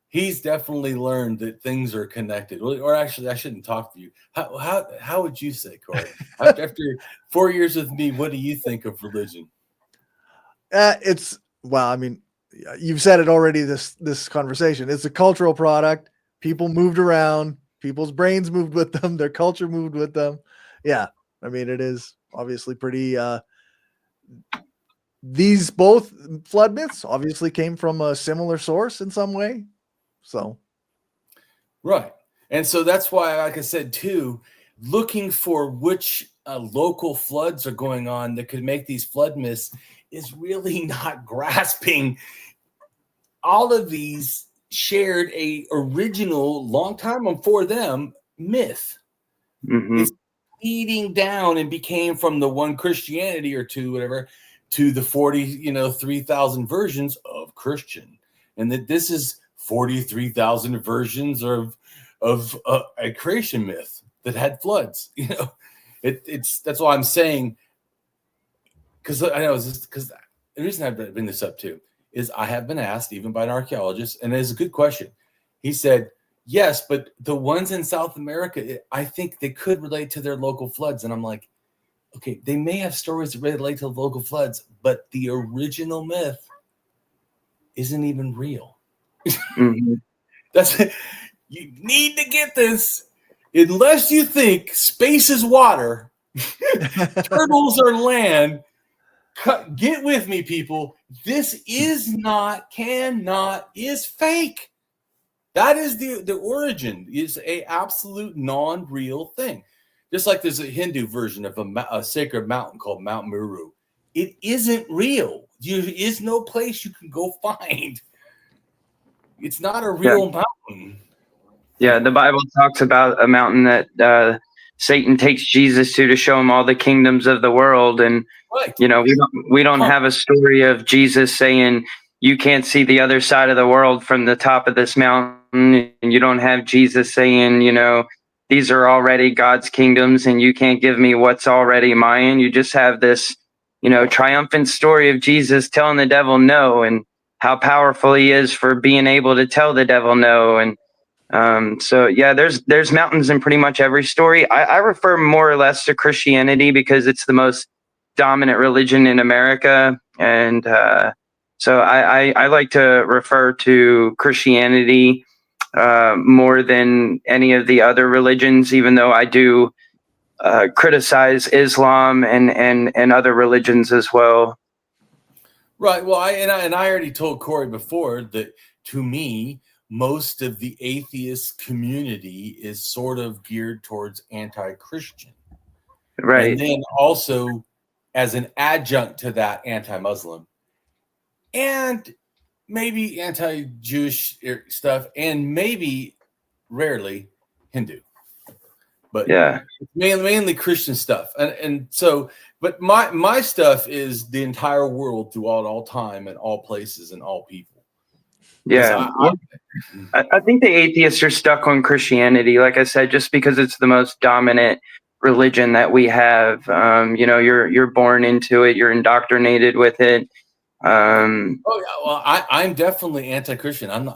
he's definitely learned that things are connected. Or actually, I shouldn't talk to you. How would you say, Corey? After 4 years with me, what do you think of religion? I mean, you've said it already, this conversation. It's a cultural product. People moved around. People's brains moved with them. Their culture moved with them. Yeah. I mean, it is obviously pretty... these both flood myths obviously came from a similar source in some way. So. Right. And so that's why, like I said, too, looking for which local floods are going on that could make these flood myths is really not grasping. All of these shared a original, long time before them, myth. Mm-hmm. It's feeding down and became from the one Christianity or two, whatever, to the 3,000 versions of Christian. And that this is 43,000 versions of a creation myth that had floods. That's why I'm saying, because I know, because the reason I bring this up too is I have been asked, even by an archaeologist, and it's a good question. He said, yes, but the ones in South America, I think they could relate to their local floods. And I'm like, okay, they may have stories that relate to local floods, but the original myth isn't even real. Mm-hmm. You need to get this. Unless you think space is water, turtles are land, get with me, people. This is is fake. That is the origin, is a absolute non-real thing. Just like there's a Hindu version of a sacred mountain called Mount Meru. it isn't real. There is no place you can go find. It's not a real mountain. Yeah, the Bible talks about a mountain that Satan takes Jesus to show him all the kingdoms of the world, and Right. you know, we don't have a story of Jesus saying you can't see the other side of the world from the top of this mountain, and you don't have Jesus saying, you know, these are already God's kingdoms and you can't give me what's already mine. You just have this, you know, triumphant story of Jesus telling the devil no, and how powerful he is for being able to tell the devil no. And so yeah, there's mountains in pretty much every story. I refer more or less to Christianity because it's the most dominant religion in America, and so I like to refer to Christianity more than any of the other religions, even though I do criticize Islam and other religions as well. Right. Well, I already told Corey before that to me, most of the atheist community is sort of geared towards anti-Christian. Right. And then also as an adjunct to that, anti-Muslim and maybe anti-Jewish stuff, and maybe rarely Hindu. But yeah, mainly Christian stuff. And so, but my stuff is the entire world throughout all time and all places and all people. Yeah. I think the atheists are stuck on Christianity, like I said, just because it's the most dominant religion that we have. You know, you're born into it, you're indoctrinated with it. Oh yeah, well, I'm definitely anti-Christian. I'm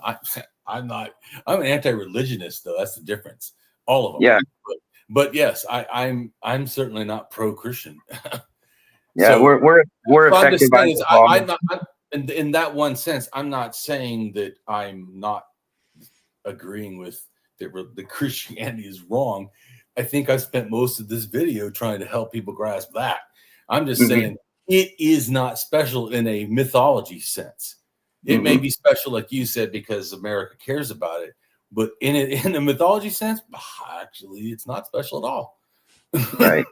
an anti-religionist though. That's the difference. All of them. Yeah. But yes, I'm certainly not pro-Christian. Yeah, so, we're affected by it. I'm not, in that one sense, I'm not saying that I'm not agreeing with the Christianity is wrong. I think I spent most of this video trying to help people grasp that. I'm just saying it is not special in a mythology sense. It may be special, like you said, because America cares about it. But in a mythology sense, actually, it's not special at all. Right.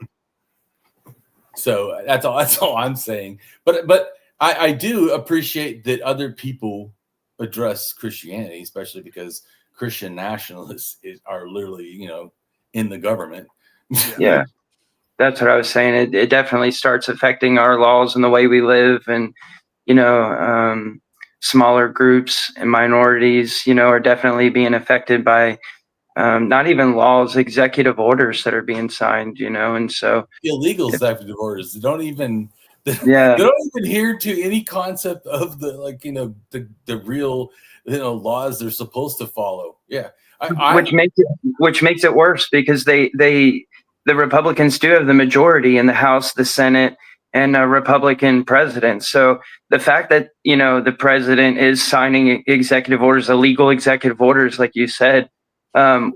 So that's all I'm saying. But I do appreciate that other people address Christianity, especially because Christian nationalists are literally, you know, in the government. Yeah, that's what I was saying. It definitely starts affecting our laws and the way we live, and you know, smaller groups and minorities, you know, are definitely being affected by not even laws, executive orders that are being signed, you know, and so illegal executive orders. They don't even adhere to any concept of the, like, you know, the real, you know, laws they're supposed to follow. Yeah. Which makes it worse because the Republicans do have the majority in the House, the Senate, and a Republican president. So the fact that, you know, the president is signing executive orders, illegal executive orders, like you said,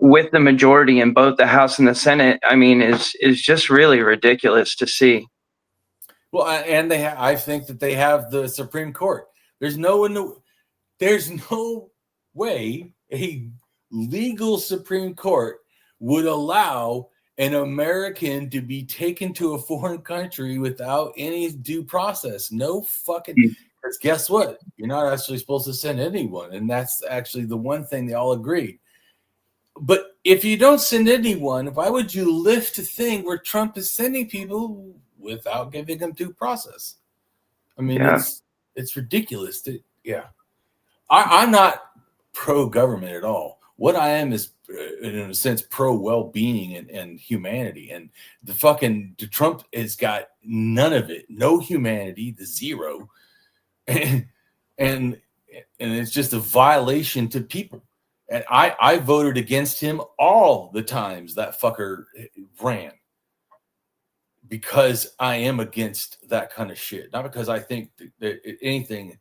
with the majority in both the House and the Senate, I mean, is just really ridiculous to see. Well, and I think that they have the Supreme Court. There's no way a legal Supreme Court would allow an American to be taken to a foreign country without any due process. No fucking. Because guess what? You're not actually supposed to send anyone, and that's actually the one thing they all agreed. But if you don't send anyone, why would you lift a thing where Trump is sending people without giving them due process? I mean, it's ridiculous. I'm not pro-government at all. What I am is, in a sense, pro-well-being and humanity. And the Trump has got none of it. No humanity, the zero. And it's just a violation to people. And I voted against him all the times that fucker ran, because I am against that kind of shit. Not because I think that anything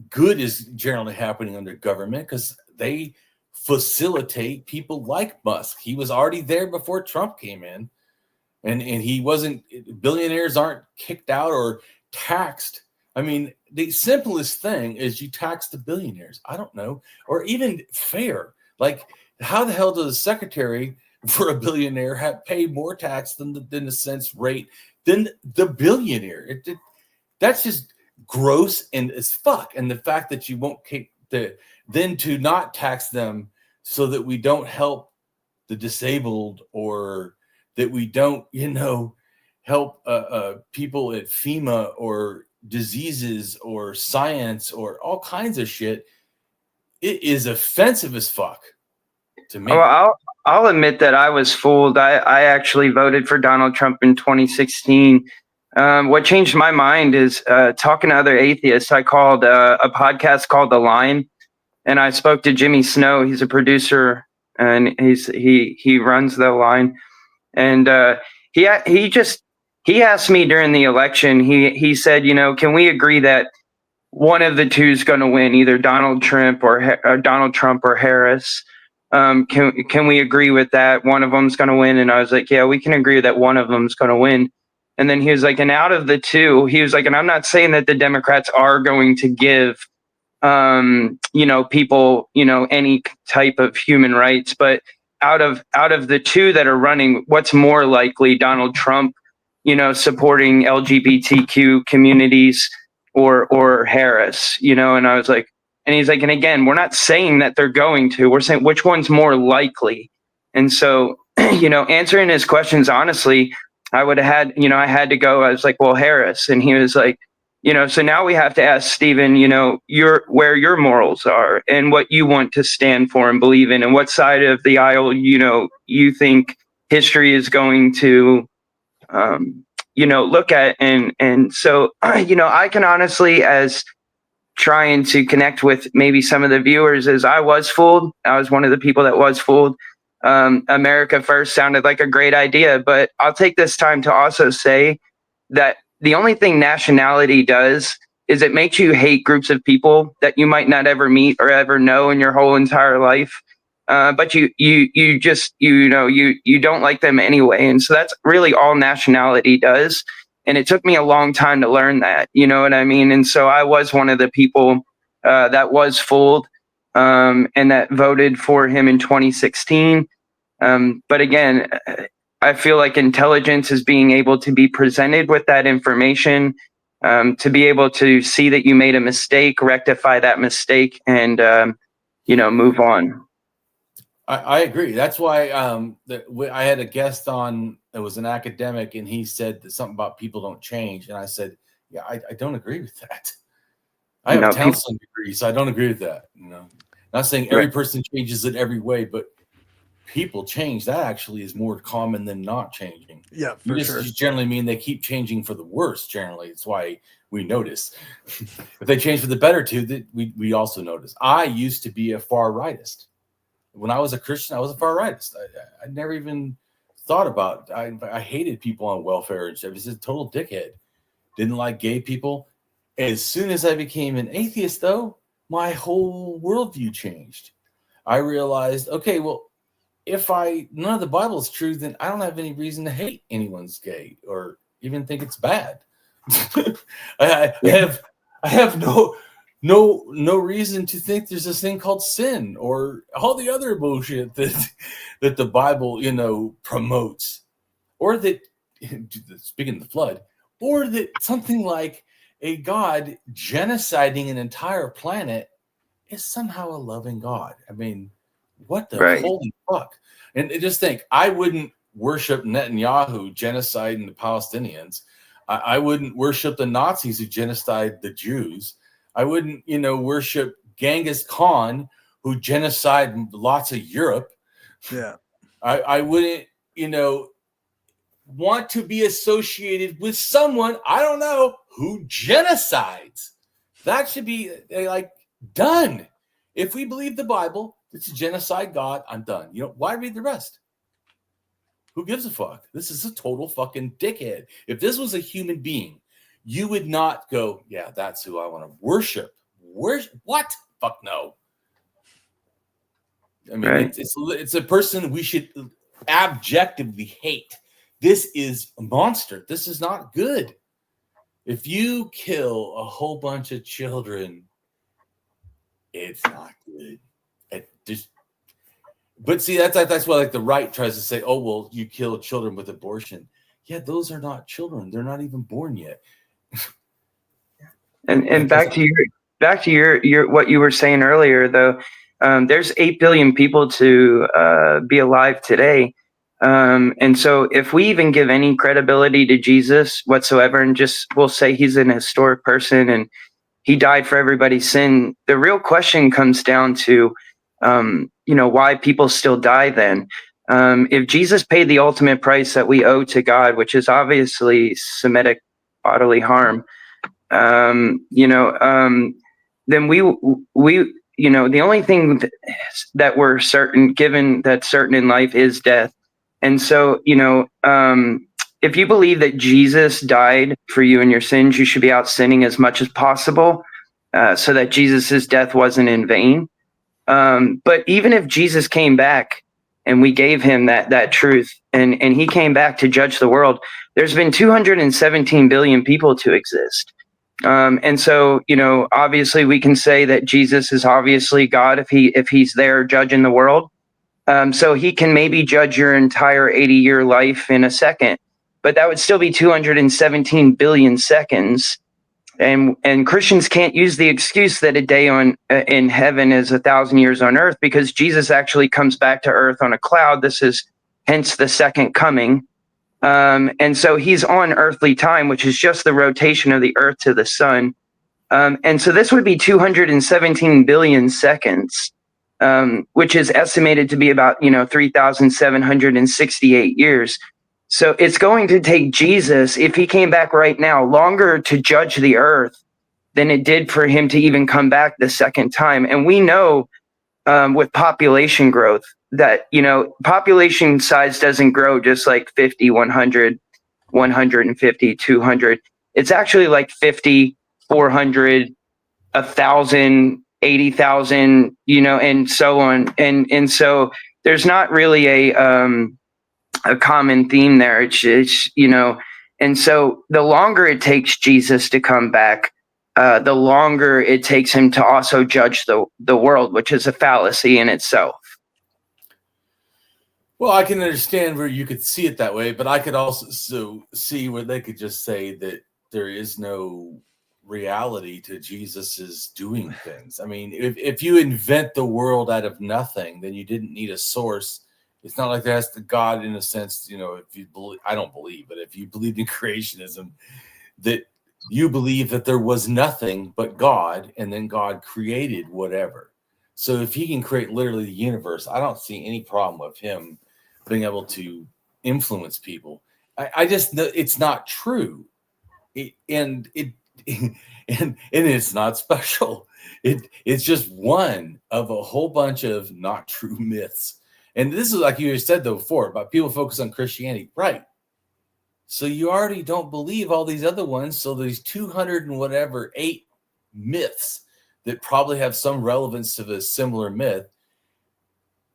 good is generally happening under government, because they facilitate people like Musk. He was already there before Trump came in, and he wasn't. Billionaires aren't kicked out or taxed. I mean, the simplest thing is you tax the billionaires. I don't know, or even fair. Like, how the hell does a secretary for a billionaire pay more tax than the cents rate than the billionaire? That's just gross and as fuck. And the fact that you won't then to not tax them so that we don't help the disabled, or that we don't, help people at FEMA or diseases or science or all kinds of shit. It is offensive as fuck to me. Well, I'll admit that I was fooled. I actually voted for Donald Trump in 2016. What changed my mind is talking to other atheists. I called a podcast called The Line, and I spoke to Jimmy Snow. He's a producer, and he runs The Line. And he asked me during the election. He said, can we agree that one of the two is going to win, either Donald Trump or Harris? Can we agree with that? One of them's going to win. And I was like, yeah, we can agree that one of them's going to win. And then he was like, and out of the two, he was like, and I'm not saying that the Democrats are going to give, people, any type of human rights, but out of the two that are running, what's more likely, Donald Trump, supporting LGBTQ communities, or Harris, and I was like, and he's like, and again, we're not saying that they're going to, we're saying which one's more likely. And so, answering his questions honestly, I would have had, I had to go, I was like, well, Harris. And he was like, so now we have to ask Stephen, where your morals are and what you want to stand for and believe in, and what side of the aisle, you think history is going to, look at. And so, I can honestly, as trying to connect with maybe some of the viewers, as I was fooled. I was one of the people that was fooled. America First sounded like a great idea, but I'll take this time to also say that the only thing nationality does is it makes you hate groups of people that you might not ever meet or ever know in your whole entire life. But you don't like them anyway. And so that's really all nationality does. And it took me a long time to learn that, you know what I mean? And so I was one of the people that was fooled and that voted for him in 2016. But again, I feel like intelligence is being able to be presented with that information, to be able to see that you made a mistake, rectify that mistake, and, move on. I agree. That's why I had a guest on that was an academic, and he said that something about people don't change. And I said, yeah, I don't agree with that. I have a counseling degree, so I don't agree with that. Not saying every person changes in every way, but people change. That actually is more common than not changing. Yeah, for sure. Just generally mean they keep changing for the worse. Generally, it's why we notice. If they change for the better too, that we also notice. I used to be a far rightist. When I was a Christian, I was a far rightist. I never even thought about it. I hated people on welfare and shit. I was a total dickhead. Didn't like gay people. As soon as I became an atheist, though, my whole worldview changed. I realized, okay, well, if none of the Bible is true, then I don't have any reason to hate anyone's gay or even think it's bad. I have no reason to think there's this thing called sin or all the other bullshit that the Bible, promotes, or that, speaking of the flood, or that something like a God genociding an entire planet is somehow a loving God. I mean, what the holy fuck? And just think, I wouldn't worship Netanyahu genociding the Palestinians. I wouldn't worship the Nazis who genocided the Jews. I wouldn't, worship Genghis Khan who genocided lots of Europe. Yeah. I wouldn't, want to be associated with someone, I don't know, who genocides. That should be done. If we believe the Bible, it's a genocide God, I'm done. Why read the rest? Who gives a fuck? This is a total fucking dickhead. If this was a human being, you would not go, yeah, that's who I want to worship. What? Fuck no. I mean, it's a person we should objectively hate. This is a monster. This is not good. If you kill a whole bunch of children, it's not good. But see, that's why the right tries to say, oh, well, you kill children with abortion. Yeah, those are not children. They're not even born yet. And back to your what you were saying earlier, though, there's 8 billion people to be alive today. And so if we even give any credibility to Jesus whatsoever, and just we'll say he's an historic person and he died for everybody's sin, the real question comes down to, why people still die then. If Jesus paid the ultimate price that we owe to God, which is obviously Semitic bodily harm, then we the only thing that we're given that's certain in life is death. And so, if you believe that Jesus died for you and your sins, you should be out sinning as much as possible, so that Jesus's death wasn't in vain. But even if Jesus came back and we gave him that truth, and he came back to judge the world, there's been 217 billion people to exist. And so, obviously we can say that Jesus is obviously God if he's there judging the world. So he can maybe judge your entire 80-year life in a second, but that would still be 217 billion seconds. And Christians can't use the excuse that a day in heaven is 1,000 years on earth, because Jesus actually comes back to earth on a cloud. This is hence the second coming. And so he's on earthly time, which is just the rotation of the earth to the sun. And so this would be 217 billion seconds, which is estimated to be about, 3,768 years. So it's going to take Jesus, if he came back right now, longer to judge the earth than it did for him to even come back the second time. And we know with population growth that, population size doesn't grow just like 50, 100, 150, 200. It's actually like 50, 400, 1,000, 80,000, and so on. And so there's not really a common theme there. It's and so the longer it takes Jesus to come back, the longer it takes him to also judge the world, which is a fallacy in itself. Well, I can understand where you could see it that way, but I could also see where they could just say that there is no reality to Jesus's doing things. I mean, if you invent the world out of nothing, then you didn't need a source. It's not like that's the God in a sense, if you believe, I don't believe, but if you believed in creationism, that you believe that there was nothing but God, and then God created whatever. So if he can create literally the universe, I don't see any problem with him being able to influence people. I just, it's not true. And it's not special. It's just one of a whole bunch of not true myths. And this is like you said though before about people focus on Christianity, right? So you already don't believe all these other ones. So these 200 and whatever 8 myths that probably have some relevance to the similar myth,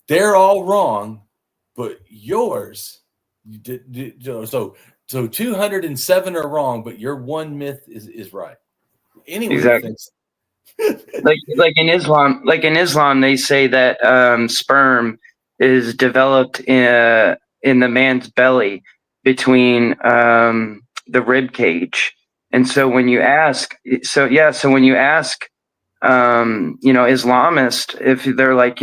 they're all wrong, but yours. So 207 are wrong, but your one myth is right. Anyone exactly. Thinks. like in Islam, they say that sperm is developed in the man's belly between the rib cage. And so when you ask, Islamist, if they're like,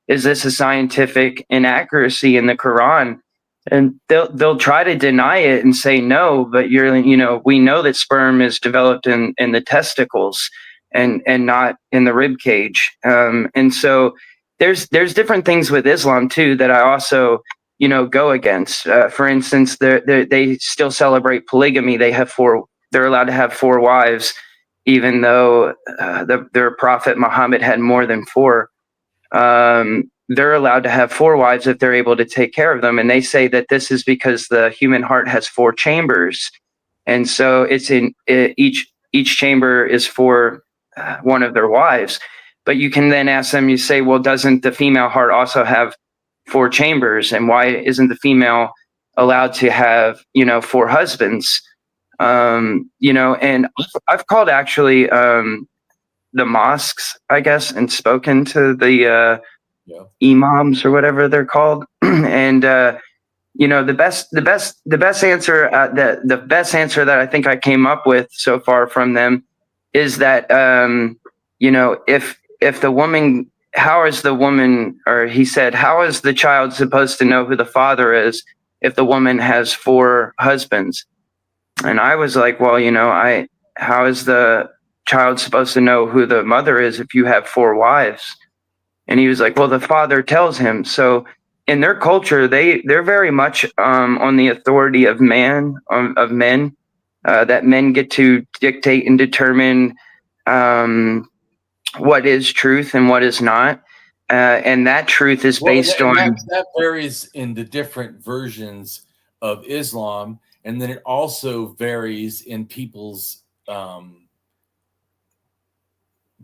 is this a scientific inaccuracy in the Quran? And they'll try to deny it and say no, but we know that sperm is developed in the testicles and not in the rib cage. And so there's different things with Islam too that I also go against. For instance, they still celebrate polygamy. They're allowed to have 4 wives, even though their prophet Muhammad had more than 4. They're allowed to have 4 wives if they're able to take care of them. And they say that this is because the human heart has 4 chambers. And so it's in each chamber is for one of their wives. But you can then ask them, you say, well, doesn't the female heart also have 4 chambers? And why isn't the female allowed to have, 4 husbands? And I've called actually the mosques, I guess, and spoken to the imams or whatever they're called. And the best answer that I think I came up with so far from them is that if the woman, how is the woman, or he said, how is the child supposed to know who the father is if the woman has 4 husbands? And I was like, well, how is the child supposed to know who the mother is if you have 4 wives? And he was like, well, the father tells him. So in their culture, they're very much on the authority of men, that men get to dictate and determine what is truth and what is not. And that truth is based on... That varies in the different versions of Islam. And then it also varies in people's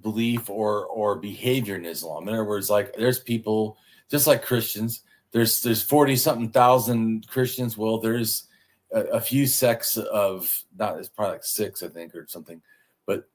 belief or behavior in Islam. In other words, like there's people just like Christians. There's 40 something thousand Christians. Well, there's a few sects of it's probably like 6, I think, or something. But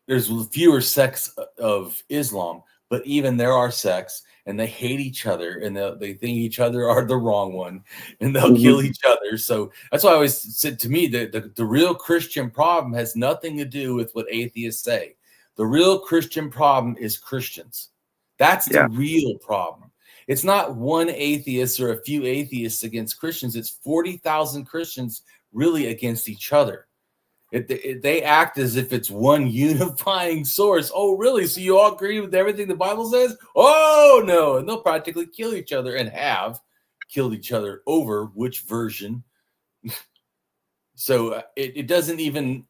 there's fewer sects of Islam. But even there are sects, and they hate each other, and they think each other are the wrong one, and they'll kill each other. So that's why I always said, to me, the real Christian problem has nothing to do with what atheists say. The real Christian problem is Christians. That's the real problem. It's not one atheist or a few atheists against Christians. It's 40,000 Christians really against each other. They act as if it's one unifying source. Oh, really? So you all agree with everything the Bible says? Oh, no. And they'll practically kill each other, and have killed each other over which version. So it doesn't even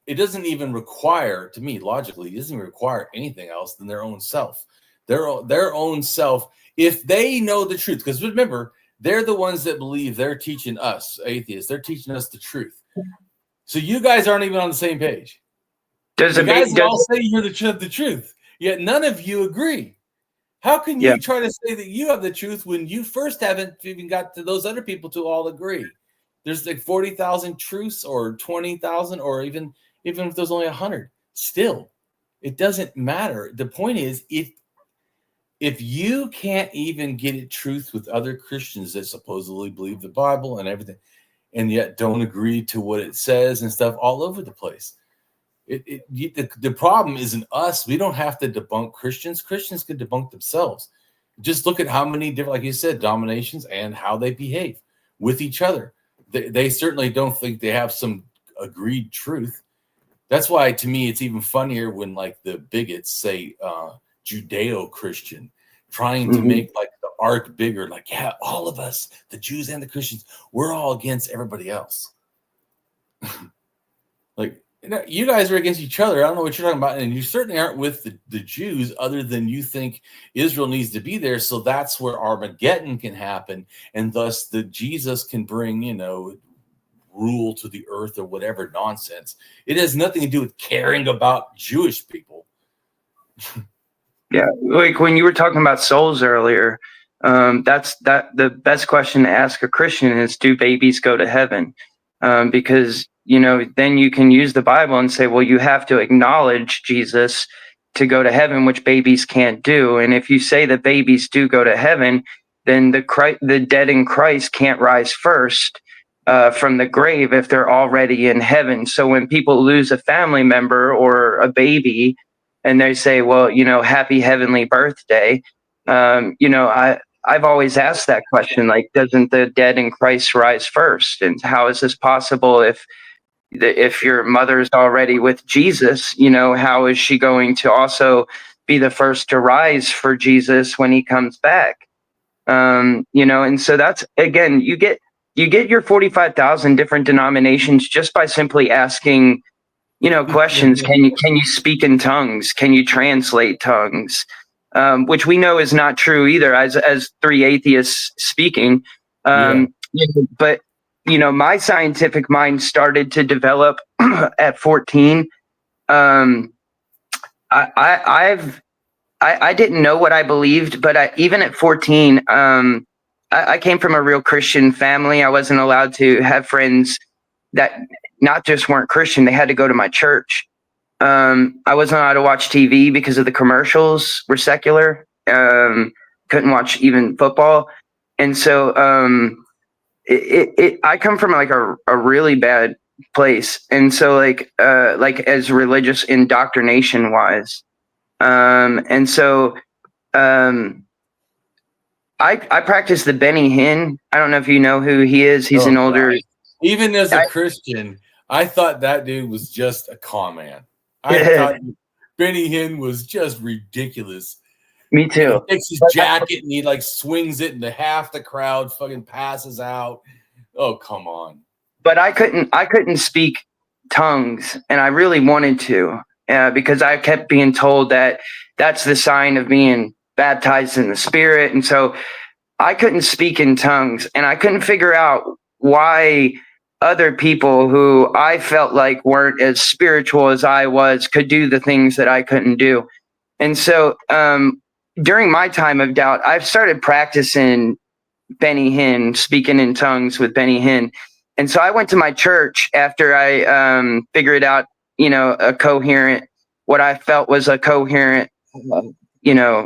require, to me, logically, it doesn't even require anything else than their own self. Their own self, if they know the truth. Because remember, they're the ones that believe they're teaching us, atheists. They're teaching us the truth. So you guys aren't even on the same page. You guys all say you're the truth, yet none of you agree. How can you try to say that you have the truth when you first haven't even got to those other people to all agree? There's like 40,000 truths, or 20,000, or even if there's only 100. Still, it doesn't matter. The point is, if you can't even get it truth with other Christians that supposedly believe the Bible and everything, and yet don't agree to what it says and stuff all over the place. The problem isn't us. We don't have to debunk Christians. Christians can debunk themselves. Just look at how many different, like you said, denominations and how they behave with each other. They certainly don't think they have some agreed truth. That's why, to me, it's even funnier when like the bigots say Judeo-Christian, trying to make like the arc bigger, like, yeah, all of us, the Jews and the Christians, we're all against everybody else. Like, you guys are against each other. I don't know what you're talking about. And you certainly aren't with the Jews, other than you think Israel needs to be there. So that's where Armageddon can happen. And thus the Jesus can bring, rule to the earth or whatever nonsense. It has nothing to do with caring about Jewish people. Yeah, like when you were talking about souls earlier, the best question to ask a Christian is, do babies go to heaven? Because, then you can use the Bible and say, well, you have to acknowledge Jesus to go to heaven, which babies can't do. And if you say that babies do go to heaven, then the dead in Christ can't rise first from the grave if they're already in heaven. So when people lose a family member or a baby, and they say, well, happy heavenly birthday. I've always asked that question, like, doesn't the dead in Christ rise first? And how is this possible if your mother's already with Jesus? How is she going to also be the first to rise for Jesus when he comes back? And so that's, again, you get your 45,000 different denominations just by simply asking questions. Can you speak in tongues? Can you translate tongues? Which we know is not true either, as 3 atheists speaking. But my scientific mind started to develop at 14. I didn't know what I believed, but even at 14, I came from a real Christian family. I wasn't allowed to have friends that not just weren't Christian, they had to go to my church. I wasn't allowed to watch TV because of the commercials were secular. Couldn't watch even football. And so I come from like a really bad place. And so like as religious indoctrination wise. And so I practice the Benny Hinn. I don't know if you know who he is. He's an older. Even as a Christian, I thought that dude was just a con man. I thought Benny Hinn was just ridiculous. Me too. He takes his jacket and he like swings it, and half the crowd fucking passes out. Oh, come on. But I couldn't speak tongues, and I really wanted to, because I kept being told that that's the sign of being baptized in the Spirit. And so I couldn't speak in tongues, and I couldn't figure out why other people who I felt like weren't as spiritual as I was could do the things that I couldn't do. And so during my time of doubt, I've started practicing Benny Hinn, speaking in tongues with Benny Hinn. And so I went to my church after I figured out, what I felt was a coherent,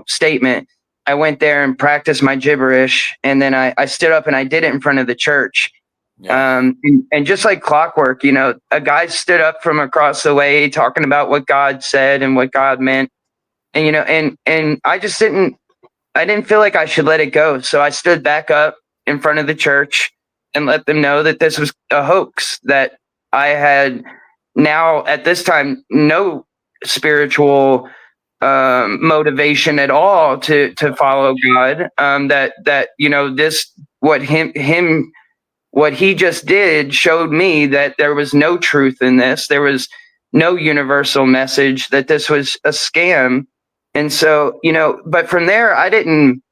statement. I went there and practiced my gibberish, and then I stood up and I did it in front of the church. Yeah. And just like clockwork, a guy stood up from across the way talking about what God said and what God meant. And, and I just didn't feel like I should let it go. So I stood back up in front of the church and let them know that this was a hoax, that I had now at this time no spiritual motivation at all to follow God. What he just did showed me that there was no truth in this. There was no universal message, that this was a scam. And so, but from there, I didn't,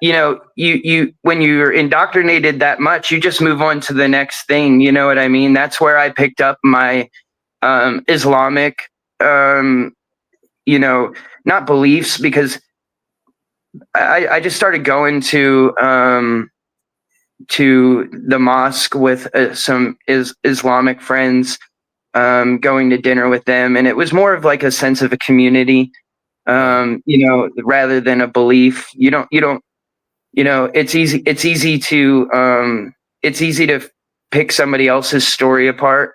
you when you're indoctrinated that much, you just move on to the next thing. You know what I mean? That's where I picked up my Islamic, not beliefs, because I just started going to the mosque with some Islamic friends, going to dinner with them. And it was more of like a sense of a community, rather than a belief. It's easy to pick somebody else's story apart,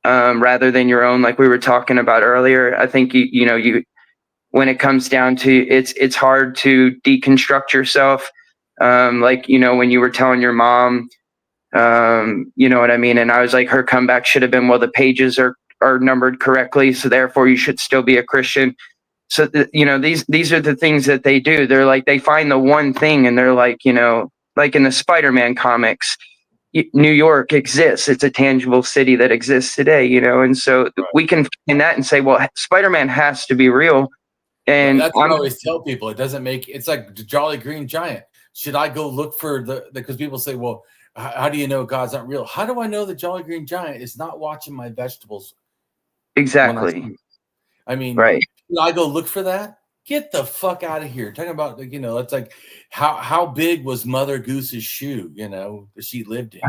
rather than your own, like we were talking about earlier. I think when it comes down to it's hard to deconstruct yourself. When you were telling your mom, you know what I mean? And I was like, her comeback should have been, well, the pages are numbered correctly, so therefore you should still be a Christian. So, these are the things that they do. They're like, they find the one thing, and they're like, like in the Spider-Man comics, New York exists. It's a tangible city that exists today, and so we can find that and say, well, Spider-Man has to be real. And that's what I always tell people. It's like the Jolly Green Giant. Should I go look for because people say, well, how do you know God's not real? How do I know the Jolly Green Giant is not watching my vegetables? Exactly. Right. Should I go look for that? Get the fuck out of here. Talking about, it's like how big was Mother Goose's shoe, that she lived in?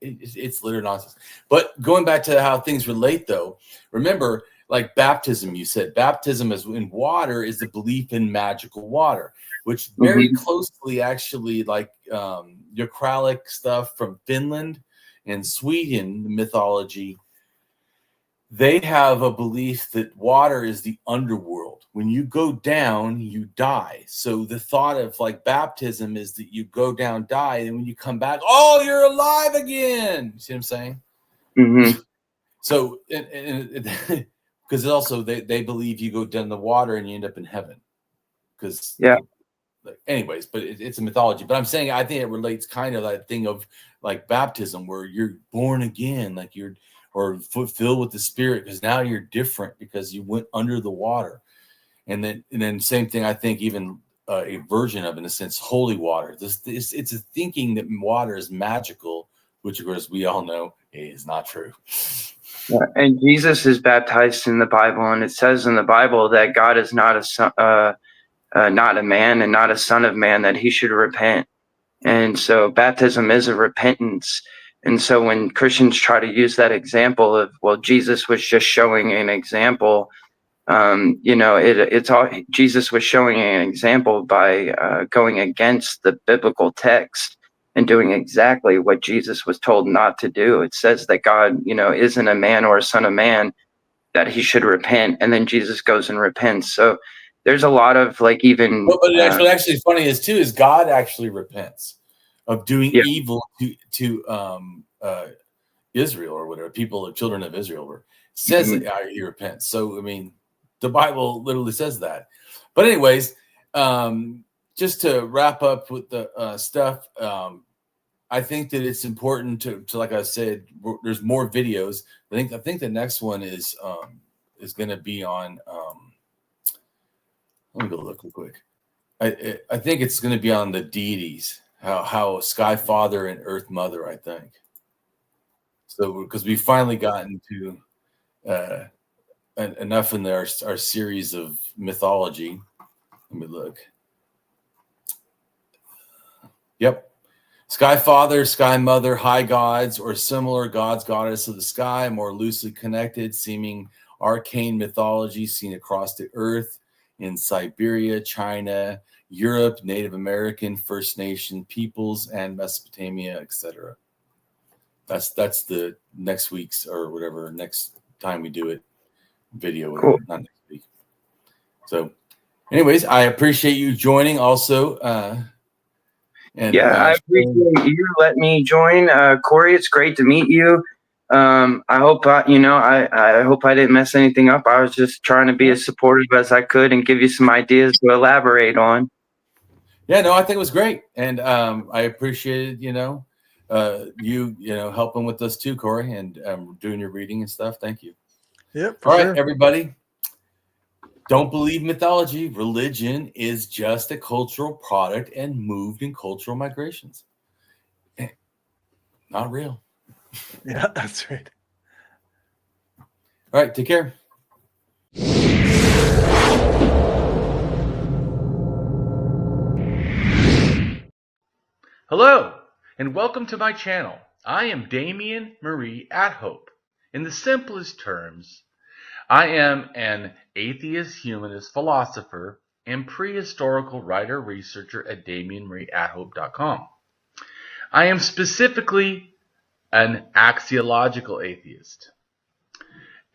It's literal nonsense. But going back to how things relate, though, remember, like baptism, you said baptism is in water is the belief in magical water, which very closely actually like Ukralic stuff from Finland and Sweden, the mythology. They have a belief that water is the underworld. When you go down, you die. So the thought of like baptism is that you go down, die, and when you come back, oh, you're alive again. You see what I'm saying? Mm-hmm. So, because also they believe you go down the water and you end up in heaven. Because anyways, but it's a mythology. But I'm saying I think it relates kind of that thing of like baptism, where you're born again, like you're filled with the Spirit, because now you're different because you went under the water. And then same thing, I think even a version of, in a sense, holy water. It's a thinking that water is magical, which of course we all know is not true. Yeah, and Jesus is baptized in the Bible, and it says in the Bible that God is not a man and not a son of man, that he should repent. And so baptism is a repentance. And so when Christians try to use that example of, well, Jesus was just showing an example, Jesus was showing an example by going against the biblical text and doing exactly what Jesus was told not to do. It says that God, isn't a man or a son of man that he should repent, and then Jesus goes and repents. So there's a lot of like even But what actually funny is too is God actually repents of doing Yeah. evil to Israel or whatever, people, children of Israel, were says Mhm. that he repents. So I mean, the Bible literally says that. But anyways, just to wrap up with the stuff, I think that it's important to like I said, there's more videos. I think the next one is going to be on. Let me go look real quick. I think it's going to be on the deities, how Sky Father and Earth Mother, I think. So because we finally gotten to enough in our series of mythology. Let me look. Yep. Sky Father, Sky Mother, high gods, or similar gods, goddess of the sky, more loosely connected, seeming arcane mythology seen across the earth in Siberia, China, Europe, Native American, First Nation peoples, and Mesopotamia, etc. That's the next week's or whatever next time we do it video, whatever, Cool. not next week. So, anyways, I appreciate you joining also. I appreciate you letting me join, Corey. It's great to meet you. I hope I hope I didn't mess anything up. I was just trying to be as supportive as I could and give you some ideas to elaborate on. Yeah, no, I think it was great, and I appreciated you helping with us too, Corey, and doing your reading and stuff. Thank you. Yep. All right, everybody. Don't believe mythology. Religion is just a cultural product and moved in cultural migrations. Not real. Yeah, that's right. All right, take care. Hello, and welcome to my channel. I am Damien Marie AtHope. In the simplest terms, I am an atheist-humanist philosopher and prehistorical writer-researcher at DamienMarieAtHope.com. I am specifically an axiological atheist.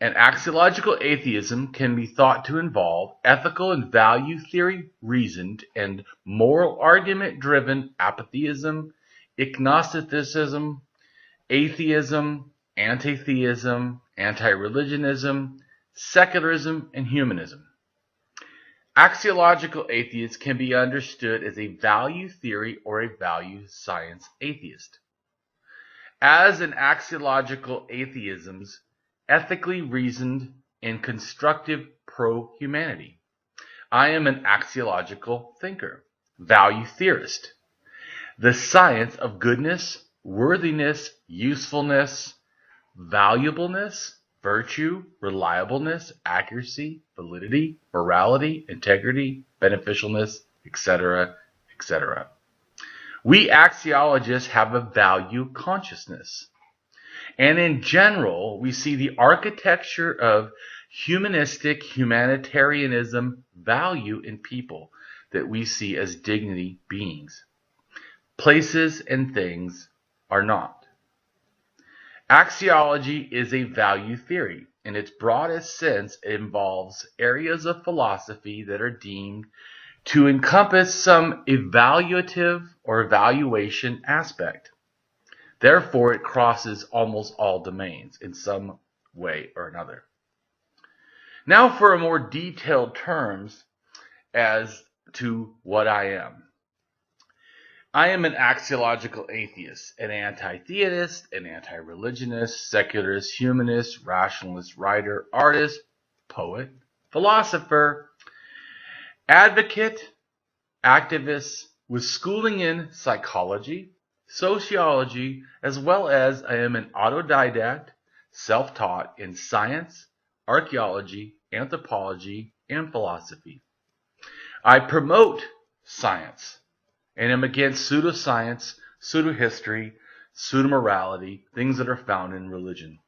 An axiological atheism can be thought to involve ethical and value theory reasoned and moral argument driven apatheism, agnosticism, atheism, anti-theism, anti-religionism, secularism, and humanism. Axiological atheists can be understood as a value theory or a value science atheist. As an axiological atheism's ethically reasoned and constructive pro-humanity. I am an axiological thinker, value theorist. The science of goodness, worthiness, usefulness, valuableness, virtue, reliableness, accuracy, validity, morality, integrity, beneficialness, etc., etc. We axiologists have a value consciousness. And in general, we see the architecture of humanistic humanitarianism value in people that we see as dignity beings. Places and things are not. Axiology is a value theory. In its broadest sense, it involves areas of philosophy that are deemed to encompass some evaluative or evaluation aspect. Therefore, it crosses almost all domains in some way or another. Now for a more detailed terms as to what I am. I am an axiological atheist, an anti-theist, an anti-religionist, secularist, humanist, rationalist, writer, artist, poet, philosopher, advocate, activist with schooling in psychology, sociology, as well as I am an autodidact, self-taught in science, archaeology, anthropology, and philosophy. I promote science and am against pseudoscience, pseudohistory, pseudomorality, things that are found in religion.